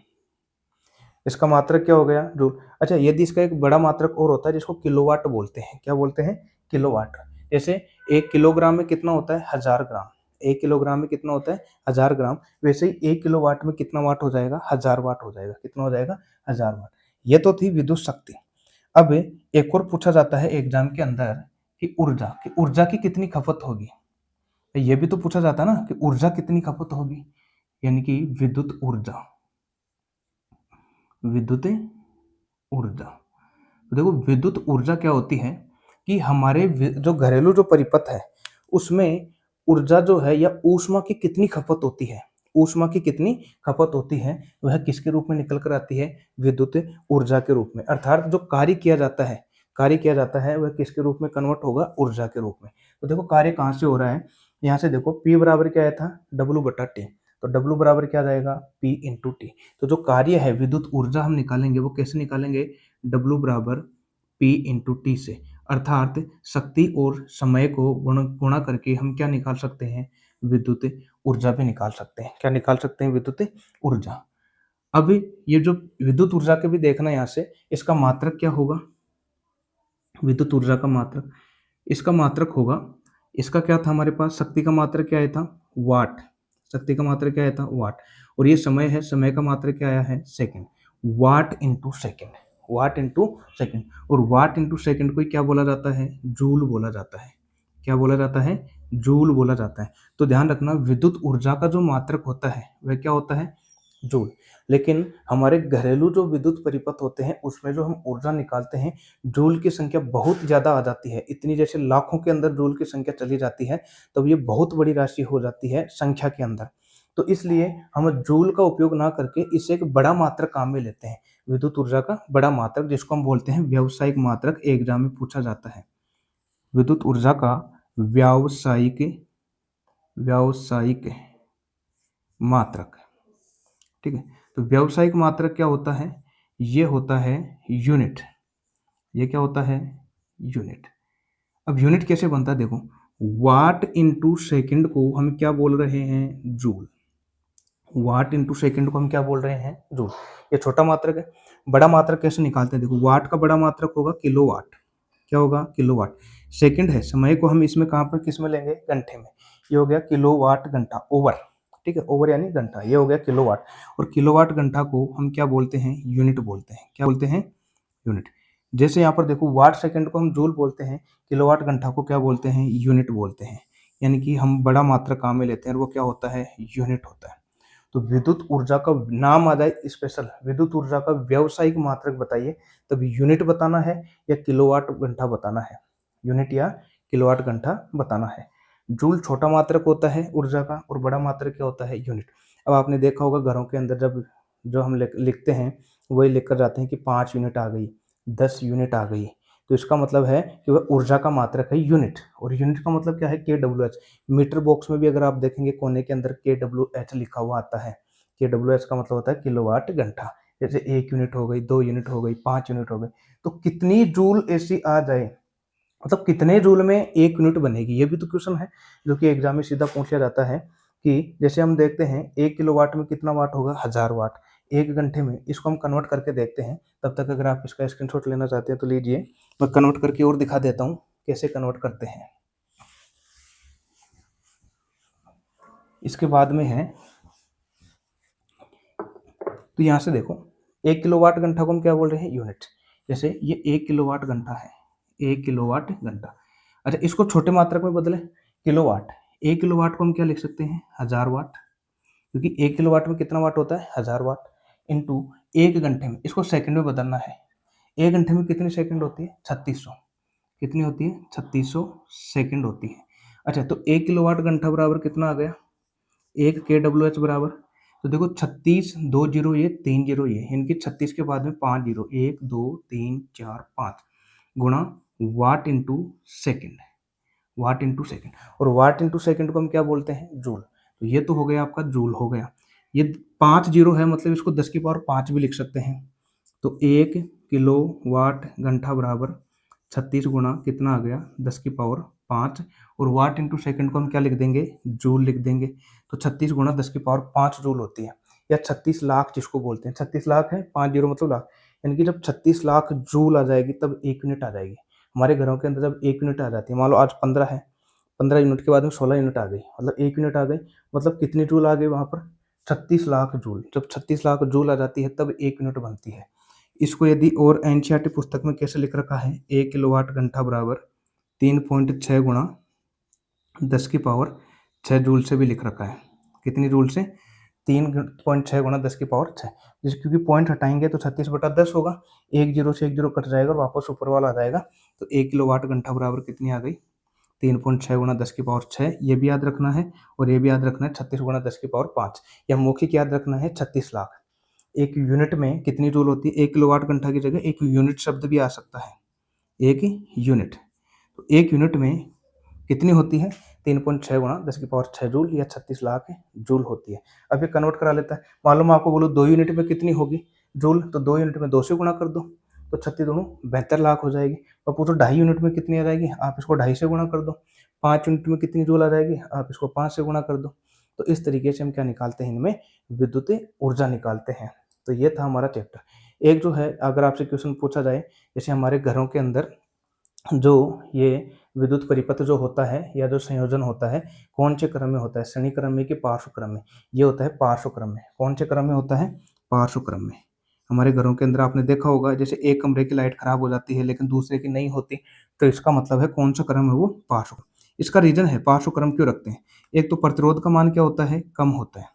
Speaker 1: इसका मात्रक क्या हो गया? जूल। अच्छा, यदि इसका एक बड़ा मात्रक और होता है जिसको किलोवाट बोलते हैं। क्या बोलते हैं? किलोवाट। जैसे 1 किलोग्राम में कितना होता है? 1000 ग्राम। 1 किलोग्राम में कितना होता है? 1000 ग्राम। वैसे ही 1 किलोवाट में कितना वाट हो जाएगा? 1000 वाट हो जाएगा। कितना हो जाएगा? 1000 वाट। ये तो थी विद्युत शक्ति। अब एक और पूछा जाता है एग्जाम के अंदर कि ऊर्जा की कितनी खपत होगी। ये भी तो पूछा जाता है ना कि ऊर्जा कितनी खपत होगी, यानी कि विद्युत ऊर्जा। विद्युत ऊर्जा, तो देखो विद्युत ऊर्जा क्या होती है कि हमारे जो घरेलू जो परिपथ है उसमें ऊर्जा जो है या ऊष्मा की कितनी खपत होती है, ऊष्मा की कितनी खपत होती है, वह किसके रूप में निकल कर आती है? विद्युत ऊर्जा के रूप में। अर्थात जो कार्य किया जाता है वह किसके रूप में कन्वर्ट होगा? ऊर्जा के रूप में। तो देखो कार्य कहाँ से हो रहा है, यहाँ से देखो P बराबर क्या आया था? W/T। तो W बराबर क्या आ जाएगा? P into T. तो जो कार्य है, विद्युत ऊर्जा हम निकालेंगे वो कैसे निकालेंगे? W बराबर P इंटू टी से, अर्थात शक्ति और समय को गुणा करके हम क्या निकाल सकते हैं? विद्युत ऊर्जा भी निकाल सकते हैं। क्या निकाल सकते हैं? विद्युत ऊर्जा। अब ये जो विद्युत ऊर्जा के भी देखना यहाँ से, इसका मात्रक क्या होगा? विद्युत ऊर्जा का मात्रक, इसका मात्रक होगा, इसका क्या था हमारे पास? शक्ति का मात्रक क्या आया था? वाट। शक्ति का मात्रक क्या आया था? वाट। और ये समय है, समय का मात्रक क्या आया है? सेकंड। वाट इंटू सेकंड, वाट इंटू सेकंड। और वाट इंटू सेकंड को क्या बोला जाता है? जूल बोला जाता है। क्या बोला जाता है? जूल बोला जाता है। तो ध्यान रखना, विद्युत ऊर्जा का जो मात्रक होता है वह क्या होता है? जूल। लेकिन हमारे घरेलू जो विद्युत परिपथ होते हैं उसमें जो हम ऊर्जा निकालते हैं, जूल की संख्या बहुत ज़्यादा आ जाती है। इतनी, जैसे लाखों के अंदर जूल की संख्या चली जाती है, तब ये बहुत बड़ी राशि हो जाती है संख्या के अंदर। तो इसलिए हम जूल का उपयोग ना करके इससे एक बड़ा मात्रक काम में लेते हैं, विद्युत ऊर्जा का बड़ा मात्रक, जिसको हम बोलते हैं व्यावसायिक मात्रक। एग्जाम में पूछा जाता है विद्युत ऊर्जा का व्यावसायिक व्यावसायिक मात्रक। ठीक है, तो व्यावसायिक मात्रक क्या होता है? ये होता है यूनिट। ये क्या होता है? यूनिट। अब यूनिट कैसे बनता है देखो, वाट इंटू सेकेंड को हम क्या बोल रहे हैं? जूल। वाट इंटू सेकेंड को हम क्या बोल रहे हैं? जूल। ये छोटा मात्रक है। बड़ा मात्रक कैसे निकालते हैं? देखो, वाट का बड़ा मात्रक होगा किलोवाट। क्या होगा? किलोवाट। सेकंड है, समय को हम इसमें कहाँ पर किस में लेंगे? घंटे में। ये हो गया किलोवाट घंटा, ओवर। ठीक है, ओवर यानी घंटा, ये हो गया किलोवाट। और किलोवाट घंटा को हम क्या बोलते हैं? यूनिट बोलते हैं। क्या बोलते हैं? यूनिट। जैसे यहाँ पर देखो, वाट सेकंड को हम जूल बोलते हैं, किलोवाट घंटा को क्या बोलते हैं? यूनिट बोलते हैं। यानी कि हम बड़ा मात्रक काम में लेते हैं और वो क्या होता है, यूनिट होता है। तो विद्युत ऊर्जा का नाम आ जाए स्पेशल, विद्युत ऊर्जा का व्यावसायिक मात्रक बताइए, तब यूनिट बताना है या किलोवाट घंटा बताना है, यूनिट या किलोवाट घंटा बताना है। जूल छोटा मात्रक होता है ऊर्जा का और बड़ा मात्रक क्या होता है, यूनिट। अब आपने देखा होगा घरों के अंदर जब जो हम लिखते हैं वही लिख कर जाते हैं कि 5 यूनिट आ गई, 10 यूनिट आ गई, तो इसका मतलब है कि वह ऊर्जा का मात्रक है यूनिट। और यूनिट का मतलब क्या है, KWH। मीटर बॉक्स में भी अगर आप देखेंगे कोने के अंदर KWH लिखा हुआ आता है। KWH का मतलब होता है किलोवाट घंटा। जैसे 1 यूनिट हो गई, 2 यूनिट हो गई, 5 यूनिट हो गई, तो कितनी जूल ऐसी आ जाए, मतलब कितने जूल में 1 यूनिट बनेगी, ये भी तो क्वेश्चन है जो कि एग्जाम में सीधा पूछ लिया जाता है कि जैसे हम देखते हैं 1 किलोवाट में कितना वाट होगा, 1000 वाट। 1 घंटे में इसको हम कन्वर्ट करके देखते हैं। तब तक अगर आप इसका स्क्रीनशॉट लेना चाहते हैं तो लीजिए, मैं कन्वर्ट करके और दिखा देता हूँ कैसे कन्वर्ट करते हैं। इसके बाद में है, तो यहाँ से देखो 1 किलोवाट घंटा को हम क्या बोल रहे हैं, यूनिट। जैसे ये 1 किलोवाट घंटा है, 1 किलोवाट घंटा। अच्छा, इसको छोटे मात्रक में बदले, किलोवाट। 1 किलोवाट को हम क्या लिख सकते हैं, 1000 वाट, क्योंकि 1 किलोवाट में कितना वाट होता है, 1000 वाट, इंटू 1 घंटे में। इसको सेकंड में बदलना है। 1 घंटे में कितनी सेकंड होती है, 3600। कितनी होती है, 3600 सेकंड होती है। अच्छा, तो 1 किलोवाट घंटा बराबर कितना आ गया, 1 KWH बराबर, तो देखो 36, 2 जीरो ये, 3 जीरो ये, इनकी 36 के बाद में 5 जीरो, 1 2 3 4 5, गुणा वाट इंटू सेकेंड, वाट इंटू सेकेंड। और वाट इंटू सेकेंड को हम क्या बोलते हैं, जूल। तो ये तो हो गया आपका जूल हो गया। ये 5 जीरो है, मतलब इसको 10 की पावर 5 भी लिख सकते हैं। तो 1 किलो वाट घंटा बराबर 36 गुणा कितना आ गया, 10 की पावर 5, और वाट इंटू सेकेंड को हम क्या लिख देंगे, जूल लिख देंगे। तो 36 गुणा 10 की पावर 5 जूल होती है, या 36 लाख जिसको बोलते हैं। 36 लाख है, 5 जीरो मतलब लाख, यानी कि जब 36 लाख जूल आ जाएगी तब 1 यूनिट आ जाएगी। हमारे घरों के अंदर जब 1 यूनिट आ जाती है, मान लो आज 15 है, 15 यूनिट के बाद में 16 यूनिट आ गई, मतलब 1 यूनिट आ गई, मतलब कितनी जूल आ गई वहाँ पर, 36 लाख जूल। जब 36 लाख जूल आ जाती है तब 1 यूनिट बनती है। इसको यदि और एनसीईआरटी पुस्तक में कैसे लिख रखा है, 1 किलोवाट घंटा बराबर 3.6 गुणा 10 की पावर 6 जूल से भी लिख रखा है। कितनी जूल से, 3.6 गुणा 10 की पावर 6। जिस क्योंकि पॉइंट हटाएंगे तो 36/10 होगा, एक जीरो से एक जीरो कट जाएगा और वापस ऊपर वाला आ जाएगा। तो 1 किलोवाट घंटा बराबर कितनी आ गई, 3.6 गुणा 10 की पावर 6, ये भी याद रखना है। और ये भी याद रखना है 36 गुणा 10 की पावर 5, या मौखिक याद रखना है 36 लाख। एक यूनिट में कितनी जूल होती है, 1 किलोवाट घंटा की जगह एक यूनिट शब्द भी आ सकता है, एक यूनिट। तो 1 यूनिट में कितनी होती है, 3.6 गुणा 10 की पावर 6 जूल, या 36 लाख जूल होती है। अब ये कन्वर्ट करा लेता है। मालूम आपको बोलो 2 यूनिट में कितनी होगी जूल, तो 2 यूनिट में 2 से गुणा कर दो, तो 36 दूनी 72 लाख हो जाएगी। और पूछो 2.5 यूनिट में कितनी आ जाएगी, आप इसको 2.5 से गुणा कर दो। 5 यूनिट में कितनी जूल आ जाएगी, आप इसको 5 से गुणा कर दो। तो इस तरीके से हम क्या निकालते हैं, इनमें विद्युत ऊर्जा निकालते हैं। तो ये था हमारा चैप्टर। एक जो है, अगर आपसे क्वेश्चन पूछा जाए, जैसे हमारे घरों के अंदर जो ये विद्युत परिपथ जो होता है या जो संयोजन होता है, कौन से क्रम में होता है, श्रेणी क्रम में कि पार्श्व क्रम में, ये होता है पार्श्व क्रम में। कौन से क्रम में होता है, पार्श्व क्रम में। हमारे घरों के अंदर आपने देखा होगा, जैसे एक कमरे की लाइट खराब हो जाती है लेकिन दूसरे की नहीं होती, तो इसका मतलब है कौन सा क्रम है, वो पार्श्व। इसका रीजन है पार्श्व क्रम क्यों रखते हैं। एक तो प्रतिरोध का मान क्या होता है, कम होता है।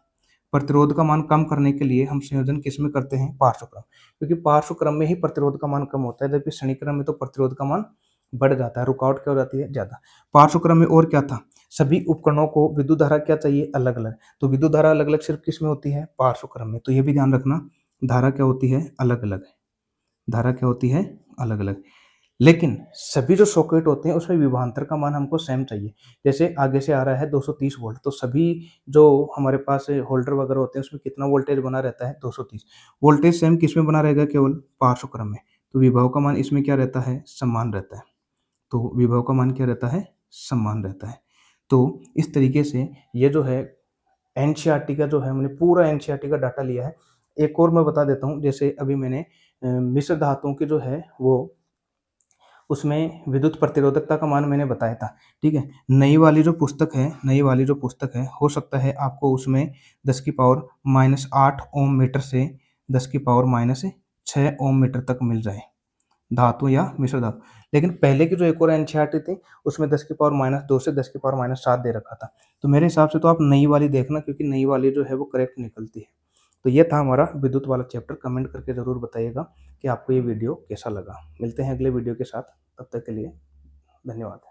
Speaker 1: प्रतिरोध का मान कम करने के लिए हम संयोजन किस में करते हैं, पार्श्व क्रम, क्योंकि पार्श्व क्रम में ही प्रतिरोध का मान कम होता है, जबकि श्रेणी क्रम में तो प्रतिरोध का मान बढ़ जाता है, रुकावट क्या हो जाती है, ज्यादा। पार्श्व क्रम में और क्या था, सभी उपकरणों को विद्युत धारा क्या चाहिए, अलग अलग। तो विद्युत धारा अलग अलग सिर्फ किस में होती है, पार्श्व क्रम में। तो ये भी ध्यान रखना, धारा क्या होती है, अलग अलग। धारा क्या होती है, अलग अलग। लेकिन सभी जो सॉकेट होते हैं उसमें विभवांतर का मान हमको सेम चाहिए। जैसे आगे से आ रहा है 230 वोल्ट, तो सभी जो हमारे पास होल्डर वगैरह होते हैं उसमें कितना वोल्टेज बना रहता है, 230। वोल्टेज सेम किस में बना रहेगा, केवल पार्श्व क्रम में। तो विभव का मान इसमें क्या रहता है, समान रहता है। तो विभव का मान क्या रहता है, समान रहता है। तो इस तरीके से ये जो है एनसीईआरटी का जो है, हमने पूरा एनसीईआरटी का डाटा लिया है। एक और मैं बता देता हूँ, जैसे अभी मैंने मिश्र धातुओं की जो है वो, उसमें विद्युत प्रतिरोधकता का मान मैंने बताया था, ठीक है। नई वाली जो पुस्तक है, नई वाली जो पुस्तक है, हो सकता है आपको उसमें 10 की पावर -8 ओम मीटर से 10 की पावर -6 ओम मीटर तक मिल जाए। धातु या मिश्र धातु। लेकिन पहले की जो एक और एनसीईआरटी थी उसमें 10 की पावर -2 से 10 की पावर -7 दे रखा था। तो मेरे हिसाब से तो आप नई वाली देखना, क्योंकि नई वाली जो है वो करेक्ट निकलती है। तो ये था हमारा विद्युत वाला चैप्टर। कमेंट करके ज़रूर बताइएगा कि आपको ये वीडियो कैसा लगा। मिलते हैं अगले वीडियो के साथ, तब तक के लिए धन्यवाद।